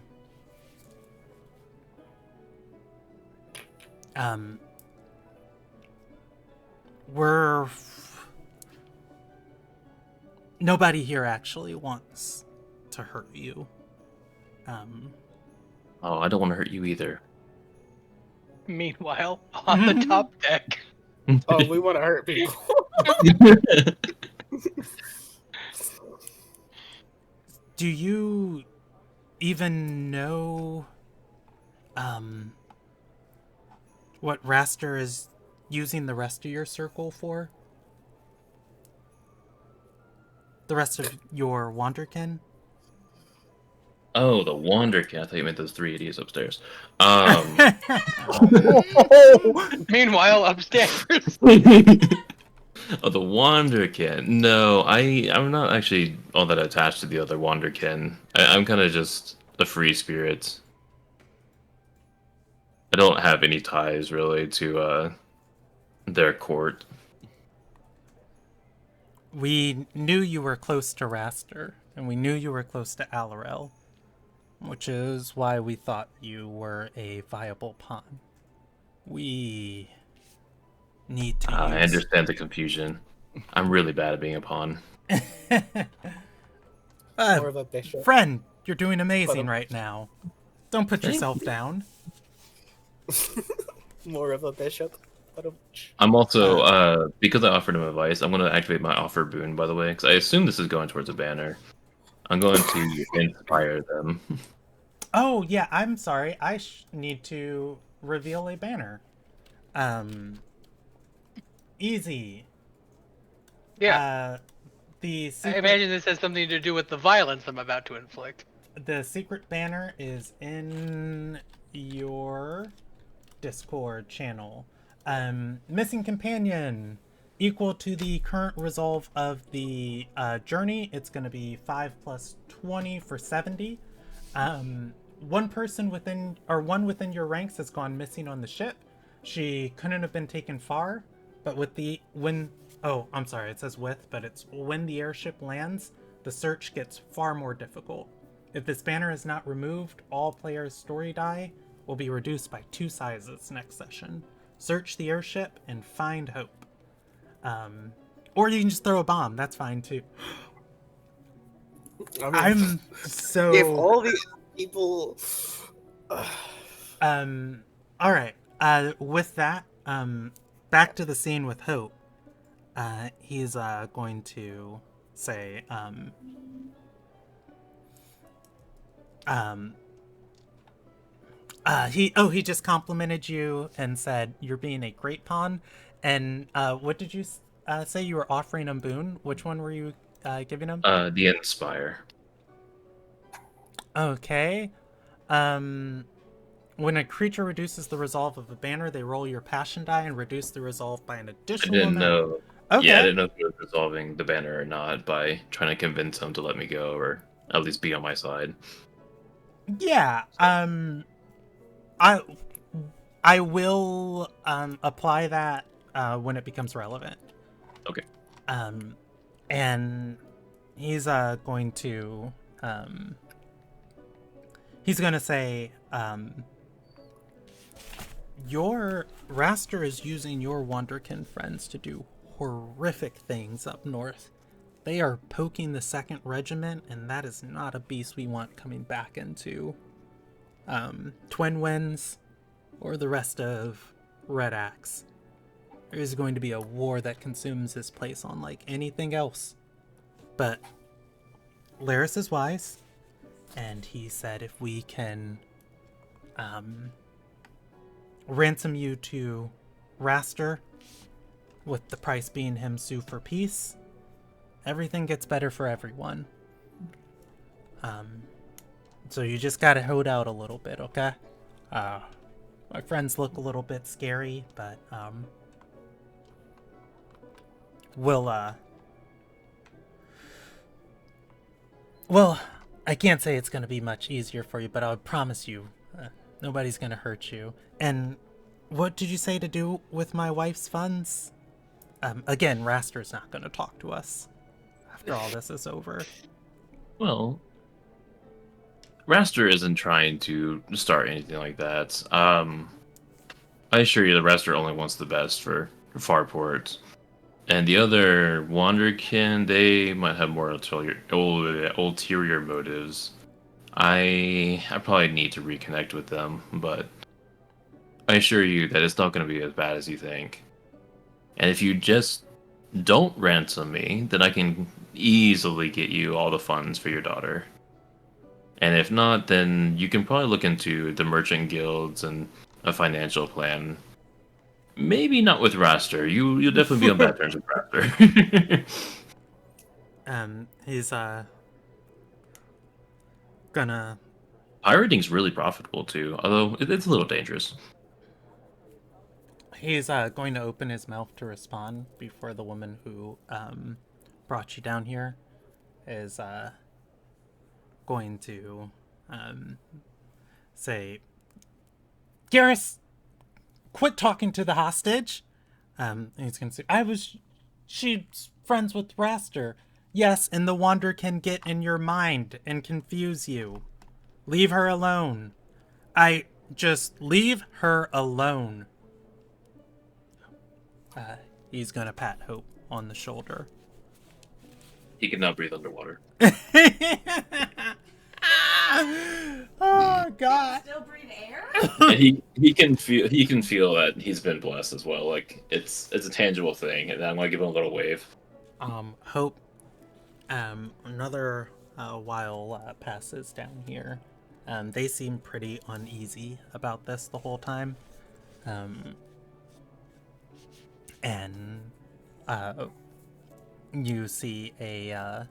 nobody here actually wants to hurt you. Oh, I don't want to hurt you either. Meanwhile, on the top deck. Oh, we want to hurt people. Do you even know what Raster is using the rest of your circle for? The rest of your Wanderkin? Oh, the Wanderkin. I thought you meant those three idiots upstairs. Meanwhile, upstairs. Oh, the Wanderkin. No, I'm not actually all that attached to the other Wanderkin. I'm kind of just a free spirit. I don't have any ties really to their court. We knew you were close to Raster, and we knew you were close to Alarel, which is why we thought you were a viable pawn. We need to I understand the confusion. I'm really bad at being a pawn. More of a bishop. Friend, you're doing amazing right now. Don't put yourself down. More of a bishop. I'm also because I offered him advice. I'm going to activate my offer boon, by the way, because I assume this is going towards a banner. I'm going to inspire them. Oh yeah, I'm sorry. I need to reveal a banner. Easy. Yeah. The I secret, imagine this has something to do with the violence I'm about to inflict. the secret banner is in your Discord channel. Missing companion equal to the current resolve of the journey. It's going to be 5 plus 20 for 70. One person within your ranks has gone missing on the ship. She couldn't have been taken far, but I'm sorry, it says with, but it's when the airship lands, the search gets far more difficult. If this banner is not removed, all players' story die will be reduced by 2 sizes next session. Search the airship and find hope. Or you can just throw a bomb, that's fine too. I'm so... If all the people... Alright, with that, back to the scene with Hope. He's going to say, he just complimented you and said you're being a great pawn. And what did you say you were offering him boon? Which one were you giving him? The inspire. Okay. When a creature reduces the resolve of a banner, they roll your passion die and reduce the resolve by an additional amount. Know. Okay. Yeah, I didn't know if he was resolving the banner or not by trying to convince him to let me go or at least be on my side. Yeah. I will apply that when it becomes relevant. Okay. And he's going to say your Raster is using your Wonderkin friends to do horrific things up north. They are poking the 2nd Regiment, and that is not a beast we want coming back into Twin Winds or the rest of Red Axe. There is going to be a war that consumes this place unlike anything else. But Laris is wise, and he said if we can ransom you to Raster, with the price being him sue for peace, everything gets better for everyone. So you just gotta hold out a little bit, okay? My friends look a little bit scary, but well, I can't say it's gonna be much easier for you, but I promise you, nobody's gonna hurt you. And what did you say to do with my wife's funds? Again, Raster's not gonna talk to us after all this is over. Well, Raster isn't trying to start anything like that. I assure you the Raster only wants the best for Farport. And the other Wanderkin, they might have more ulterior motives. I probably need to reconnect with them, but I assure you that it's not going to be as bad as you think. And if you just don't ransom me, then I can easily get you all the funds for your daughter. And if not, then you can probably look into the merchant guilds and a financial plan. Maybe not with Raster. You'll definitely be on bad terms with Raster. He's gonna... Pirating's really profitable too, although it's a little dangerous. He's going to open his mouth to respond before the woman who brought you down here is going to say, Garrus, quit talking to the hostage. And he's going to say, she's friends with Raster. Yes, and the Wander can get in your mind and confuse you. Leave her alone. Just leave her alone. He's gonna pat Hope on the shoulder. He cannot breathe underwater. Oh God! Still breathe air? he can feel that he's been blessed as well. Like it's a tangible thing, and I'm gonna give him a little wave. Hope. Another while passes down here. They seem pretty uneasy about this the whole time. And you see a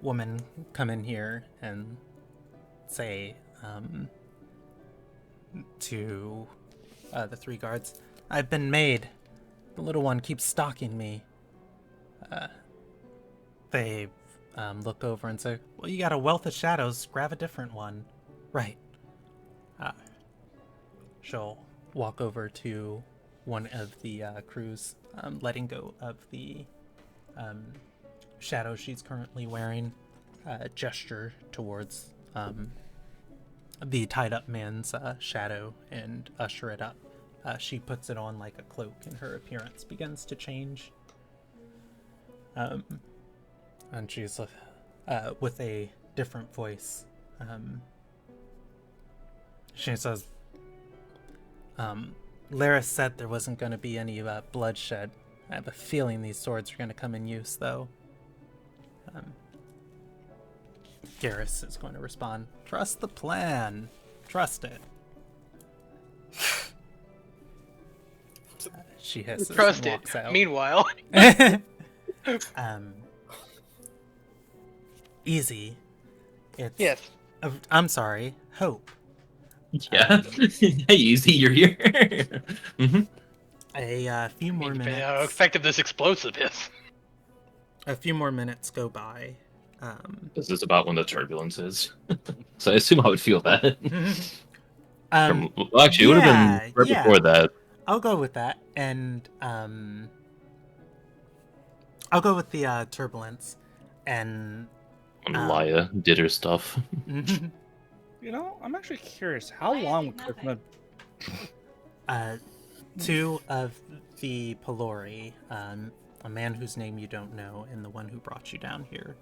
woman come in here and say to the three guards, "I've been made. The little one keeps stalking me." They look over and say, "Well, you got a wealth of shadows. Grab a different one." Right. She'll walk over to one of the crews, letting go of the shadow she's currently wearing, gesture towards the tied-up man's shadow and usher it up. She puts it on like a cloak, and her appearance begins to change. And she's with a different voice. She says, Laris said there wasn't going to be any bloodshed. I have a feeling these swords are going to come in use, though. Garrus is going to respond, "Trust the plan. Trust it." She hisses Trust and it. walks out. Meanwhile, Easy. It's yes. I'm sorry, Hope. Yeah. Hey, Easy, you're here. A few more minutes. How effective this explosive is. A few more minutes go by. This is about when the turbulence is. So I assume I would feel that. Well, actually, it would have been right before that. I'll go with that, and I'll go with the turbulence, and When Laya did her stuff. You know, I'm actually curious. How long would Krishna... two of the Pelori, a man whose name you don't know, and the one who brought you down here,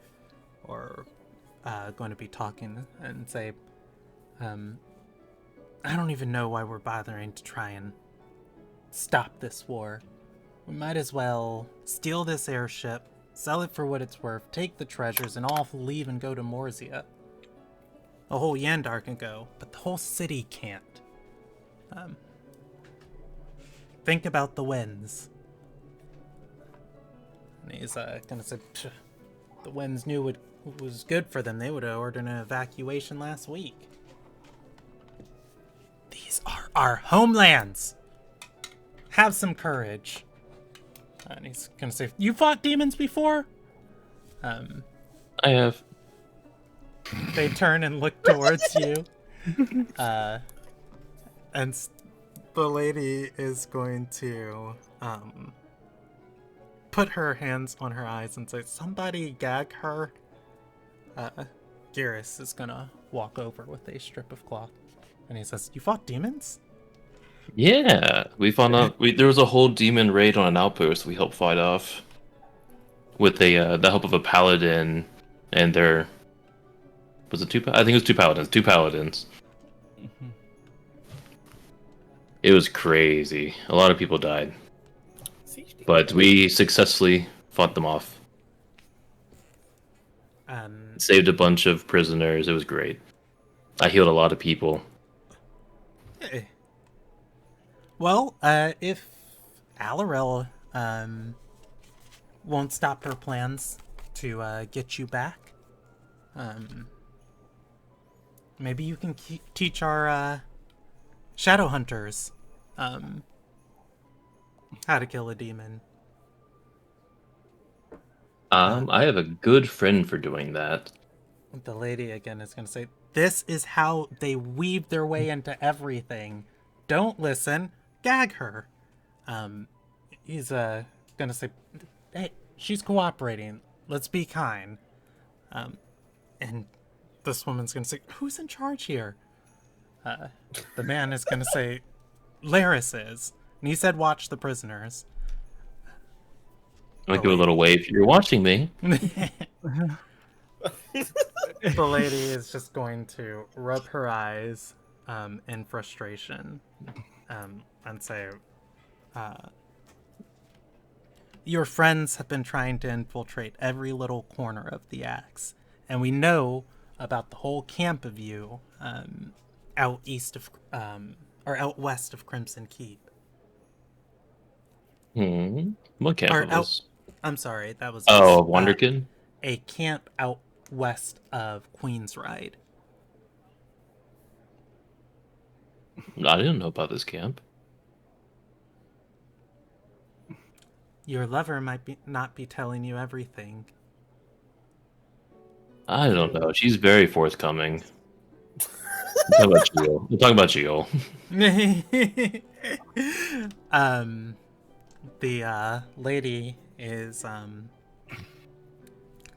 are going to be talking and say, I don't even know why we're bothering to try and stop this war. We might as well steal this airship, sell it for what it's worth, take the treasures, and all leave and go to Morzia. The whole Yandar can go, but the whole city can't. Think about the winds. And he's gonna say, the winds knew it was good for them. They would have ordered an evacuation last week. These are our homelands. Have some courage. And he's gonna say, "You fought demons before?" I have. They turn and look towards you. And the lady is going to put her hands on her eyes and say, "Somebody gag her." Garrus is gonna walk over with a strip of cloth, and he says, "You fought demons?" Yeah, we found out there was a whole demon raid on an outpost we helped fight off with the help of a paladin and their I think it was two paladins. Mm-hmm. It was crazy. A lot of people died, but we successfully fought them off. Saved a bunch of prisoners. It was great. I healed a lot of people. Hey. Well, if Alarel won't stop her plans to get you back, maybe you can teach our shadow hunters how to kill a demon. I have a good friend for doing that. The lady again is going to say, "This is how they weave their way into everything. Don't listen. Gag her." He's going to say, "Hey, she's cooperating. Let's be kind." And this woman's going to say, "Who's in charge here?" The man is going to say, "Laris is." And he said, "Watch the prisoners." I'm gonna do a little wave. You're watching me. The lady is just going to rub her eyes in frustration, and say, your friends have been trying to infiltrate every little corner of the Axe, and we know about the whole camp of you out east of, or out west of Crimson Keep. What camp Or it out, was? I'm sorry, that was Oh, Wonderkin? a camp out west of Queen's Ride. I didn't know about this camp. Your lover might not be telling you everything. I don't know. She's very forthcoming. I'm talking about Gio. The lady is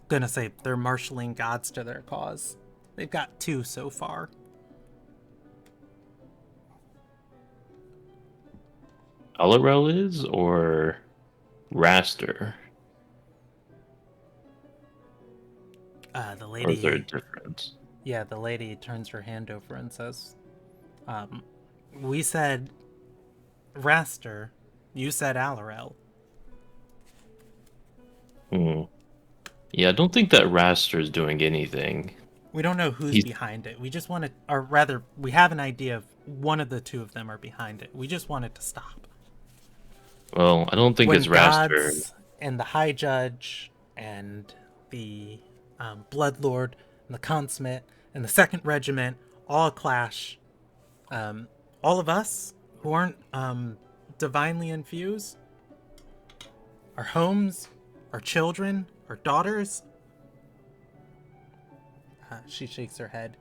gonna say they're marshaling gods to their cause. They've got 2 so far. Alarel is or Raster? The Or is there a lady, difference? yeah, the lady turns her hand over and says, we said Raster, you said Alarel. Yeah, I don't think that Raster is doing anything. We don't know who's behind it. We just want to, or rather, we have an idea of one of the 2 of them are behind it. We just want it to stop. Well, I don't think When it's Raster. gods and the High Judge and the Blood Lord and the Consummate and the 2nd Regiment all clash, all of us who aren't divinely infused, our homes, our children, our daughters. She shakes her head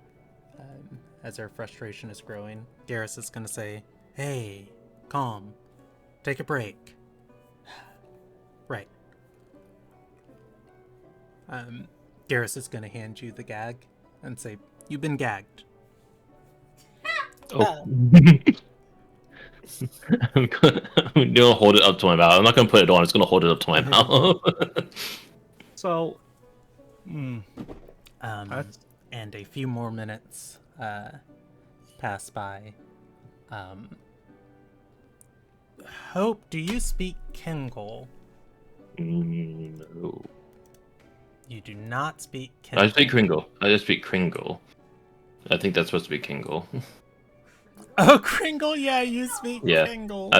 as her frustration is growing. Garrus is going to say, hey, calm. Take a break. Right. Garrus is going to hand you the gag and say, you've been gagged. Oh. I'm gonna hold it up to my mouth. I'm not gonna put it on. I'm just gonna hold it up to my mouth. So, and a few more minutes pass by. Hope, do you speak Kingol? No. You do not speak Kingol. I speak Kringle. I just speak Kringle. I think that's supposed to be Kingle. Oh, Kringle, yeah, you speak Yeah, Kringle.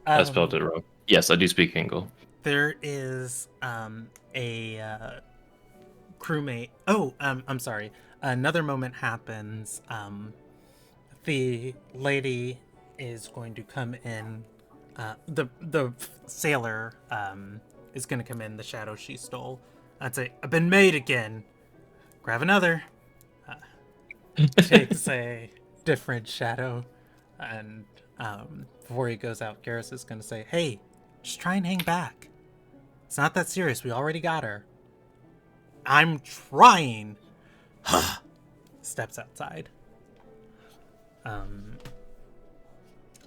I spelled it wrong. Yes, I do speak Kingle. There is a crewmate. Oh, I'm sorry. Another moment happens. The lady is going to come in. The sailor is going to come in. The shadow she stole. I'd say, I've been made again. Grab another. Takes a different shadow, and before he goes out, Garrus is going to say, hey, just try and hang back. It's not that serious. We already got her. I'm trying. Steps outside.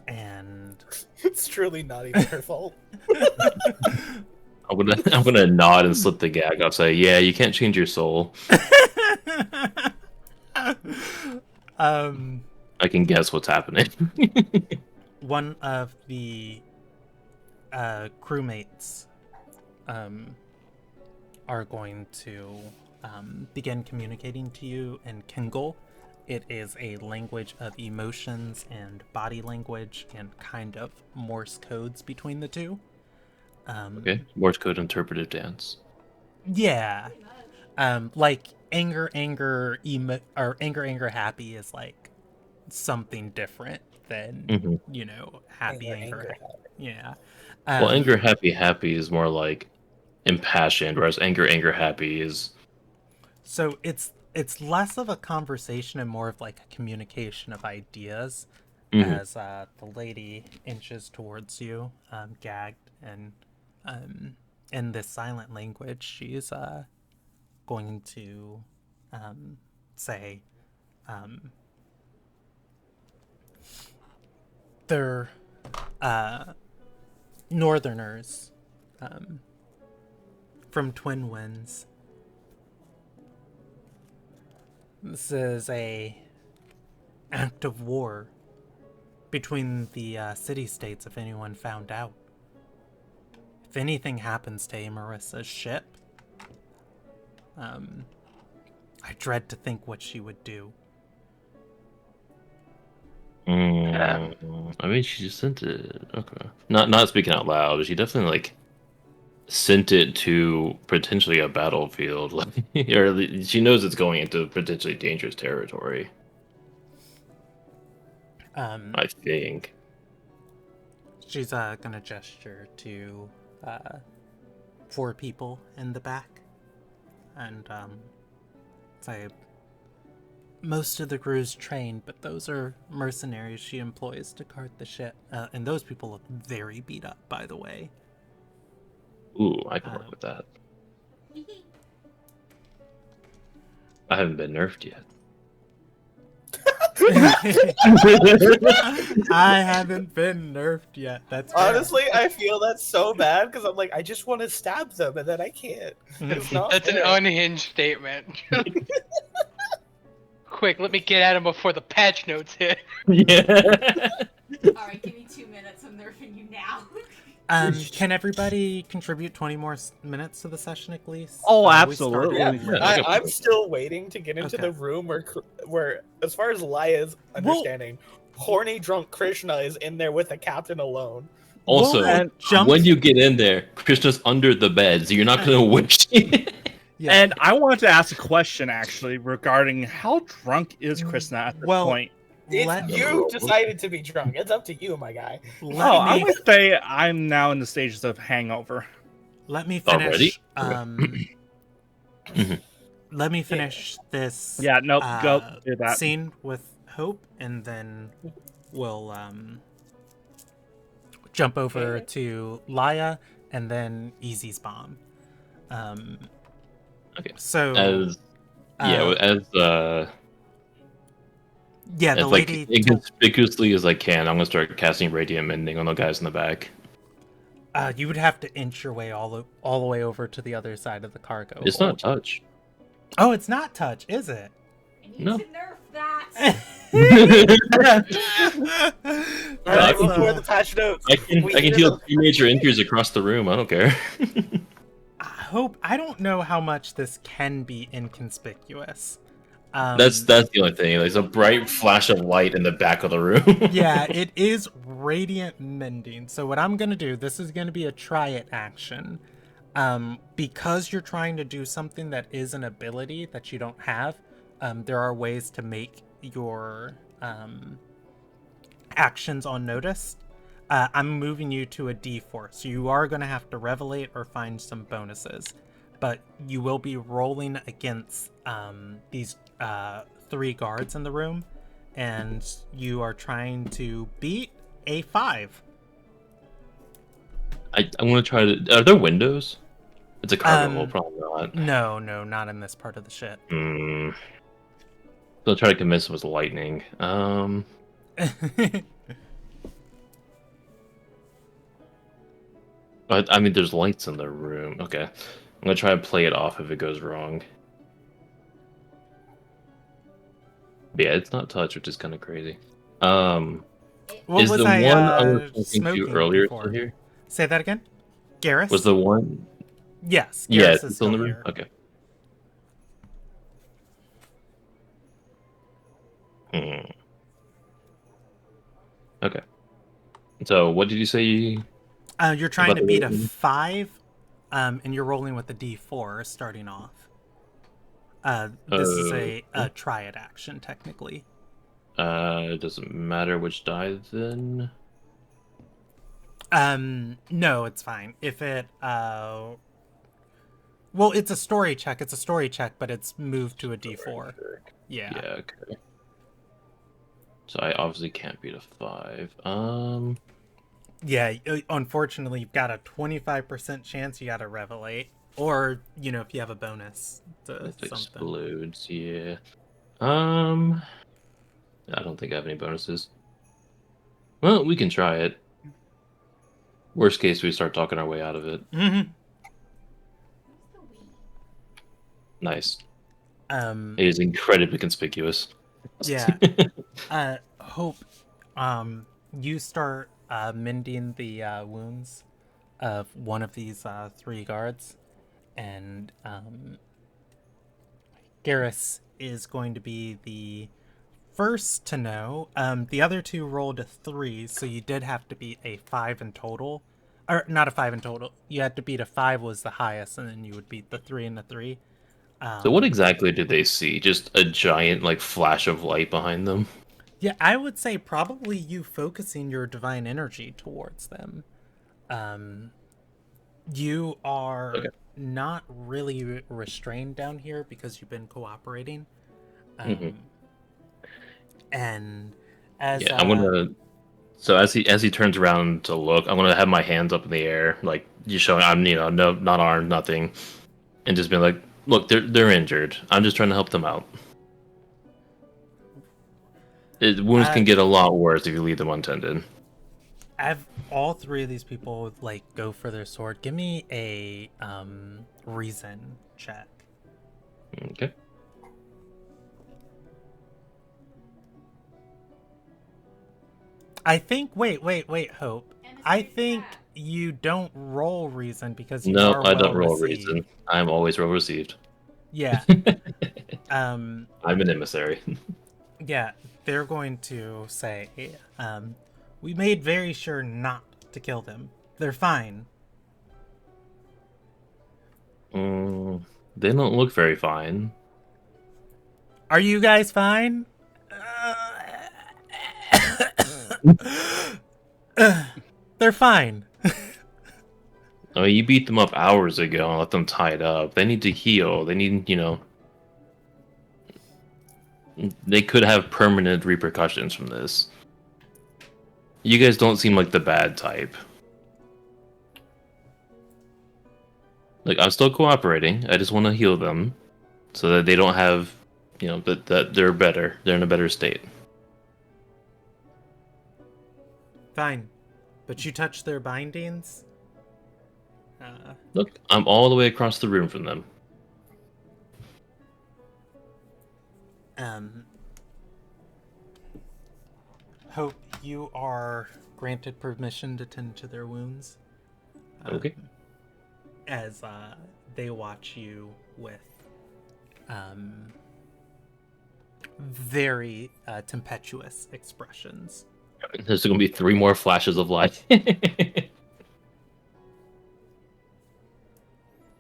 And it's truly not even her fault. I'm gonna nod and slip the gag. I'll say, yeah, you can't change your soul. I can guess what's happening. One of the crewmates are going to begin communicating to you in Kingol. It is a language of emotions and body language and kind of Morse codes between the 2. Okay, Morse code interpretive dance. Yeah. Like anger, or anger, happy is like something different than, happy, anger. Yeah. Well, anger, happy is more like impassioned, whereas anger, happy is... So it's less of a conversation and more of like a communication of ideas as the lady inches towards you, gagged, and in this silent language, she's going to say, they're northerners from Twin Winds. This is a act of war between the city-states if anyone found out. If anything happens to Amarissa's ship, I dread to think what she would do. I mean, she just sent it. Okay. Not speaking out loud, but she definitely like sent it to potentially a battlefield, or at least she knows it's going into potentially dangerous territory. I think She's gonna gesture to 4 people in the back, and say, most of the crew's trained, but those are mercenaries she employs to guard the ship, and those people look very beat up, by the way. Ooh, I can work with that. I haven't been nerfed yet. I haven't been nerfed yet. That's fair. Honestly, I feel that's so bad because I'm like, I just want to stab them and then I can't. It's not That's fair. an unhinged statement. Quick, let me get at him before the patch notes hit. Yeah. Alright, give me 2 minutes. I'm nerfing you now. Can everybody contribute 20 more minutes to the session at least? Oh, We started absolutely. Yeah, really late. I'm still waiting to get into Okay. the room where, as far as Laya's understanding, horny drunk Krishna is in there with the captain alone. Also, Well, jump- when you get in there, Krishna's under the bed, so you're not gonna wish. Yeah. And I wanted to ask a question actually regarding how drunk is Krishna at this Well, point? You decided to be drunk. It's up to you, my guy. I would say I'm now in the stages of hangover. Let me Already? finish. Let me finish this. Yeah, nope, go do that. Scene with Hope, and then we'll jump over to Laya, and then Easy's bomb. Okay. So As the as lady. inconspicuously as I can, I'm gonna start casting radiant mending on the guys in the back. You would have to inch your way all the way over to the other side of the cargo. It's not touch. Oh, it's not touch, is it? I need No. to nerf that. Alright, can- before the patch notes. I can heal 2 major injuries across the room. I don't care. Hope, I don't know how much this can be inconspicuous. That's the only thing. There's a bright flash of light in the back of the room. Yeah, it is radiant mending. So what I'm gonna do, this is gonna be a try it action. Because you're trying to do something that is an ability that you don't have, there are ways to make your actions unnoticed. I'm moving you to a D4, so you are going to have to revelate or find some bonuses. But you will be rolling against these 3 guards in the room, and you are trying to beat a 5. I'm gonna try to. Are there windows? It's a cargo hole, probably not. No, not in this part of the ship. So I'll try to convince him with lightning. But I mean, there's lights in the room. Okay, I'm gonna try to play it off if it goes wrong. But yeah, it's not touch, which is kind of crazy. What is was the I one I was talking smoking to earlier before? still here? Say that again? Garrus? Was the one? Yes, Yeah, Garrus it's is still in the still room. here. Okay. Okay. So, what did you say? You're trying About to the beat a rating? 5, and you're rolling with a D4 starting off. This is a triad action, technically. It doesn't matter which die then. No, it's fine. If it, well, it's a story check. It's a story check, but it's moved to a D4. Yeah. Yeah. Okay. So I obviously can't beat a 5. Yeah, unfortunately, you've got a 25% chance you gotta revelate. Or, if you have a bonus to It something. explodes. Yeah. I don't think I have any bonuses. Well, we can try it. Worst case, we start talking our way out of it. Mm-hmm. Nice. Um, It is incredibly conspicuous. yeah. Hope, you start mending the wounds of one of these 3 guards, and Garrus is going to be the first to know. The other 2 rolled a 3, so you did have to beat a 5 in total. Or, not a 5 in total. You had to beat a 5 was the highest, and then you would beat the 3 and the 3. So what exactly did they see? Just a giant, like, flash of light behind them? Yeah, I would say probably you focusing your divine energy towards them. You are not really restrained down here because you've been cooperating. And as I'm gonna. So as he turns around to look, I'm gonna have my hands up in the air, like you showing I'm no, not armed, nothing, and just be like, look, they're injured. I'm just trying to help them out. Wounds can get a lot worse if you leave them untended. Have all 3 of these people like go for their sword. Give me a reason check. Okay. I think. Wait, Hope. I think you don't roll reason because you are I don't well roll received. reason. I'm always well received. Yeah. I'm an emissary. Yeah, they're going to say, we made very sure not to kill them. They're fine. They don't look very fine. Are you guys fine? They're fine. I mean, you beat them up hours ago and let them tied up. They need to heal. They need, they could have permanent repercussions from this. You guys don't seem like the bad type. Like, I'm still cooperating. I just want to heal them so that they don't have, that they're better. They're in a better state. Fine. But you touch their bindings? Look, I'm all the way across the room from them. Hope, you are granted permission to tend to their wounds. Okay. As they watch you with very tempestuous expressions. There's going to be 3 more flashes of light.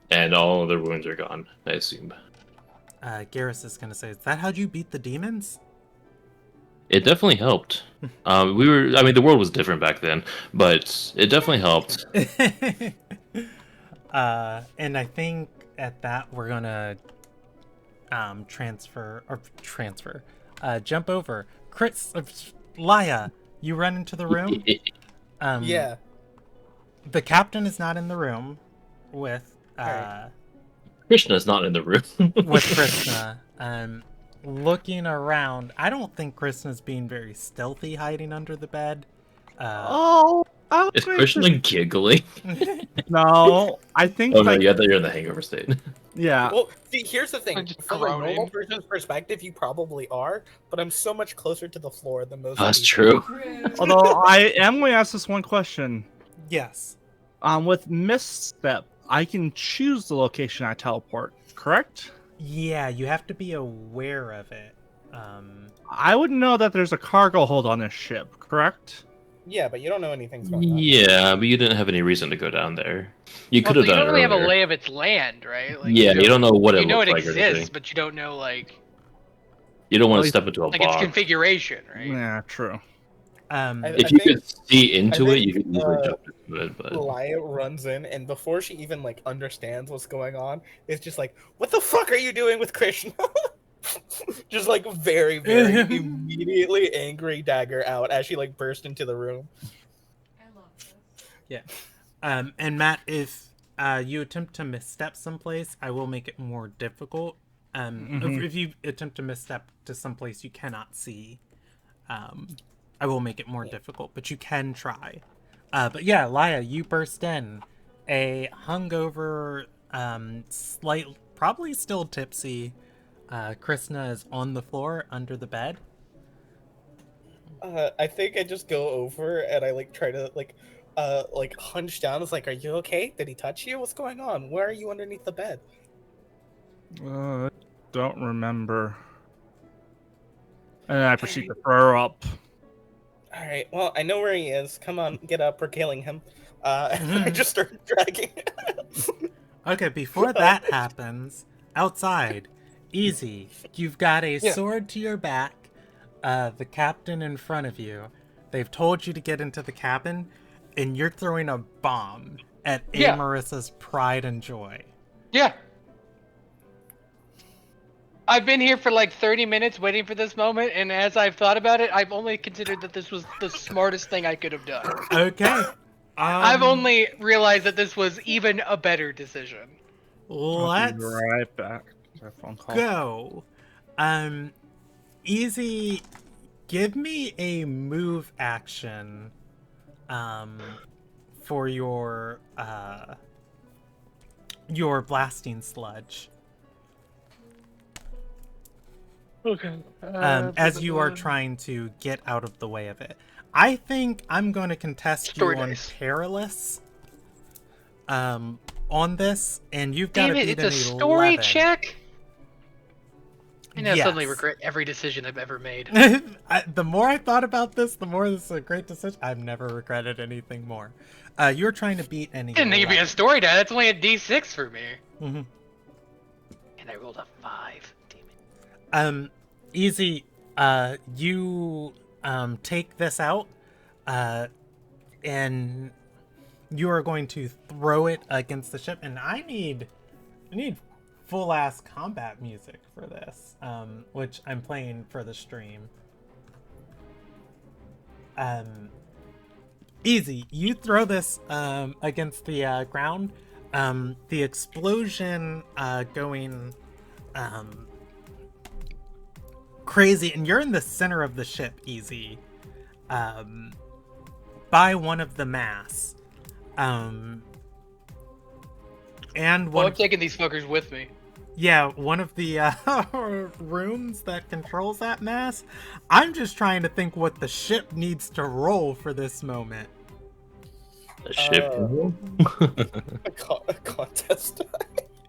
And all of their wounds are gone, I assume. Garrus is going to say, is that how you beat the demons? It definitely helped. The world was different back then, but it definitely helped. And I think at that we're going to jump over. Chris, Laya, you run into the room. Yeah. The captain is not in the room with Krishna's not in the room. with Krishna. Looking around, I don't think Krishna's being very stealthy hiding under the bed. Is Krishna giggling? No, I think. Oh no, yeah, you're in the hangover state. Yeah. Well, see, here's the thing. Just From a normal groaning. person's perspective, you probably are, but I'm so much closer to the floor than most. That's people. true. Although I am going to ask this one question. Yes. With misstep, I can choose the location I teleport. Correct? Yeah, you have to be aware of it. I would know that there's a cargo hold on this ship. Correct? Yeah, but you don't know anything's going on. Yeah, but you didn't have any reason to go down there. You could have You done don't it really have a earlier. lay of its land, right? Like, Yeah, you don't know what it you know looks it like or exists, anything. but you don't know like You don't want Well, to step into a its box. configuration, right? Yeah, true. If you could see into it, you could easily jump into it. But Laya runs in, and before she even understands what's going on, it's just like, "What the fuck are you doing with Krishna?" Just very, very immediately angry dagger out as she burst into the room. I love this. Yeah. And Matt, if you attempt to misstep someplace, I will make it more difficult. If you attempt to misstep to someplace you cannot see, I will make it more difficult, but you can try. But yeah, Laya, you burst in. A hungover, probably still tipsy, Krishna is on the floor under the bed. I think I just go over and I like try to like hunch down. It's like, are you okay? Did he touch you? What's going on? Where are you underneath the bed? I don't remember. And I proceed to throw up. All right. Well, I know where he is. Come on, get up. We're killing him. And I just start dragging. Okay, before that happens, outside, easy. You've got a sword to your back. The captain in front of you. They've told you to get into the cabin, and you're throwing a bomb at Marissa's pride and joy. Yeah. I've been here for like 30 minutes waiting for this moment, and as I've thought about it, I've only considered that this was the smartest thing I could have done. Okay. I've only realized that this was even a better decision. Let's be right back. Phone call. go. Easy. Give me a move action. For your blasting sludge. Okay. As you are trying to get out of the way of it. I think I'm going to contest you on perilous on this, and you've got to beat it's a story check? I now suddenly regret every decision I've ever made. The more I thought about this, the more this is a great decision. I've never regretted anything more. You're trying to beat any. Didn't need to be a story die. That's only a D6 for me. Mm-hmm. And I rolled a 5. Damn it. Easy. You take this out, and you are going to throw it against the ship. And I need full ass combat music for this, which I'm playing for the stream. Easy. You throw this against the ground. The explosion going crazy, and you're in the center of the ship, Easy, by one of the masts. And I'm taking these fuckers with me. Yeah, one of the rooms that controls that mass. I'm just trying to think what the ship needs to roll for this moment. The ship a contest.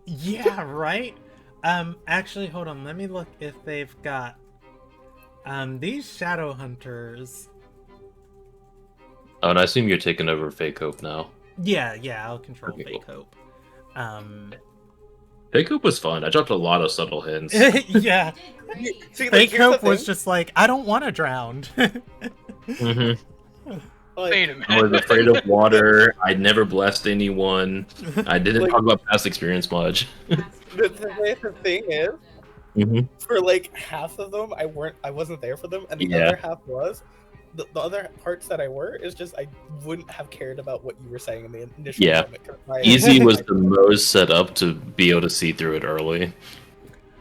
Yeah, right? Actually, hold on. Let me look if they've got these shadow hunters. Oh, and I assume you're taking over Fake Hope now. Yeah, I'll control Okay, Fake cool. Hope. Fake Hope was fun. I dropped a lot of subtle hints. Yeah. See, Fake Hope was just like, I don't want to drown. Mm-hmm. Wait a minute. I was afraid of water. I never blessed anyone. I didn't talk about past experience much. The thing is, for like half of them, I wasn't there for them, and the other half was. The other parts that I were is just I wouldn't have cared about what you were saying in the initial moment. Easy was the most set up to be able to see through it early.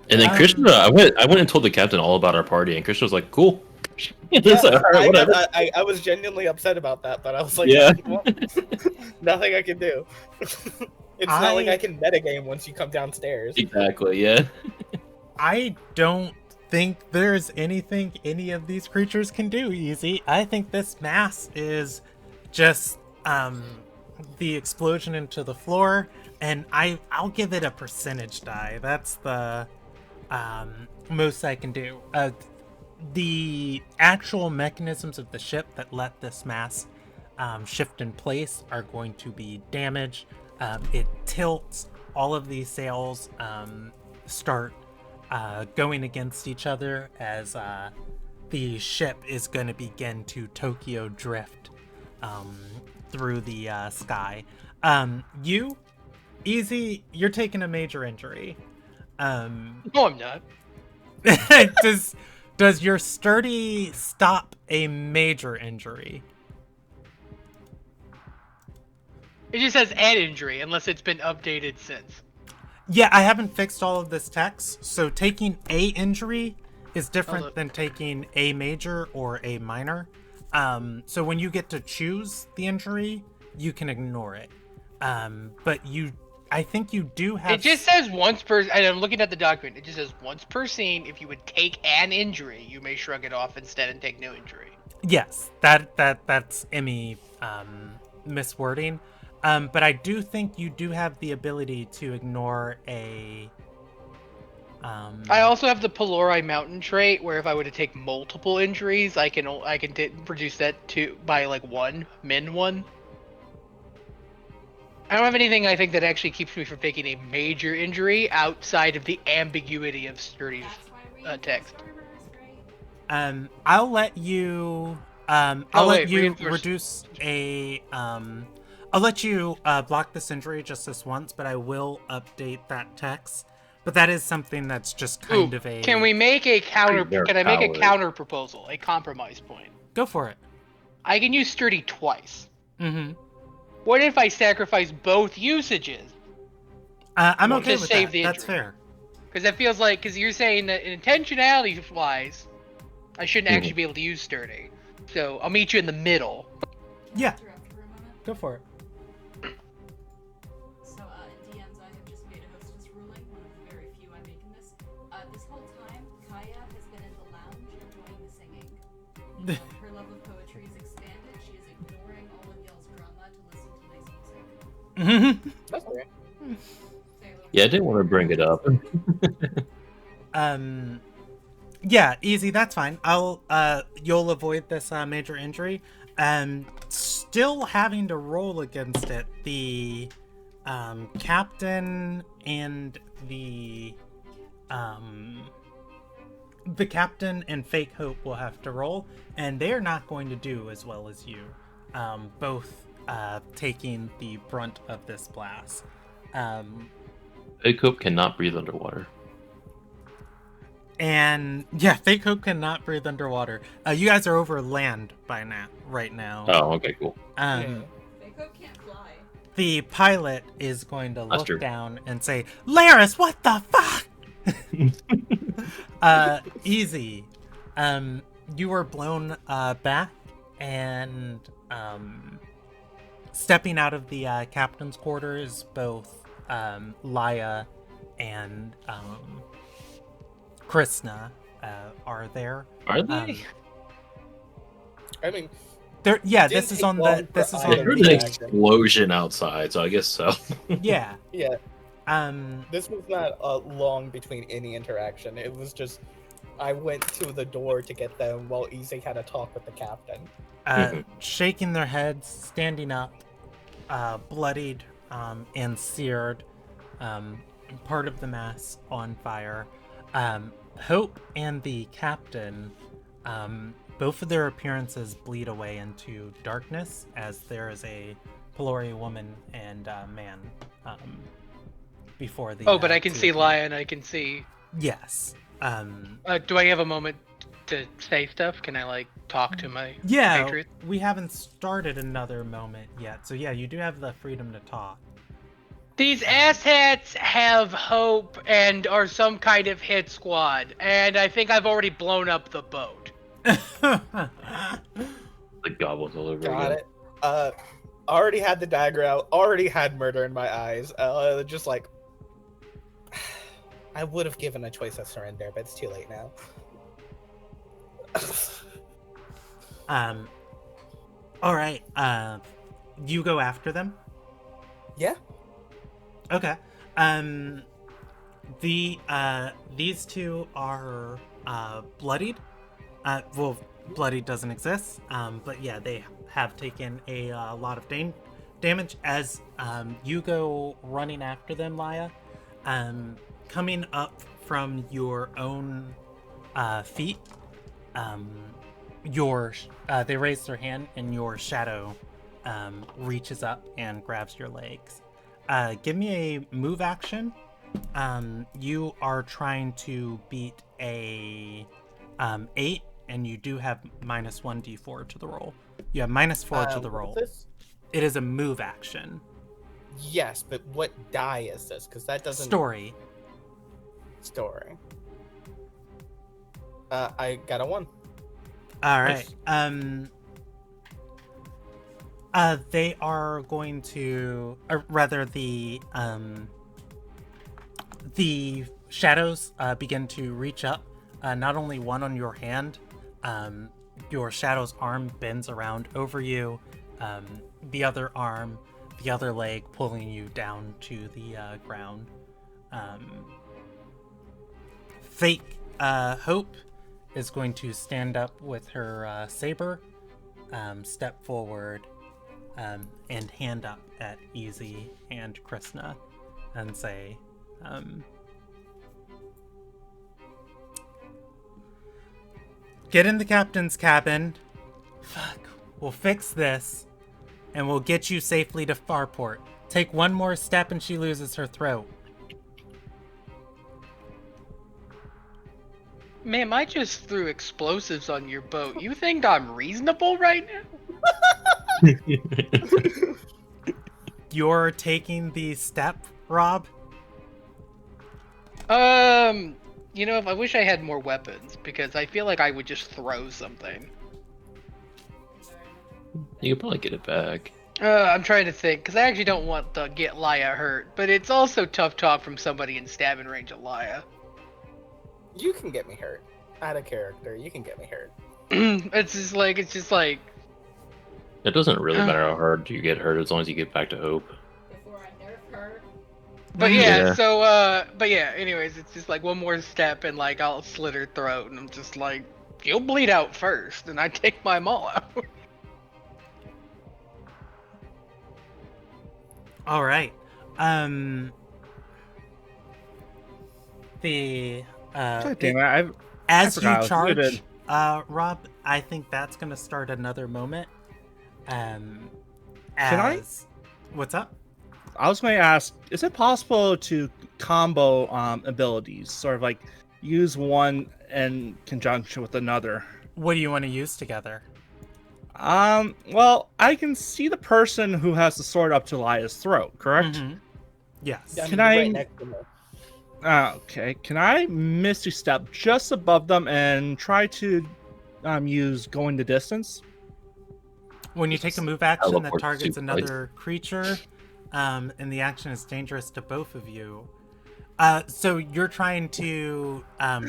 And then Krishna, I went and told the captain all about our party, and Krishna was like, "Cool." I was genuinely upset about that, but I was like, well, nothing I can do. It's not like I can metagame once you come downstairs. Exactly, yeah. I don't think there's anything any of these creatures can do, Easy. I think this mass is just the explosion into the floor, and I'll give it a percentage die. That's the most I can do. The actual mechanisms of the ship that let this mass shift in place are going to be damaged. It tilts. All of these sails start going against each other as the ship is going to begin to Tokyo drift through the sky. You, Easy, you're taking a major injury. No, I'm not. Does your sturdy stop a major injury? It just says an injury, unless it's been updated since. Yeah, I haven't fixed all of this text, so taking a injury is different than taking a major or a minor. So when you get to choose the injury, you can ignore it. But I think you do have... It just says once per... And I'm looking at the document. It just says once per scene, if you would take an injury, you may shrug it off instead and take no injury. Yes, that's Emmy miswording. But I do think you do have the ability to ignore a. I also have the Pelori Mountain trait, where if I were to take multiple injuries, I can reduce that to by like min one. I don't have anything I think that actually keeps me from taking a major injury outside of the ambiguity of Sturdy's That's why we use text. absorbers, right? I'll let you. I'll Oh, let wait, you reinforce- reduce a. I'll let you block this injury just this once, but I will update that text. But that is something that's just kind Ooh, of a. Can we make a counter? They're Can I make a cowards. counter proposal? A compromise point. Go for it. I can use Sturdy twice. Mm-hmm. What if I sacrifice both usages? I'm Well, okay just with save that. the That's injury. fair. Because that feels like, because you're saying that intentionality-wise, I shouldn't Mhm. actually be able to use Sturdy. So I'll meet you in the middle. Yeah, Interrupt for a moment. go for it. So, DMs, I have just made a hostess ruling, one of the very few I make in this. This whole time, Kaya has been in the lounge enjoying the singing. Her love of poetry is expanded. She is ignoring all of y'all's drama to listen to nice music. That's great. Yeah, I didn't want to bring it up. Yeah, easy. That's fine. You'll avoid this major injury. Still having to roll against it. The captain and the captain and Fake Hope will have to roll, and they are not going to do as well as you. Both taking the brunt of this blast. Fake Hope cannot breathe underwater. And yeah, Fake Hope cannot breathe underwater. You guys are over land by now, right now. Oh, okay, cool. Fake Hope can't fly. The pilot is going to That's look true. down and say, "Laris, what the fuck?" Easy. You were blown back, and stepping out of the captain's quarters, both Laya and Krishna are there. Are they? I mean, There, yeah. Didn't This is take on long the. for This is I on either heard to an the. react. explosion outside, so I guess so. Yeah. yeah, Um. this was not long between any interaction. It was just I went to the door to get them while Easy had a talk with the captain. Shaking their heads, standing up, bloodied and seared, part of the mass on fire. Hope and the captain, both of their appearances bleed away into darkness as there is a Pelori woman and man before the. Oh, but I can two see of them. Lion. I can see. Yes. Do I have a moment to say stuff? Can I like talk to my Yeah, Patriot? we haven't started another moment yet, so yeah, you do have the freedom to talk. These asshats have hope and are some kind of hit squad, and I think I've already blown up the boat. The gobbles all over Got again. it. Already had the dagger out. Already had murder in my eyes. Just like I would have given a choice of surrender, but it's too late now. All right. You go after them. Yeah. Okay. These two are bloodied. Well, bloodied doesn't exist. But yeah, they have taken a lot of damage as you go running after them, Laya. Coming up from your own feet, they raise their hand and your shadow reaches up and grabs your legs. Give me a move action. You are trying to beat a 8, and you do have -1 d4 to the roll. You have -4 to the What roll. is this? It is a move action. Yes, but what die is this? Because that doesn't Story. story. I got a 1. All right. They are going to, or rather, the shadows begin to reach up. Not only one on your hand, your shadow's arm bends around over you, the other arm, the other leg pulling you down to the ground. Fake Hope is going to stand up with her saber, step forward, and hand up at Easy and Krishna and say, get in the captain's cabin. Fuck. We'll fix this, and we'll get you safely to Farport. Take one more step and she loses her throat. Ma'am, I just threw explosives on your boat. You think I'm reasonable right now? You're taking the step, Rob? You know, I wish I had more weapons, because I feel like I would just throw something. You could probably get it back. I'm trying to think, because I actually don't want to get Laya hurt, but it's also tough talk from somebody in stabbing range of Laya. You can get me hurt. Out of character, you can get me hurt. It's just like, It doesn't really matter how hard you get hurt as long as you get back to Hope. Before I nerf her. but yeah, Yeah. so, but yeah, anyways, it's just like one more step and like I'll slit her throat and I'm just like, you'll bleed out first, and I take my maul out. All right. The God damn it! as I forgot I you was charge, muted. Rob, I think that's gonna start another moment. Can I? What's up? I was going to ask: is it possible to combo abilities, sort of like use one in conjunction with another? What do you want to use together? Well, I can see the person who has the sword up to Laya's throat, correct? Mhm. Yes. I mean, Can you're I- right next to her. Okay. Can I misty step just above them and try to use going the distance? When you take a move action that Teleport targets super another creature, and the action is dangerous to both of you. So you're trying to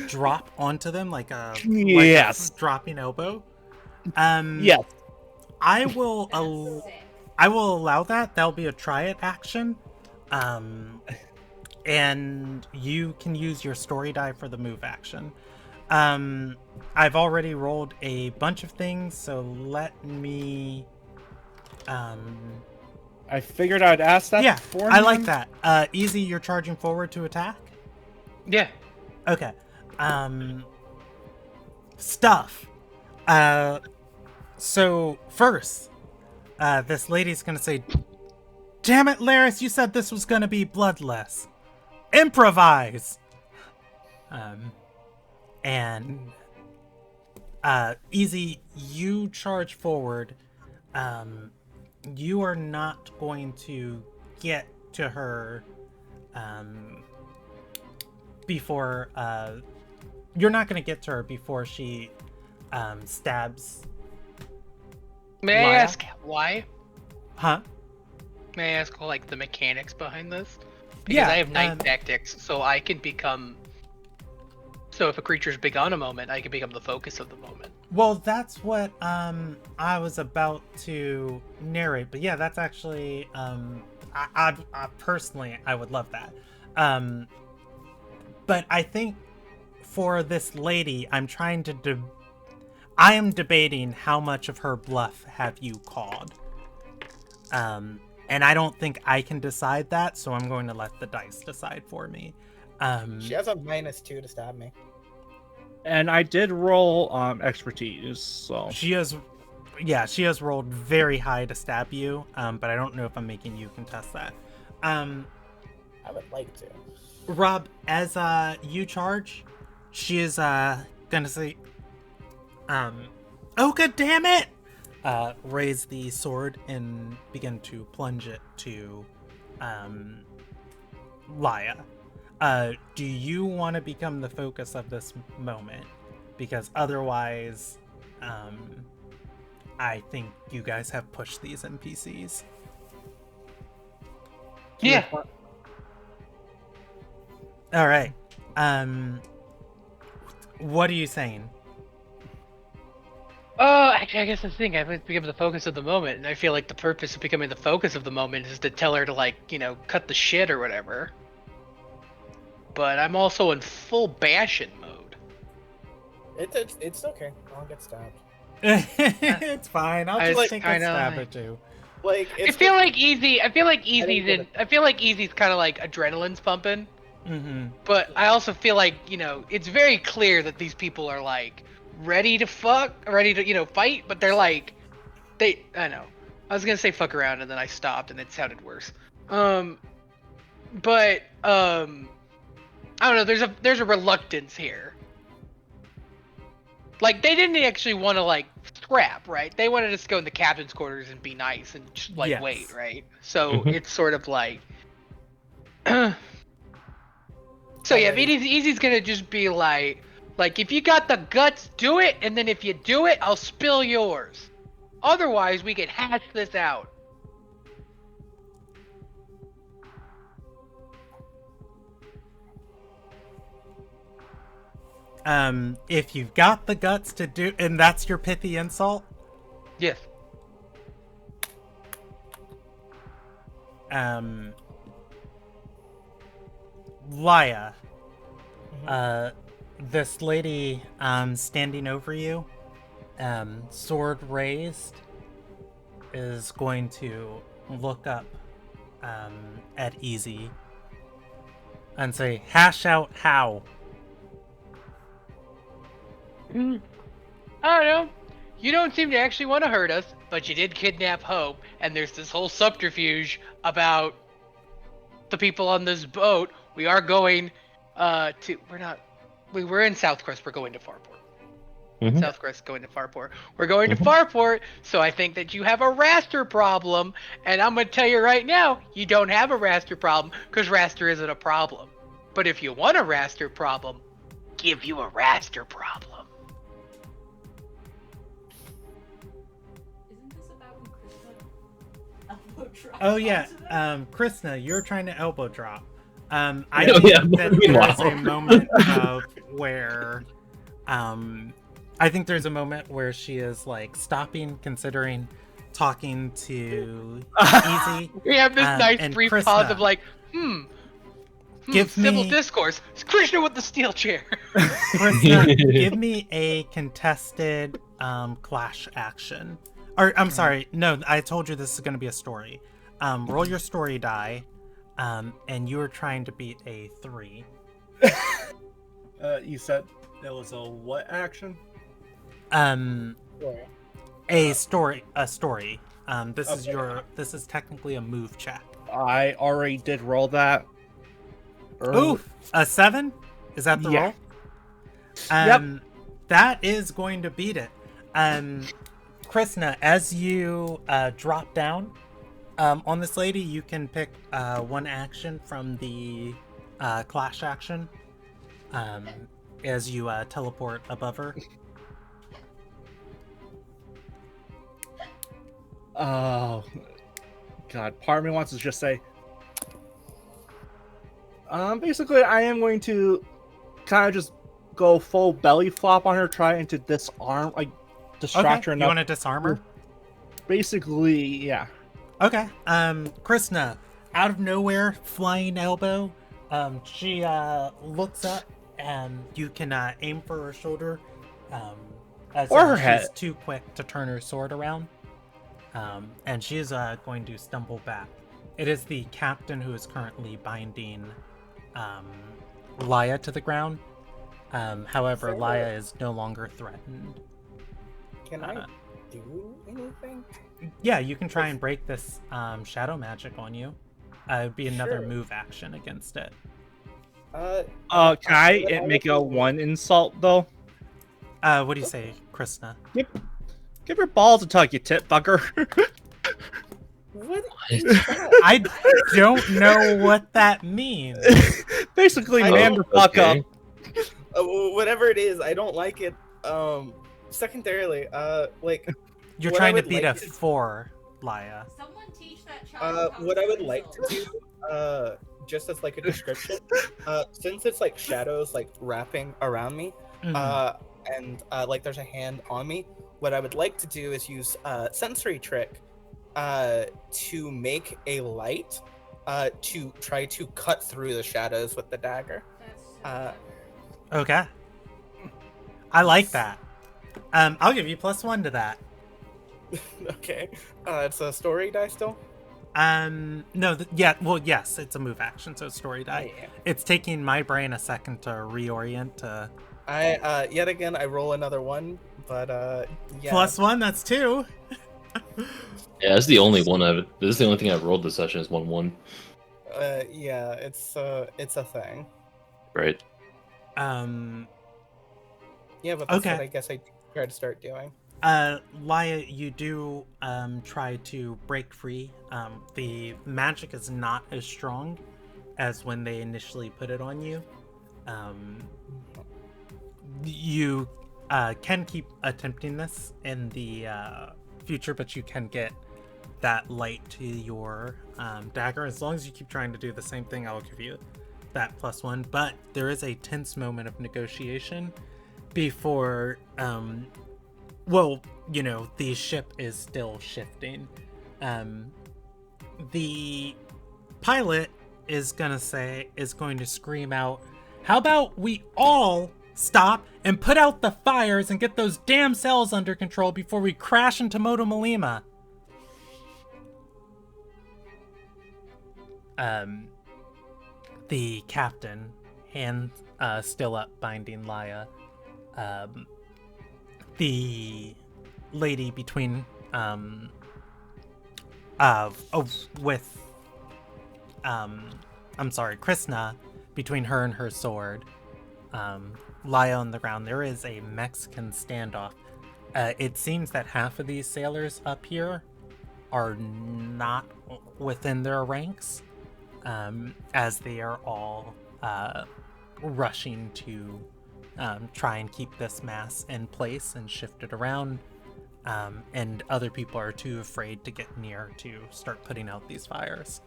drop onto them like a Yes. dropping elbow. Yes. I will Sick. I will allow that. That'll be a try it action. And you can use your story die for the move action. I've already rolled a bunch of things, so let me I figured I'd ask that. yeah, I like beforehand. that. Easy, you're charging forward to attack? Yeah. Okay. Stuff. So first, this lady's gonna say, damn it, Laris, you said this was gonna be bloodless. Improvise! And Easy, you charge forward. You are not going to get to her before you're not going to get to her before she stabs. May I Laya? ask why? Huh? May I ask like the mechanics behind this? Because Yeah, I have night tactics, so I can become. So if a creature's big on a moment, I can become the focus of the moment. Well, that's what I was about to narrate, but yeah, that's actually I personally I would love that. But I think for this lady, I'm trying to I am debating how much of her bluff have you called. And I don't think I can decide that, so I'm going to let the dice decide for me. She has a -2 to stab me. And I did roll expertise, so She has rolled very high to stab you, but I don't know if I'm making you contest that. I would like to. Rob, as you charge, she is gonna say, oh god damn it! Raise the sword and begin to plunge it to Laya. Do you want to become the focus of this moment? Because otherwise, I think you guys have pushed these NPCs. Yeah. All right. What are you saying? Actually, I guess that's the thing. I've become the focus of the moment, and I feel like the purpose of becoming the focus of the moment is to tell her to, like, cut the shit or whatever. But I'm also in full bashing mode. It's okay. I'll get stabbed. It's fine. I'll I just take a kinda stab or like- two. Like I it's feel like Easy. I feel like didn't Easy's get in. I feel like Easy's kind of like adrenaline's pumping. Mm-hmm. But I also feel like, it's very clear that these people are like ready to ready to, fight, but they're like, I know. I was gonna say fuck around and then I stopped and it sounded worse. But I don't know. There's a reluctance here. Like they didn't actually want to like scrap, right? They wanted us to go in the captain's quarters and be nice and just like Yes. wait, right? So Mhm. it's sort of like. So yeah, I mean, Easy's gonna just be like if you got the guts, do it, and then if you do it, I'll spill yours. Otherwise, we can hash this out. If you've got the guts to do, and that's your pithy insult. Yes. Laya, this lady, standing over you, sword raised, is going to look up, at Easy and say, hash out how. I don't know. You don't seem to actually want to hurt us, but you did kidnap Hope, and there's this whole subterfuge about the people on this boat. We are going we were in Southcrest, we're going to Farport. Mhm. Southcrest going to Farport. We're going to Farport, so I think that you have a raster problem, and I'm going to tell you right now, you don't have a raster problem, because raster isn't a problem. But if you want a raster problem, give you a raster problem. Isn't this about when Krista elbow dropped Oh yeah, onto them? Krishna, you're trying to elbow drop. I Oh, think yeah, that meanwhile. there's a moment of where, I think there's a moment where she is like stopping, considering talking to Easy. We have this nice and brief Krishna, pause of like, give civil me- discourse. It's Krishna with the steel chair. Krishna, give me a contested clash action. Or I'm sorry, no, I told you this is going to be a story. Roll your story die, and you were trying to beat a 3. You said there was a what action? A story. This is Okay. this is technically a move check. I already did roll that. Ooh, a 7? Is that the Yeah. roll? Yep. That is going to beat it. Krishna, as you drop down on this lady, you can pick one action from the clash action as you teleport above her. Oh, God. Part of me wants to just say, basically, I am going to kind of just go full belly flop on her, try to disarm, like, distract her You enough. want to disarm her? Basically, yeah. Okay. Krishna, out of nowhere, flying elbow. She looks up, and you can aim for her shoulder. As Or her she's head. too quick to turn her sword around. And she's going to stumble back. It is the captain who is currently binding Laya to the ground. However, So- Laya is no longer threatened. Can I do anything? Yeah, you can try and break this shadow magic on you. It would be another Sure. move action against it. Can I make a one insult, though? What do you say, Krishna? Give your balls a tug, you tit fucker. What? I don't know what that means. Basically, I man the fuck up. Whatever it is, I don't like it. Secondarily, like, You're What I trying to would beat like a to- 4, Laya. Someone teach that child how what to I would say like to insults. do, just as like a description, since it's like shadows like wrapping around me, Mhm. and like there's a hand on me, what I would like to do is use sensory trick to make a light to try to cut through the shadows with the dagger. That's Okay. I like that. I'll give you +1 to that. Okay. It's a story die still? No, yes, it's a move action, so it's story die. Yeah. It's taking my brain a second to reorient to... I yet again I roll another one, but yeah. +1, that's 2. Yeah, that's the only one I've. This is the only thing I've rolled this session is 1/1. Yeah, it's a thing. Right. Yeah, but that's Okay. what I guess I try to start doing. Laya, you do try to break free. The magic is not as strong as when they initially put it on you. You can keep attempting this in the future, but you can get that light to your dagger. As long as you keep trying to do the same thing, I'll give you that +1. But there is a tense moment of negotiation before well, you know, the ship is still shifting. The pilot is going to scream out, "How about we all stop and put out the fires and get those damn cells under control before we crash into Moto Malima?" The captain, hand still up, binding Laya. The lady between Krishna, between her and her sword, Laya on the ground. There is a Mexican standoff. It seems that half of these sailors up here are not within their ranks, as they are all rushing to try and keep this mass in place and shift it around, and other people are too afraid to get near to start putting out these fires.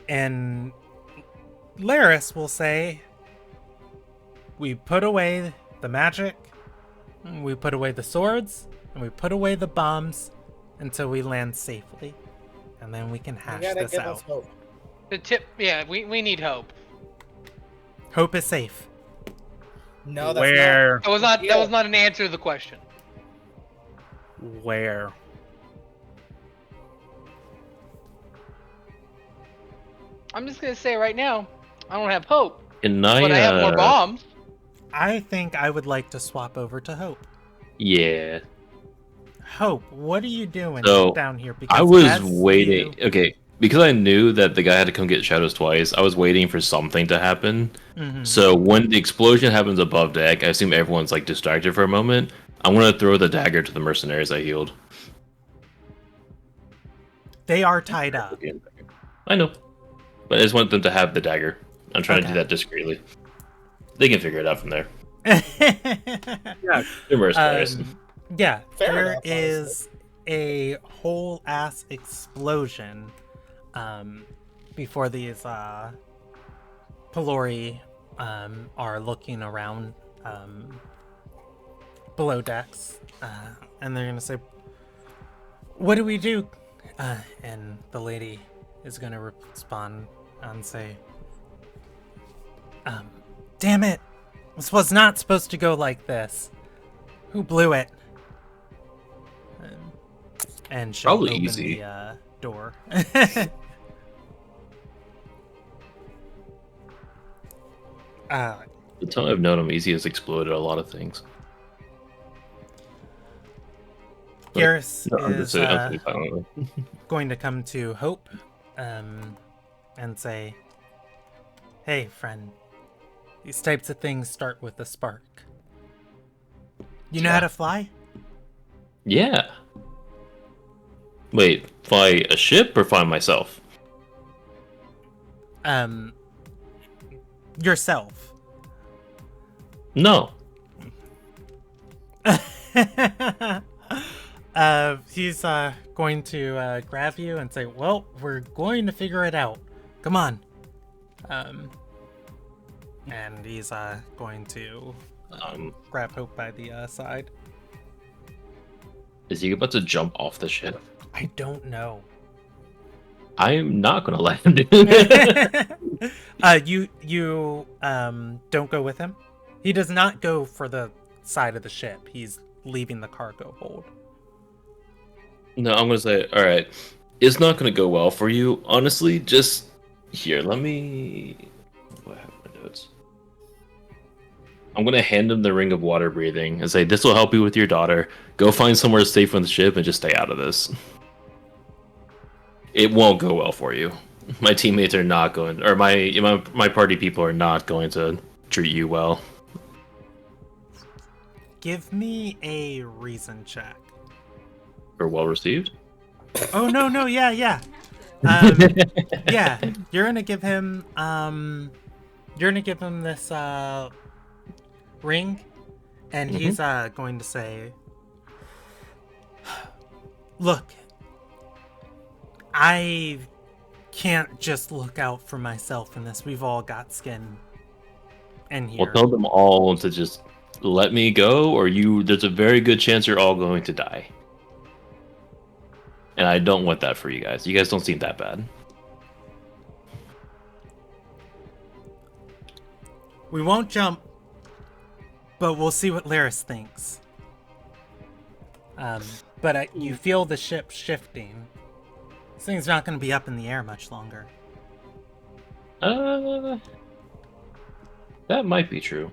And Laris will say, "We put away the magic, we put away the swords, and we put away the bombs until we land safely, and then we can hash You gotta this give out. us hope. The tip, yeah, we need hope. Hope is safe." No, that's Where? That was not an answer to the question. Where? I'm just gonna say right now, I don't have hope, Can I? but I have more bombs. I think I would like to swap over to Hope. Yeah. Hope, what are you doing So, down here? Because I was as waiting. you- Okay, because I knew that the guy had to come get shadows twice. I was waiting for something to happen. Mhm. So when the explosion happens above deck, I assume everyone's like distracted for a moment. I'm gonna throw the dagger to the mercenaries I healed. They are tied up. I know, but I just want them to have the dagger. I'm trying to do Okay. that discreetly. They can figure it out from there. Yeah. They're mercenaries. Yeah, Fair there enough, is a whole ass explosion before these Pelori are looking around below decks, and they're gonna say, "What do we do?" And the lady is gonna respond and say, "Damn it! This was not supposed to go like this. Who blew it?" And she'll Probably open easy. the door. The time I've known him, Easy has exploded a lot of things. Garrus No, I'm is just I'm sitting silently. going to come to Hope and say, "Hey, friend, these types of things start with a spark. You know how to fly?" Yeah. Wait, fly a ship or fly myself? Yourself. No. He's going to grab you and say, "Well, we're going to figure it out. Come on." And he's going to grab Hope by the side. Is he about to jump off the ship? I don't know. I'm not gonna let him do that. You don't go with him. He does not go for the side of the ship. He's leaving the cargo hold. No, I'm gonna say, all right. It's not gonna go well for you, honestly. Just here, let me. What have my notes? I'm gonna hand him the ring of water breathing and say, "This will help you with your daughter. Go find somewhere safe on the ship and just stay out of this. It won't go well for you. My teammates are not going, or my party people are not going to treat you well." Give me a reason check. Or well received. Oh no, yeah. You have to. Yeah, you're gonna give him this ring, and he's going to say, "Look, I can't just look out for myself in this. We've all got skin in here." Well, tell them all to just let me go, or there's a very good chance you're all going to die. And I don't want that for you guys. You guys don't seem that bad. We won't jump, but we'll see what Laris thinks. But you feel the ship shifting. This thing's not going to be up in the air much longer. That might be true.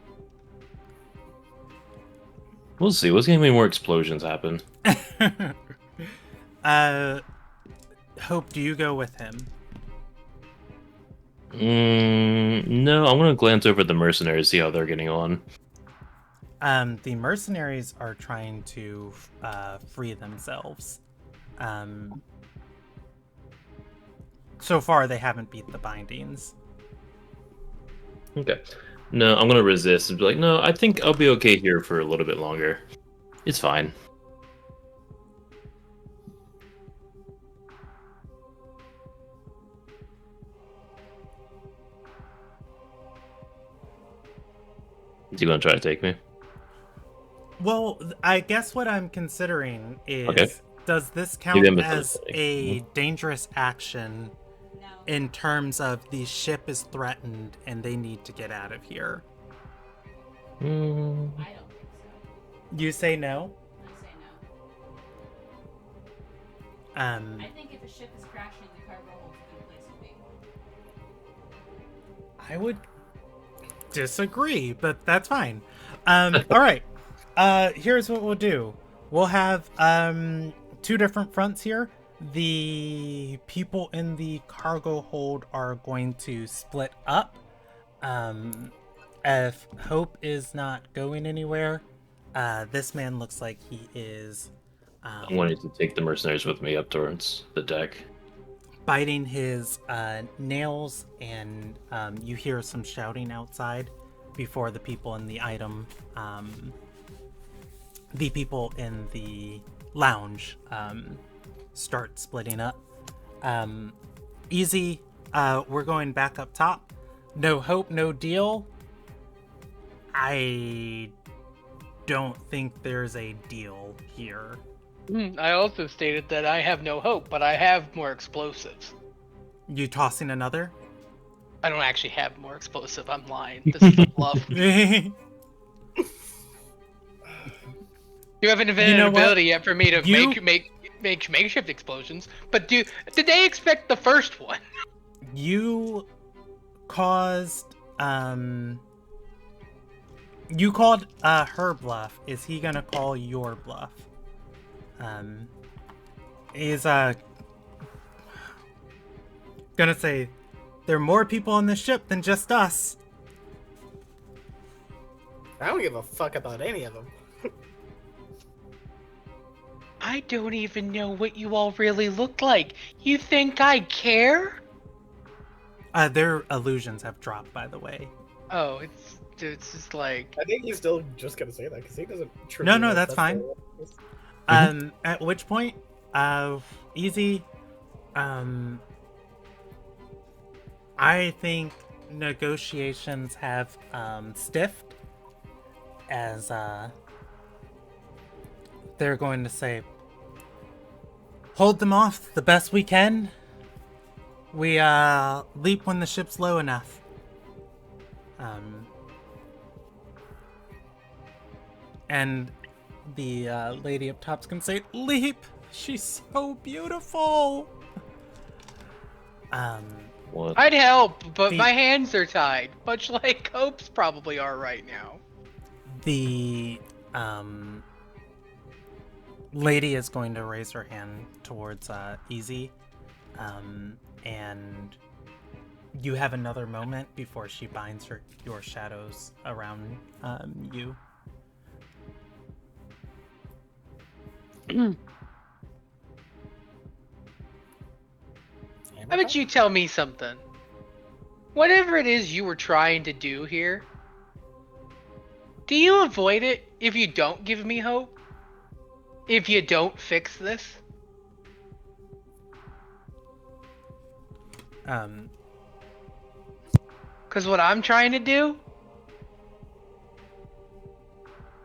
We'll see. What's gonna be more explosions happen? Hope, do you go with him? No, I'm gonna glance over the mercenaries, see how they're getting on. The mercenaries are trying to free themselves. So far, they haven't beat the bindings. Okay. No, I'm gonna resist and be like, no, I think I'll be okay here for a little bit longer. It's fine. Is he gonna try to take me? Well, I guess what I'm considering is, Okay. does this Give count him a as thing. a dangerous action No. in terms of the ship is threatened and they need to get out of here? I don't think so. You say no? I say no. Um, I think if a ship is crashing, the cargo hold's a good place to be. I would disagree, but that's fine. All right. Here's what we'll do. We'll have two different fronts here. The people in the cargo hold are going to split up. If Hope is not going anywhere, this man looks like he is I'm wanting to take the mercenaries with me up towards the deck. biting his nails, and you hear some shouting outside before the people in the the people in the lounge start splitting up. Easy, we're going back up top. No hope, no deal. I don't think there's a deal here. I also stated that I have no hope, but I have more explosives. You tossing another? I don't actually have more explosive. I'm lying. This is a bluff. You haven't invented You know an what? ability yet for me to You- make makeshift explosions. But did they expect the first one? You caused you called her bluff. Is he gonna call your bluff? He's gonna say there are more people on this ship than just us. I don't give a fuck about any of them. I don't even know what you all really look like. You think I care? Their illusions have dropped, by the way. Oh, it's just like I think he's still just gonna say that because he doesn't. No, that's fine. At which point, easy. I think negotiations have stiffed, as they're going to say, hold them off the best we can. We leap when the ship's low enough. And the lady up top's gonna say, leap! She's so beautiful! What? I'd help, but The- my hands are tied, much like Hope's probably are right now. The lady is going to raise her hand towards Easy, and you have another moment before she binds your shadows around you. How about you tell me something? Whatever it is you were trying to do here, do you avoid it if you don't give me hope? If you don't fix this? Because what I'm trying to do,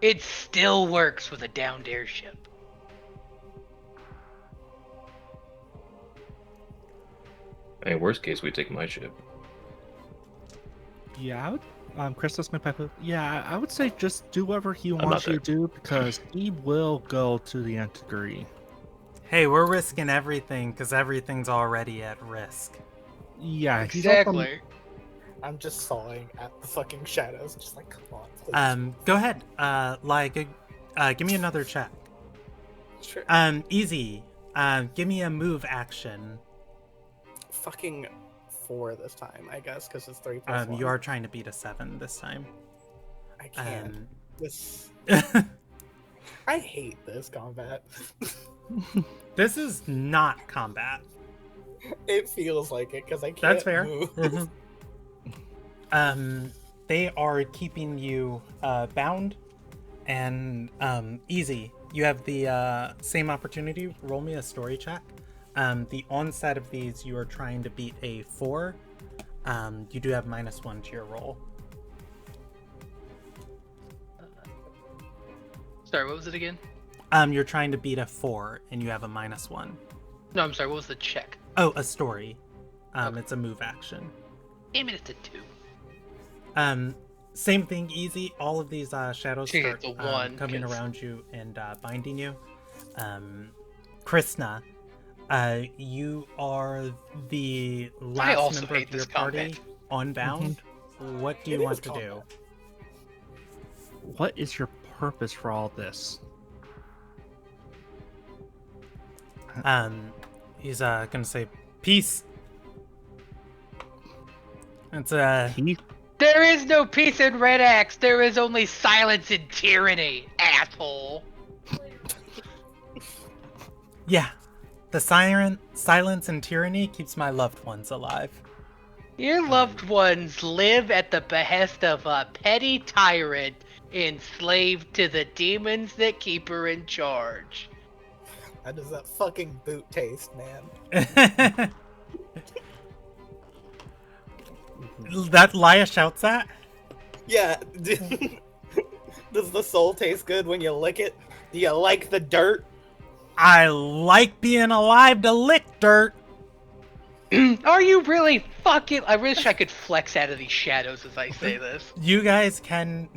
it still works with a downed airship. I mean, worst case, we take my ship. Yeah, I would. Crystal's my pepper. Yeah, I would say just do whatever he not wants you there. to do because he will go to the nth degree. Hey, we're risking everything because everything's already at risk. Yeah, he don't come- Exactly. I'm just sawing at the fucking shadows, just like, come on, please. Go ahead. Give me another check. Sure. Easy. Give me a move action. Fucking 4 this time, I guess, because it's 3 plus 1. You are trying to beat a 7 this time. I can't. This. Um, I hate this combat. this is not combat. It feels like it because I can't That's fair. move. They are keeping you bound, and Easy. You have the same opportunity. Roll me a story check. The onset of these, you are trying to beat a 4. You do have -1 to your roll. Sorry, what was it again? You're trying to beat a 4, and you have a -1. No, I'm sorry, what was the check? Oh, a story. Okay. It's a move action. Damn it, it's a 2. Same thing, Easy. All of these shadows Check start it to 1, coming 'cause- around you and binding you. Krishna, you are the last also member hate of your this party combat. unbound. What do you It want is to do? What is your purpose for all this? He's gonna say peace. It's He There is no peace in Red Axe. There is only silence and tyranny, asshole. yeah. The silence and tyranny keeps my loved ones alive. Your loved ones live at the behest of a petty tyrant, enslaved to the demons that keep her in charge. How does that fucking boot taste, man? That Laya shouts at? Yeah. Does the soul taste good when you lick it? Do you like the dirt? I like being alive to lick dirt. Are you really fucking? I wish I could flex out of these shadows as I say this. You guys can.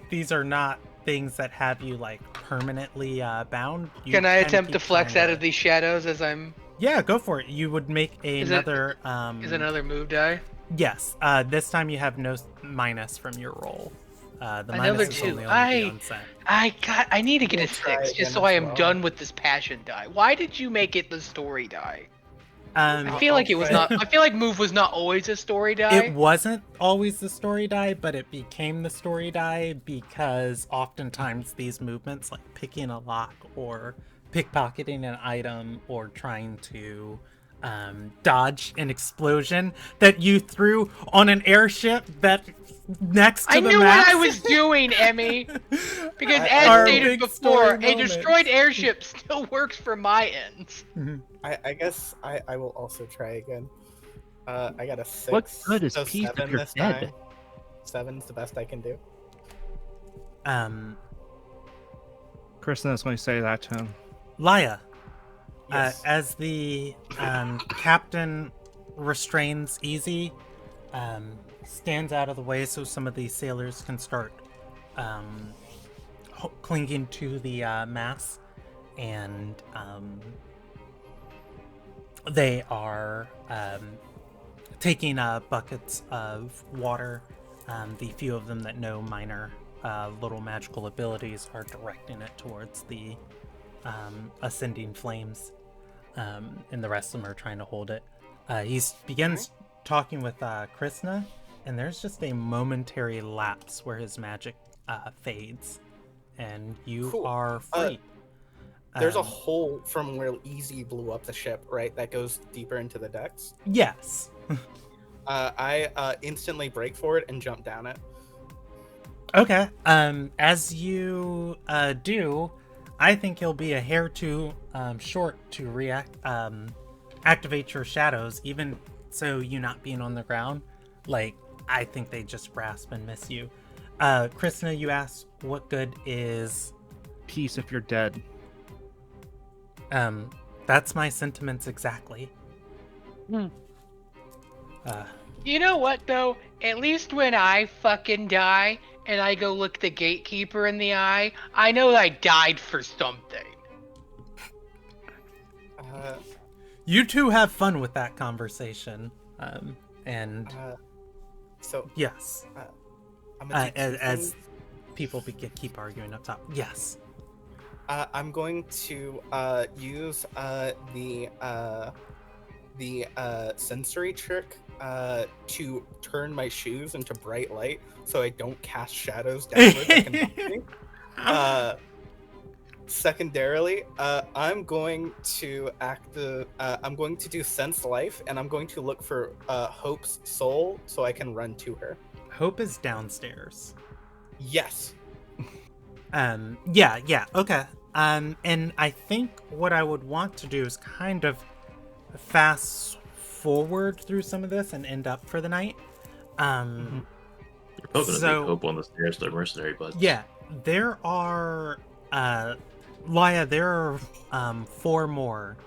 These are not things that have you like permanently bound. You Can I attempt to keep flex trying out to- of these shadows as I'm? Yeah, go for it. You would make Is another. Is another move die? Yes. This time you have no minus from your roll. The Another minus is 2. only on the onset. I need to get We'll a try 6 again just so I as am well. done with this passion die. Why did you make it the story die? I I feel like it was not. I feel like move was not always a story die. It wasn't always the story die, but it became the story die because oftentimes these movements, like picking a lock or pickpocketing an item or trying to dodge an explosion that you threw on an airship that next to I the knew map. what I was doing, Emmy. Because Our as stated big before, story a moments. destroyed airship still works for my ends. I guess I will also try again. I got a 6. What good is so peace if 7 you're this dead? time. 7's the best I can do. Kristen is going to say that to him. Laya, Yes. as the captain restrains Easy, stands out of the way so some of these sailors can start clinging to the masts, and they are taking buckets of water. The few of them that know minor little magical abilities are directing it towards the ascending flames, and the rest of them are trying to hold it. He begins talking with Krishna, and there's just a momentary lapse where his magic fades, and you Cool. are free. There's a hole from where Easy blew up the ship, right? That goes deeper into the decks. Yes. I instantly break for it and jump down it. Okay. As you do, I think you'll be a hair too short to activate your shadows, even so you not being on the ground. Like, I think they just grasp and miss you. Krishna, you asked what good is Peace if you're dead. That's my sentiments exactly. You know what, though? At least when I fucking die and I go look the gatekeeper in the eye, I know that I died for something. You two have fun with that conversation. And So yes, I'm gonna do two as things. people keep arguing up top. Yes. I'm going to use the sensory trick to turn my shoes into bright light, so I don't cast shadows downwards like an enemy. Secondarily, I'm going to I'm going to do sense life, and I'm going to look for Hope's soul so I can run to her. Hope is downstairs. Yes. Yeah, okay. And I think what I would want to do is kind of fast forward through some of this and end up for the night. You're probably gonna So- make Hope on the stairs, the mercenary buds. Yeah, there are Laya, there are 4 more.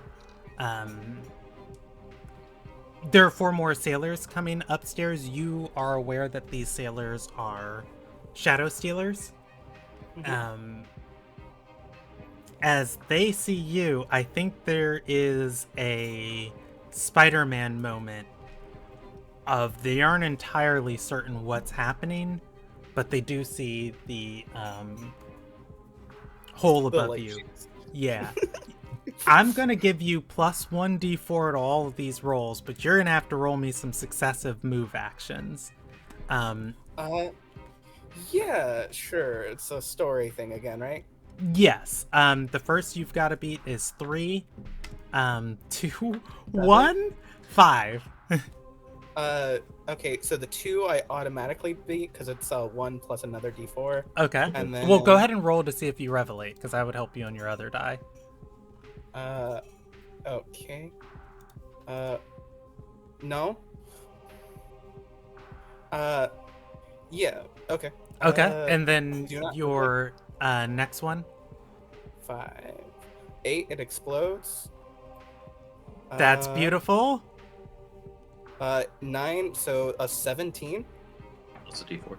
There are 4 more sailors coming upstairs. You are aware that these sailors are shadow stealers. As they see you, I think there is a Spider-Man moment of they aren't entirely certain what's happening, but they do see the hole The above light you. shoots. Yeah. I'm gonna give you +1 d4 to all of these rolls, but you're gonna have to roll me some successive move actions. Yeah, sure. It's a story thing again, right? Yes. The first you've got to beat is 3, 2, 1, 5. Okay, so the 2 I automatically beat because it's 1 plus another d4. Okay. And then Well, go ahead and roll to see if you revelate, because I would help you on your other die. Okay. No. Yeah. Okay. Okay. And then do not your next one. 5, 8. It explodes. That's beautiful. 9. So a 17. What's the D4?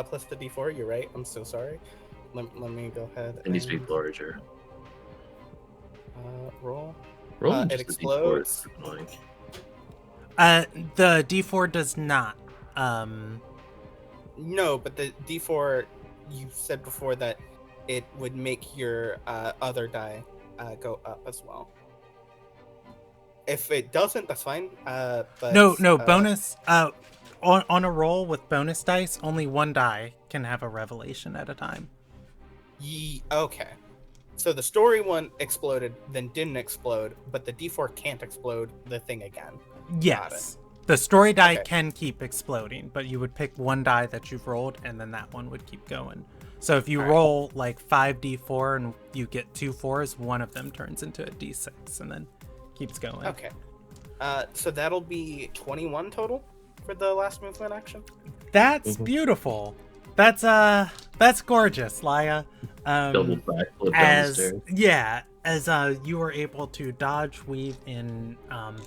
Plus the d4. You're right. I'm so sorry. Let me go ahead. It needs to be larger. Roll. Roll it just the explodes. D4. Like, The D4 does not. No, but the d4. You said before that it would make your other die go up as well. If it doesn't, that's fine. But No, bonus. On a roll with bonus dice, only 1 die can have a revelation at a time. Okay. So the story one exploded, then didn't explode, but the d4 can't explode the thing again. Yes. The story die Okay. can keep exploding, but you would pick 1 die that you've rolled, and then that one would keep going. So if you All right. roll like 5d4 and you get 2 4s, one of them turns into a d6 and then keeps going. Okay. So that'll be 21 total for the last movement action. That's Mhm. beautiful. That's That's gorgeous, Laya. Double backflip down the As stairs. you were able to dodge, weave in,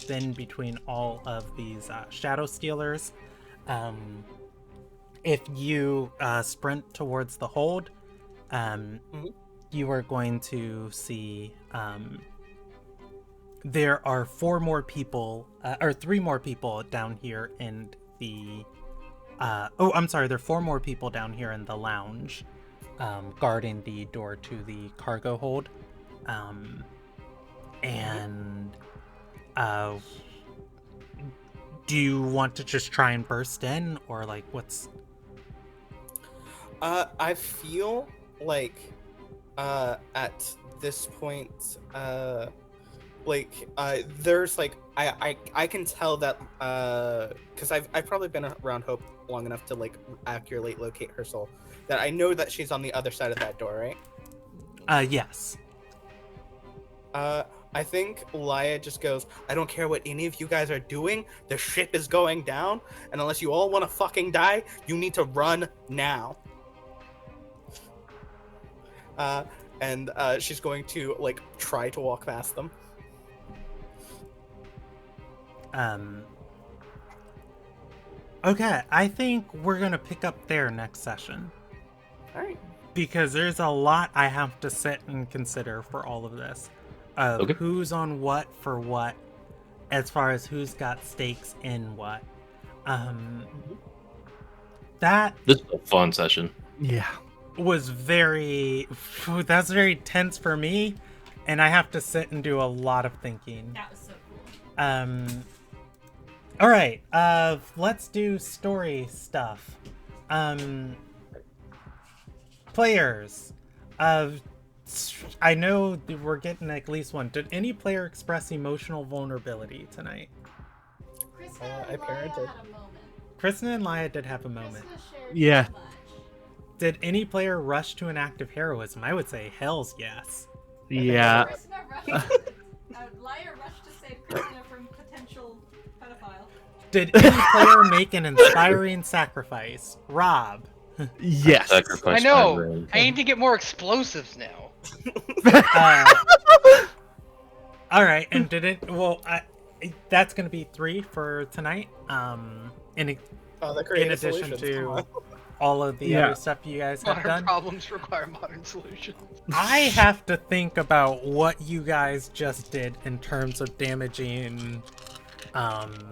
then between all of these shadow stealers. If you sprint towards the hold, you are going to see there are 3 more people down here in the there are 4 more people down here in the lounge, guarding the door to the cargo hold. Do you want to just try and burst in, or like what's? I feel like at this point, there's like I can tell that because I've probably been around Hope long enough to like accurately locate her soul, that I know that she's on the other side of that door, right? Yes. I think Laya just goes, I don't care what any of you guys are doing, the ship is going down, and unless you all want to fucking die, you need to run now. And she's going to like try to walk past them. Okay, I think we're gonna pick up there next session. Alright. Because there's a lot I have to sit and consider for all of this. Okay. Who's on what for what, as far as who's got stakes in what. That This is a fun session. Yeah. was that's very tense for me, and I have to sit and do a lot of thinking. That was so cool. All right, let's do story stuff. Players, I know that we're getting at least one. Did any player express emotional vulnerability tonight? Krista I and Laya parented. had a moment. Kristen and Laya did have a moment. Krista shared Yeah. so much. Did any player rush to an act of heroism? I would say hell's yes. Yeah. Krista rushed. Laya rushed to save Krista from potential pedophile. Did any player make an inspiring sacrifice? Rob. Yes. Sacrifice I know. my brain. I need to get more explosives now. All right, and did it? Well, that's going to be 3 for tonight. In The creative addition solutions, come to on. all of the Yeah. other stuff you guys have Modern done, problems require modern solutions. I have to think about what you guys just did in terms of damaging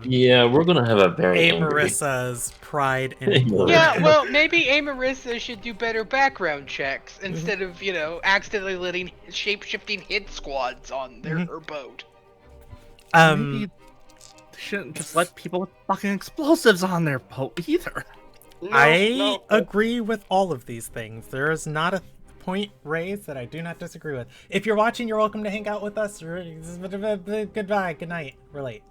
Yeah, we're gonna have a very angry. Amarissa's pride and Yeah. glory. Yeah, well, maybe Amarissa should do better background checks instead of, accidentally letting shape-shifting hit squads on her boat. Maybe they shouldn't just let people with fucking explosives on their boat either. I agree with all of these things. There is not a point raised that I do not disagree with. If you're watching, you're welcome to hang out with us. Goodbye, good night. Relate.